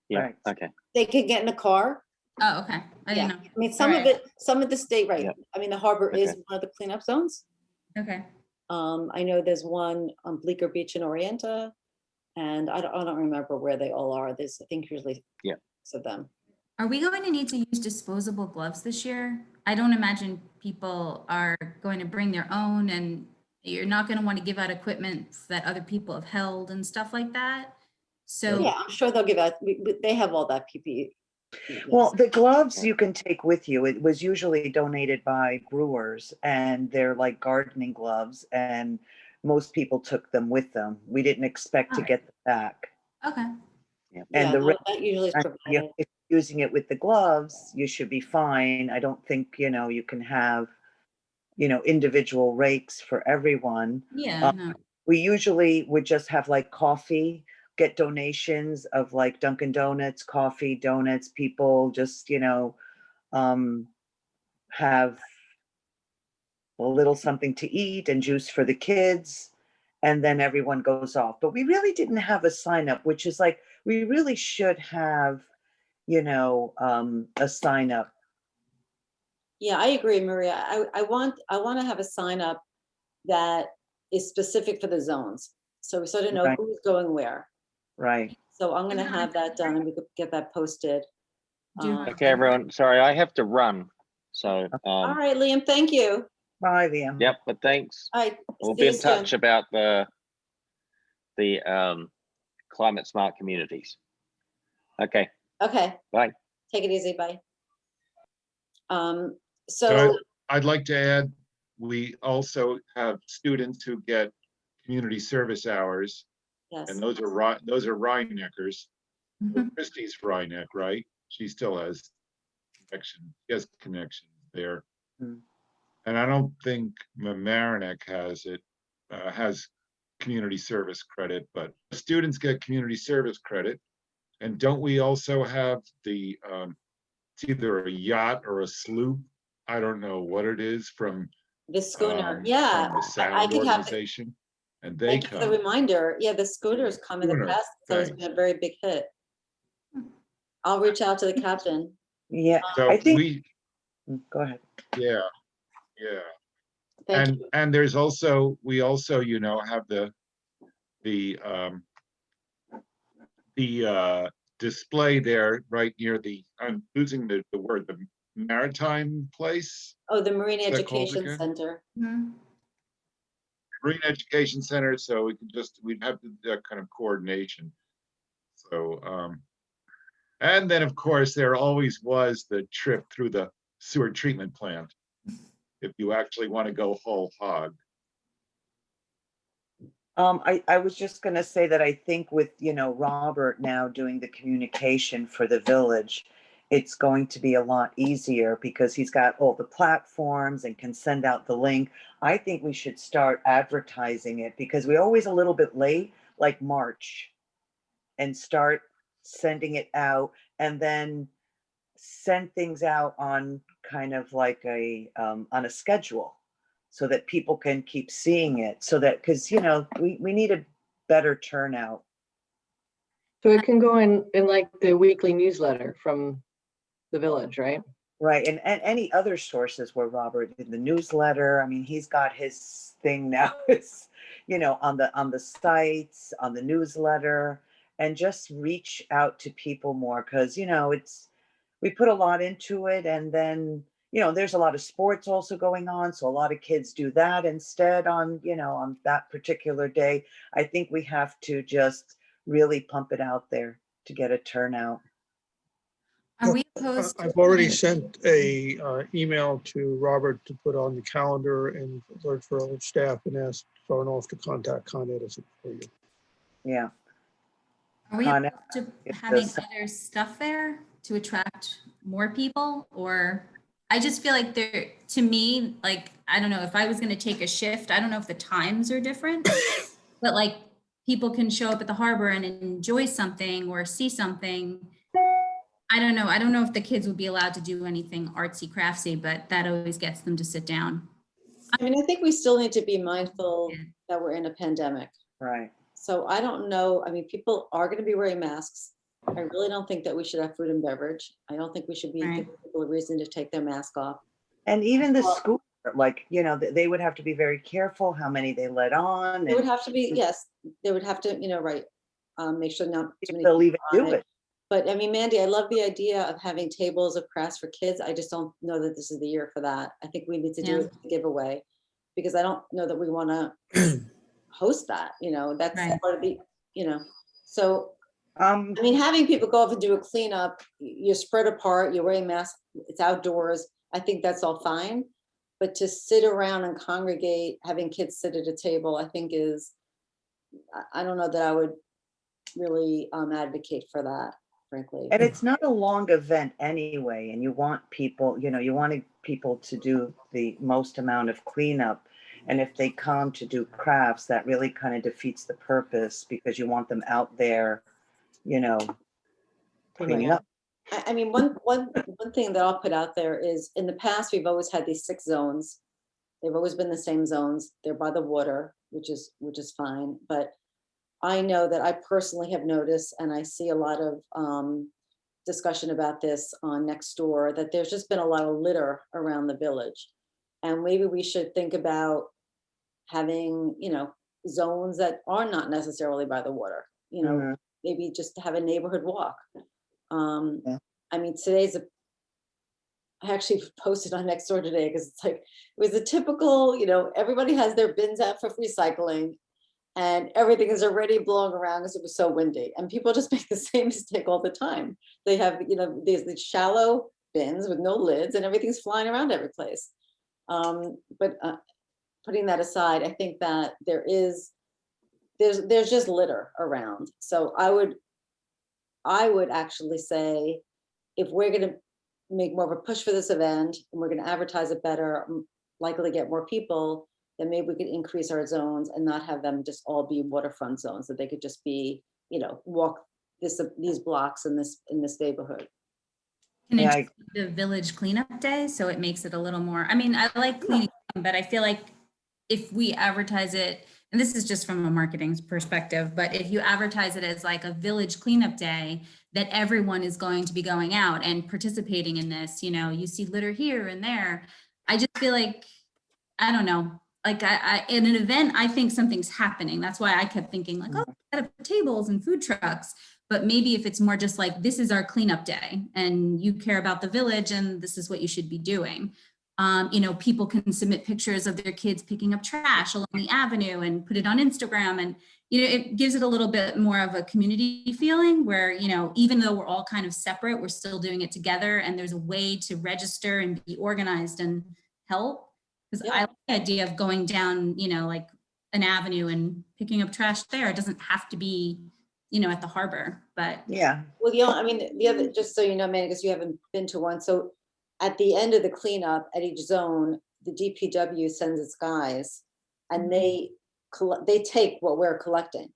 [SPEAKER 12] Yeah,
[SPEAKER 7] Right.
[SPEAKER 12] okay.
[SPEAKER 2] They could get in a car.
[SPEAKER 13] Oh, okay. I
[SPEAKER 2] Yeah,
[SPEAKER 13] didn't know.
[SPEAKER 2] I mean, some of
[SPEAKER 13] Alright.
[SPEAKER 2] it, some of the state, right?
[SPEAKER 12] Yeah.
[SPEAKER 2] I mean, the harbor is
[SPEAKER 12] Okay.
[SPEAKER 2] one of the cleanup zones.
[SPEAKER 13] Okay.
[SPEAKER 2] I know there's one on Bleecker Beach in Orienta, and I don't remember where they all are. There's, I think, usually
[SPEAKER 12] Yeah.
[SPEAKER 2] 6 of them.
[SPEAKER 13] Are we going to need to use disposable gloves this year? I don't imagine people are going to bring their own, and you're not going to want to give out equipment that other people have held and stuff like that. So
[SPEAKER 2] Yeah, I'm sure they'll give out, they have all that PPE.
[SPEAKER 15] Well,
[SPEAKER 2] Yes.
[SPEAKER 15] the gloves you can take with you. It was usually donated by growers, and they're like gardening gloves, and most people took them with them. We didn't expect to
[SPEAKER 13] Alright.
[SPEAKER 15] get them back.
[SPEAKER 13] okay.
[SPEAKER 2] Yeah,
[SPEAKER 15] And the
[SPEAKER 2] no, that usually is
[SPEAKER 15] if
[SPEAKER 2] provided.
[SPEAKER 15] you're using it with the gloves, you should be fine. I don't think, you can have, individual rakes for everyone.
[SPEAKER 13] Yeah. No.
[SPEAKER 15] We usually would just have like coffee, get donations of like Dunkin' Donuts, coffee, donuts, people just, have a little something to eat and juice for the kids, and then everyone goes off. But we really didn't have a sign up, which is like, we really should have, a sign up.
[SPEAKER 2] Yeah, I agree, Maria. I want to have a sign up that is specific for the zones. So we sort of know
[SPEAKER 15] Right.
[SPEAKER 2] who's going where.
[SPEAKER 15] Right.
[SPEAKER 2] So I'm gonna
[SPEAKER 13] Yeah.
[SPEAKER 2] have that done, and we could get that posted.
[SPEAKER 13] Do you
[SPEAKER 2] Um,
[SPEAKER 13] have-
[SPEAKER 12] Okay, everyone. Sorry, I have to run. So,
[SPEAKER 2] All right, Liam, thank you.
[SPEAKER 15] Bye, Liam.
[SPEAKER 12] yep, but thanks.
[SPEAKER 2] All right.
[SPEAKER 12] We'll
[SPEAKER 2] see
[SPEAKER 12] be
[SPEAKER 2] you
[SPEAKER 12] in touch
[SPEAKER 2] soon.
[SPEAKER 12] about the climate smart communities. Okay,
[SPEAKER 2] Okay,
[SPEAKER 12] bye.
[SPEAKER 2] take it easy, bye.
[SPEAKER 14] So
[SPEAKER 2] So,
[SPEAKER 14] I'd like to add, we also have students who get community service hours,
[SPEAKER 2] yes,
[SPEAKER 14] and those are Rhineckers.
[SPEAKER 13] Mhm.
[SPEAKER 14] Christie's Rhineck, right? She still has connection, she has connections there.
[SPEAKER 15] Hmm.
[SPEAKER 14] And I don't think Mamaroneck has community service credit, but students get community service credit. And don't we also have it's either a yacht or a sloop? I don't know what it is from
[SPEAKER 2] the schooner, yeah.
[SPEAKER 14] from the
[SPEAKER 2] I
[SPEAKER 14] Sound
[SPEAKER 2] could have,
[SPEAKER 14] organization. And they
[SPEAKER 2] thank you for the
[SPEAKER 14] come.
[SPEAKER 2] reminder. Yeah, the schooners come in the
[SPEAKER 14] Schooner,
[SPEAKER 2] past, so it's
[SPEAKER 14] thanks.
[SPEAKER 2] been a very big hit. I'll reach out to the captain.
[SPEAKER 15] Yeah,
[SPEAKER 14] So
[SPEAKER 15] I think,
[SPEAKER 14] we,
[SPEAKER 15] go ahead.
[SPEAKER 14] yeah.
[SPEAKER 2] Thank you.
[SPEAKER 14] And there's also, we also, have the display there right near I'm losing the word, the maritime place,
[SPEAKER 2] Oh, the Marine
[SPEAKER 14] that called
[SPEAKER 2] Education
[SPEAKER 14] again?
[SPEAKER 2] Center.
[SPEAKER 13] Mhm.
[SPEAKER 14] Marine Education Center, so we'd have that kind of coordination. So, and then of course, there always was the trip through the sewer treatment plant. If you actually want to go whole hog.
[SPEAKER 15] I was just gonna say that I think with, Robert now doing the communication for the village, it's going to be a lot easier because he's got all the platforms and can send out the link. I think we should start advertising it because we're always a little bit late, like March, and start sending it out, and then send things out on kind of like on a schedule so that people can keep seeing it, so that, because, we need a better turnout.
[SPEAKER 11] So it can go in like the weekly newsletter from the village, right?
[SPEAKER 15] Right, and any other sources where Robert, in the newsletter, I mean, he's got his thing now, it's, on the sites, on the newsletter, and just reach out to people more, because, we put a lot into it, and then, there's a lot of sports also going on, so a lot of kids do that instead on that particular day. I think we have to just really pump it out there to get a turnout.
[SPEAKER 13] Are we opposed?
[SPEAKER 1] I've already sent a email to Robert to put on the calendar and alert for all staff and asked Sarnoff to contact Con Edison for you.
[SPEAKER 15] Yeah.
[SPEAKER 13] Are we
[SPEAKER 15] Con
[SPEAKER 13] opposed to
[SPEAKER 15] it
[SPEAKER 13] having
[SPEAKER 15] does-
[SPEAKER 13] other stuff there to attract more people? Or I just feel like there, to me, like, I don't know, if I was going to take a shift, I don't know if the times are different, but like people can show up at the harbor and enjoy something or see something. I don't know. I don't know if the kids would be allowed to do anything artsy craftsy, but that always gets them to sit down.
[SPEAKER 2] I mean, I think we still need to be mindful that we're in a pandemic.
[SPEAKER 15] Right.
[SPEAKER 2] So I don't know. I mean, people are going to be wearing masks. I really don't think that we should have food and beverage. I don't think we should be giving people a reason to take their mask off.
[SPEAKER 15] And even the school, like, they would have to be very careful how many they let on.
[SPEAKER 2] It would have to be, yes, they would have to, right, make sure not too many
[SPEAKER 15] They'll even
[SPEAKER 2] people
[SPEAKER 15] do
[SPEAKER 2] on
[SPEAKER 15] it.
[SPEAKER 2] But I mean, Mandy, I love the idea of having tables of crafts for kids. I just don't know that this is the year for that. I think we need to do a giveaway, because I don't know that we want to host that, that's
[SPEAKER 13] Right.
[SPEAKER 2] part of the, so I mean, having people go off and do a cleanup, you're spread apart, you're wearing masks, it's outdoors. I think that's all fine. But to sit around and congregate, having kids sit at a table, I think I don't know that I would really advocate for that, frankly.
[SPEAKER 15] And it's not a long event anyway, and you want people, you wanted people to do the most amount of cleanup. And if they come to do crafts, that really kind of defeats the purpose, because you want them out there, cleaning up.
[SPEAKER 2] I mean, one thing that I'll put out there is, in the past, we've always had these 6 zones. They've always been the same zones. They're by the water, which is fine. But I know that I personally have noticed, and I see a lot of discussion about this on Nextdoor, that there's just been a lot of litter around the village. And maybe we should think about having, zones that are not necessarily by the water, maybe just to have a neighborhood walk. I mean, I actually posted on Nextdoor today, because it's like, it was a typical, everybody has their bins out for recycling, and everything is already blowing around because it was so windy, and people just make the same mistake all the time. They have, there's these shallow bins with no lids, and everything's flying around every place. But putting that aside, I think that there's just litter around. So I would actually say, if we're going to make more of a push for this event, and we're going to advertise it better, likely get more people, then maybe we could increase our zones and not have them just all be waterfront zones, that they could just be, walk these blocks in this neighborhood.
[SPEAKER 13] Can it be the village cleanup day? So it makes it a little more, I mean, I like cleaning, but I feel like if we advertise it, and this is just from a marketing perspective, but if you advertise it as like a village cleanup day, that everyone is going to be going out and participating in this, you see litter here and there. I just feel like, I don't know, like in an event, I think something's happening. That's why I kept thinking like, oh, set up tables and food trucks. But maybe if it's more just like, this is our cleanup day and you care about the village and this is what you should be doing. People can submit pictures of their kids picking up trash along the avenue and put it on Instagram. And, it gives it a little bit more of a community feeling where, even though we're all kind of separate, we're still doing it together. And there's a way to register and be organized and help. Because I like the idea of going down, like an avenue and picking up trash there. It doesn't have to be, at the harbor, but.
[SPEAKER 15] Yeah.
[SPEAKER 2] Well, the other, just so you know, Manny, because you haven't been to one. So at the end of the cleanup at each zone, the DPW sends its guys, and they take what we're collecting.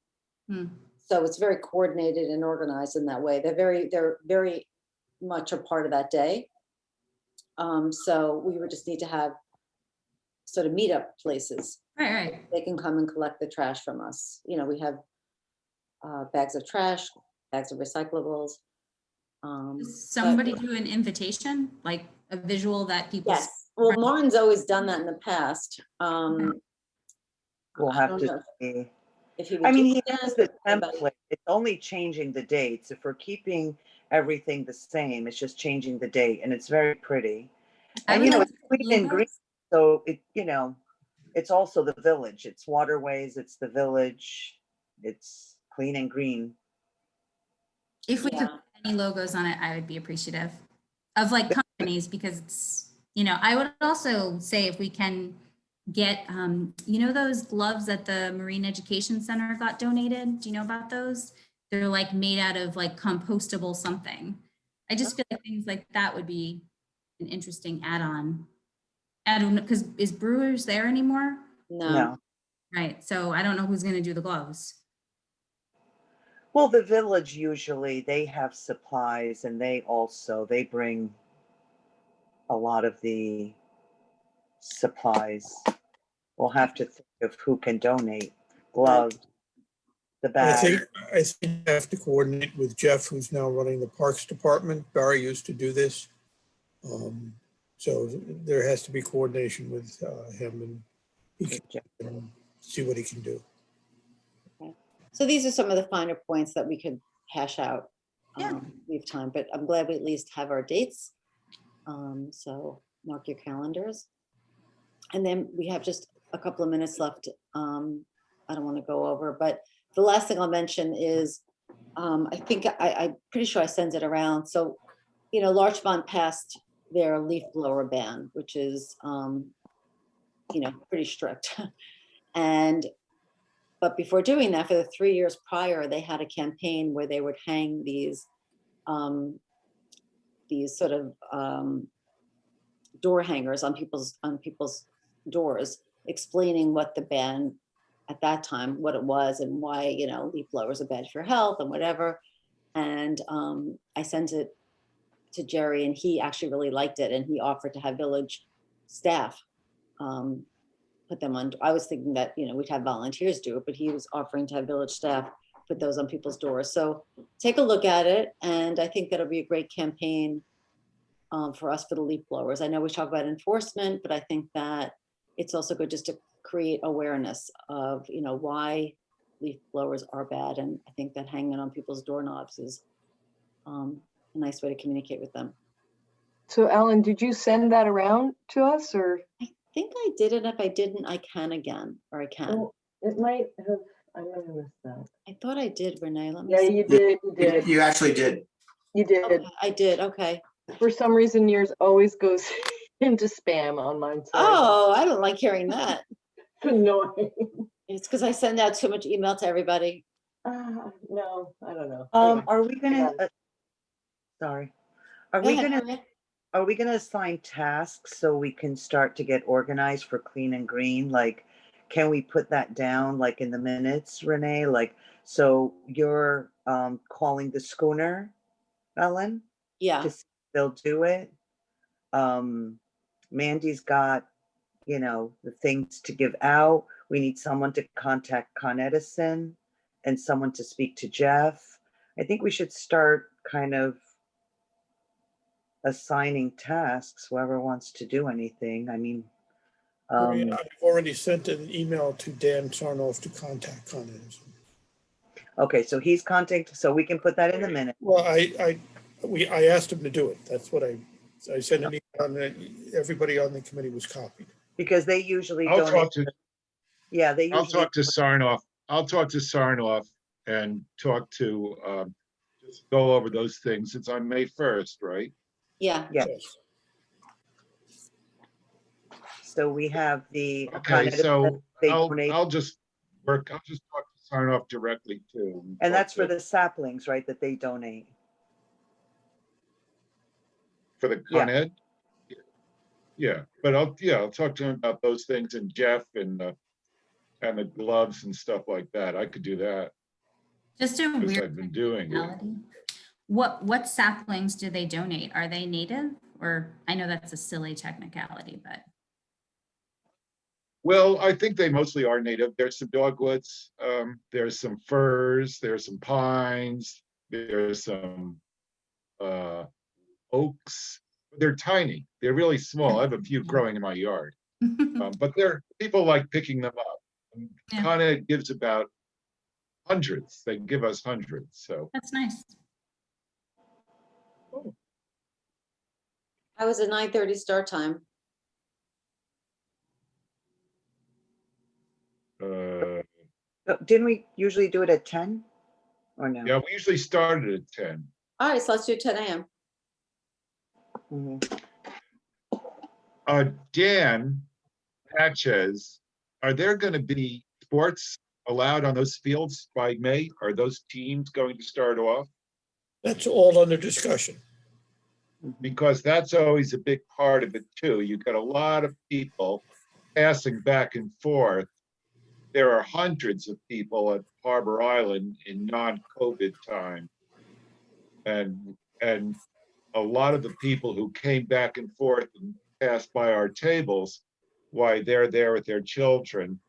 [SPEAKER 2] So it's very coordinated and organized in that way. They're very much a part of that day. So we would just need to have sort of meetup places.
[SPEAKER 13] Right, right.
[SPEAKER 2] They can come and collect the trash from us. You know, we have bags of trash, bags of recyclables.
[SPEAKER 13] Does somebody do an invitation, like a visual that people?
[SPEAKER 2] Yes, well, Martin's always done that in the past.
[SPEAKER 15] We'll
[SPEAKER 2] I
[SPEAKER 15] have
[SPEAKER 2] don't
[SPEAKER 15] to
[SPEAKER 2] know
[SPEAKER 15] see.
[SPEAKER 2] if he would
[SPEAKER 15] I
[SPEAKER 2] do
[SPEAKER 15] mean,
[SPEAKER 2] it
[SPEAKER 15] he
[SPEAKER 2] again,
[SPEAKER 15] has the
[SPEAKER 2] but-
[SPEAKER 15] template. It's only changing the dates. If we're keeping everything the same, it's just changing the date, and it's very pretty.
[SPEAKER 13] I
[SPEAKER 15] And
[SPEAKER 13] would
[SPEAKER 15] you know,
[SPEAKER 13] like
[SPEAKER 15] it's
[SPEAKER 13] to
[SPEAKER 15] green
[SPEAKER 13] see
[SPEAKER 15] and green,
[SPEAKER 13] logos.
[SPEAKER 15] so it, you know, it's also the village. It's waterways, it's the village, it's clean and green.
[SPEAKER 13] If we could
[SPEAKER 2] Yeah.
[SPEAKER 13] put any logos on it, I would be appreciative of like companies, because it's, you know, I would also say if we can get, you know, those gloves that the Marine Education Center got donated. Do you know about those? They're like made out of like compostable something. I just feel like things like that would be an interesting add-on. I don't know, because is Brewers there anymore?
[SPEAKER 2] No,
[SPEAKER 13] Right, so I don't know who's gonna do the gloves.
[SPEAKER 15] Well, the village usually, they have supplies, and they bring a lot of the supplies. We'll have to think of who can donate gloves, the
[SPEAKER 1] I
[SPEAKER 15] bag.
[SPEAKER 1] think I have to coordinate with Jeff, who's now running the Parks Department. Barry used to do this. So there has to be coordination with him, and he can see what he can do.
[SPEAKER 2] so these are some of the finer points that we could hash out.
[SPEAKER 13] Yeah.
[SPEAKER 2] We have time, but I'm glad we at least have our dates. So mark your calendars. And then we have just a couple of minutes left. I don't want to go over, but the last thing I'll mention is, I think I'm pretty sure I sent it around. So, you know, Larchmont passed their leaf blower ban, which is, you know, pretty strict. But before doing that, for the 3 years prior, they had a campaign where they would hang these sort of door hangers on people's doors, explaining what the ban at that time, what it was, and why, you know, leaf blowers are bad for your health and whatever. And I sent it to Jerry, and he actually really liked it, and he offered to have village staff put them on. I was thinking that, you know, we'd have volunteers do it, but he was offering to have village staff put those on people's doors. So take a look at it, and I think that'll be a great campaign for us for the leaf blowers. I know we talk about enforcement, but I think that it's also good just to create awareness of, you know, why leaf blowers are bad. And I think that hanging on people's doorknobs is a nice way to communicate with them.
[SPEAKER 11] So Ellen, did you send that around to us, or?
[SPEAKER 2] I think I did it. If I didn't, I can again, or I can.
[SPEAKER 11] Oh, it might have, I might have missed that.
[SPEAKER 2] I thought I did, Renee. Let me
[SPEAKER 11] Yeah,
[SPEAKER 2] see.
[SPEAKER 11] you did, you did,
[SPEAKER 7] You actually did.
[SPEAKER 11] you did.
[SPEAKER 2] Okay, I did. Okay.
[SPEAKER 11] For some reason, yours always goes into spam on mine. So
[SPEAKER 2] Oh, I don't like hearing that.
[SPEAKER 11] it's annoying.
[SPEAKER 2] It's because I send out too much email to everybody.
[SPEAKER 11] No, I don't know. Anyway,
[SPEAKER 15] Are we gonna,
[SPEAKER 11] yeah.
[SPEAKER 15] sorry, are
[SPEAKER 2] Go
[SPEAKER 15] we
[SPEAKER 2] ahead,
[SPEAKER 15] gonna,
[SPEAKER 2] Maria.
[SPEAKER 15] are we gonna assign tasks so we can start to get organized for clean and green? Like, can we put that down like in the minutes, Renee? Like, so you're calling the schooner, Ellen,
[SPEAKER 2] Yeah.
[SPEAKER 15] to see if they'll do it. Mandy's got, you know, the things to give out. We need someone to contact Con Edison and someone to speak to Jeff. I think we should start kind of assigning tasks, whoever wants to do anything. I mean,
[SPEAKER 1] Maria, I've already sent an email to Dan Sarnoff to contact Con Edison.
[SPEAKER 15] okay, so he's contacting, so we can put that in the minute.
[SPEAKER 1] Well, I asked him to do it. That's what I sent an email, and everybody on the committee was copied.
[SPEAKER 15] Because they usually
[SPEAKER 14] I'll
[SPEAKER 15] donate.
[SPEAKER 14] talk to,
[SPEAKER 15] Yeah, they
[SPEAKER 14] I'll
[SPEAKER 15] usually.
[SPEAKER 14] talk to Sarnoff. I'll talk to Sarnoff and talk to, just go over those things. It's on May 1st, right?
[SPEAKER 2] Yeah.
[SPEAKER 15] Yeah. So we have the.
[SPEAKER 14] Okay, so
[SPEAKER 15] they
[SPEAKER 14] I'll
[SPEAKER 15] donate-
[SPEAKER 14] just talk to Sarnoff directly too.
[SPEAKER 15] And that's for
[SPEAKER 14] talk to-
[SPEAKER 15] the saplings, right, that they donate?
[SPEAKER 14] For the
[SPEAKER 15] Yeah.
[SPEAKER 14] Con Ed? Yeah, but I'll talk to him about those things, and Jeff and the gloves and stuff like that. I could do that
[SPEAKER 13] Just a
[SPEAKER 14] because
[SPEAKER 13] weird
[SPEAKER 14] I've been doing it.
[SPEAKER 13] reality. What saplings do they donate? Are they native Or I know that's a silly technicality, but
[SPEAKER 14] Well, I think they mostly are native. There's some dogwoods, there's some firs, there's some pines, there's some oaks. They're tiny. They're really small. I have a few growing in my yard. But people like picking them up.
[SPEAKER 13] Yeah.
[SPEAKER 14] Kind of gives about hundreds. They give us hundreds. So
[SPEAKER 13] that's nice.
[SPEAKER 2] I was at 9:30 start time.
[SPEAKER 15] Didn't we usually do it at 10 or no?
[SPEAKER 14] yeah, we usually started at 10.
[SPEAKER 2] All right, so let's do 10 a.m.
[SPEAKER 15] Mhm.
[SPEAKER 14] Dan Natchez, are there going to be sports allowed on those fields by May? Are those teams going to start off?
[SPEAKER 1] That's all under discussion.
[SPEAKER 14] Because that's always a big part of it too. You've got a lot of people passing back and forth. There are hundreds of people at Harbor Island in non-COVID time. And a lot of the people who came back and forth and passed by our tables, why they're there with their children,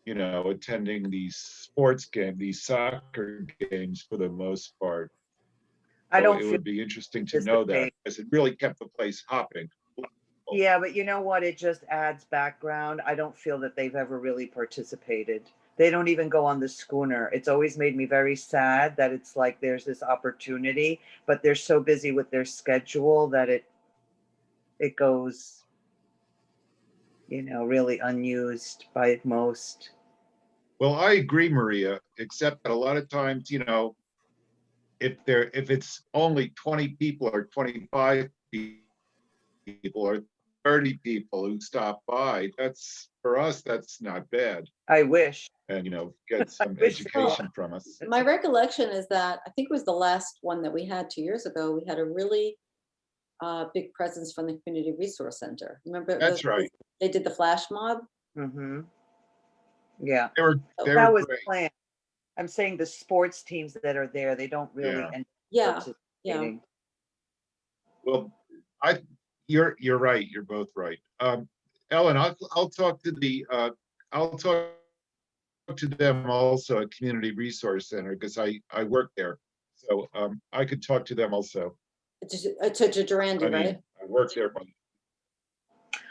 [SPEAKER 14] you know, attending these sports games, these soccer games for the most part.
[SPEAKER 15] I
[SPEAKER 14] So
[SPEAKER 15] don't
[SPEAKER 14] it
[SPEAKER 15] feel
[SPEAKER 14] would be interesting to know that, because it really kept the place hopping.
[SPEAKER 15] Yeah, but you know what? It just adds background. I don't feel that they've ever really participated. They don't even go on the schooner. It's always made me very sad that it's like there's this opportunity, but they're so busy with their schedule that it goes, you know, really unused by most.
[SPEAKER 14] Well, I agree, Maria, except that a lot of times, you know, if it's only 20 people or 25 people or 30 people who stop by, that's, for us, that's not bad.
[SPEAKER 15] I wish.
[SPEAKER 14] And, you know, get some
[SPEAKER 15] wish so.
[SPEAKER 14] education from us.
[SPEAKER 2] My recollection is that, I think it was the last one that we had 2 years ago, we had a really big presence from the Community Resource Center. Remember?
[SPEAKER 14] That's right.
[SPEAKER 2] They did the flash mob.
[SPEAKER 15] Mm-hmm. Yeah.
[SPEAKER 14] They were
[SPEAKER 15] That was
[SPEAKER 14] great.
[SPEAKER 15] planned. I'm saying the sports teams that are there, they don't really
[SPEAKER 14] Yeah.
[SPEAKER 15] end up
[SPEAKER 2] Yeah,
[SPEAKER 15] participating.
[SPEAKER 14] Well, you're right. You're both right. Ellen, I'll talk to them also at Community Resource Center, because I work there. So I could talk to them also.
[SPEAKER 2] to Durandi,
[SPEAKER 14] I mean,
[SPEAKER 2] right?
[SPEAKER 14] I work there.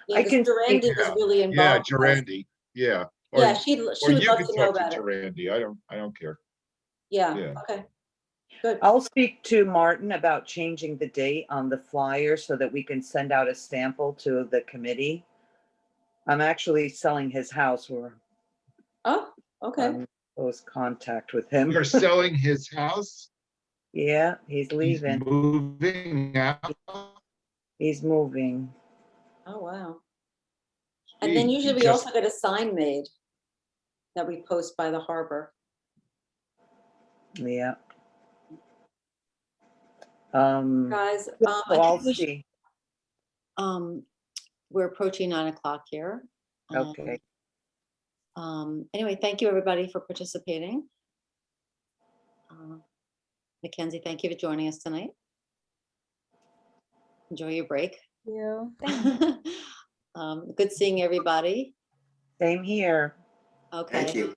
[SPEAKER 2] Yeah,
[SPEAKER 15] I
[SPEAKER 2] because
[SPEAKER 15] can speak-
[SPEAKER 2] Durandi was really involved.
[SPEAKER 14] Yeah,
[SPEAKER 2] with us.
[SPEAKER 14] Durandi. Yeah. Or,
[SPEAKER 2] Yeah, she
[SPEAKER 14] or
[SPEAKER 2] would
[SPEAKER 14] you
[SPEAKER 2] love
[SPEAKER 14] could
[SPEAKER 2] to know
[SPEAKER 14] talk
[SPEAKER 2] about
[SPEAKER 14] to
[SPEAKER 2] it.
[SPEAKER 14] Durandi. I don't care.
[SPEAKER 2] Yeah,
[SPEAKER 14] Yeah.
[SPEAKER 2] okay, good.
[SPEAKER 15] I'll speak to Martin about changing the date on the flyer so that we can send out a sample to the committee. I'm actually selling his house. We're
[SPEAKER 2] Oh, okay.
[SPEAKER 15] close contact with him.
[SPEAKER 14] You're selling his house?
[SPEAKER 15] Yeah, he's
[SPEAKER 14] He's
[SPEAKER 15] leaving.
[SPEAKER 14] moving out?
[SPEAKER 15] He's moving.
[SPEAKER 2] Oh, wow. And then
[SPEAKER 14] Gee,
[SPEAKER 2] usually
[SPEAKER 14] he
[SPEAKER 2] we
[SPEAKER 14] just-
[SPEAKER 2] also get a sign made that we post by the harbor.
[SPEAKER 15] Yeah.
[SPEAKER 2] Guys,
[SPEAKER 15] So
[SPEAKER 2] I
[SPEAKER 15] I'll
[SPEAKER 2] think we should,
[SPEAKER 15] see.
[SPEAKER 2] we're approaching 9 o'clock here.
[SPEAKER 15] Okay.
[SPEAKER 2] Anyway, thank you everybody for participating. Mackenzie, thank you for joining us tonight. Enjoy your break.
[SPEAKER 6] You.
[SPEAKER 2] Good seeing everybody.
[SPEAKER 15] Same here.
[SPEAKER 2] Okay.
[SPEAKER 7] Thank you.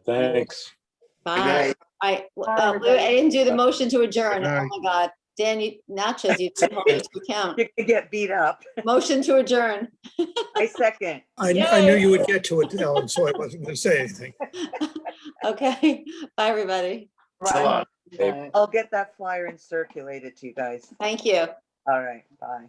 [SPEAKER 3] Thanks.
[SPEAKER 2] Bye. I
[SPEAKER 11] everybody.
[SPEAKER 2] didn't do the motion to adjourn.
[SPEAKER 14] Good
[SPEAKER 2] Oh
[SPEAKER 14] night.
[SPEAKER 2] my God. Dan, Natchez, you didn't hold it to account.
[SPEAKER 15] You could get beat up.
[SPEAKER 2] Motion to adjourn.
[SPEAKER 15] I second.
[SPEAKER 1] I knew you would get to it, Ellen, so I wasn't going to say anything.
[SPEAKER 2] Okay. Bye, everybody.
[SPEAKER 7] So long.
[SPEAKER 15] I'll get that flyer and circulate it to you guys.
[SPEAKER 2] Thank you.
[SPEAKER 15] All right, bye.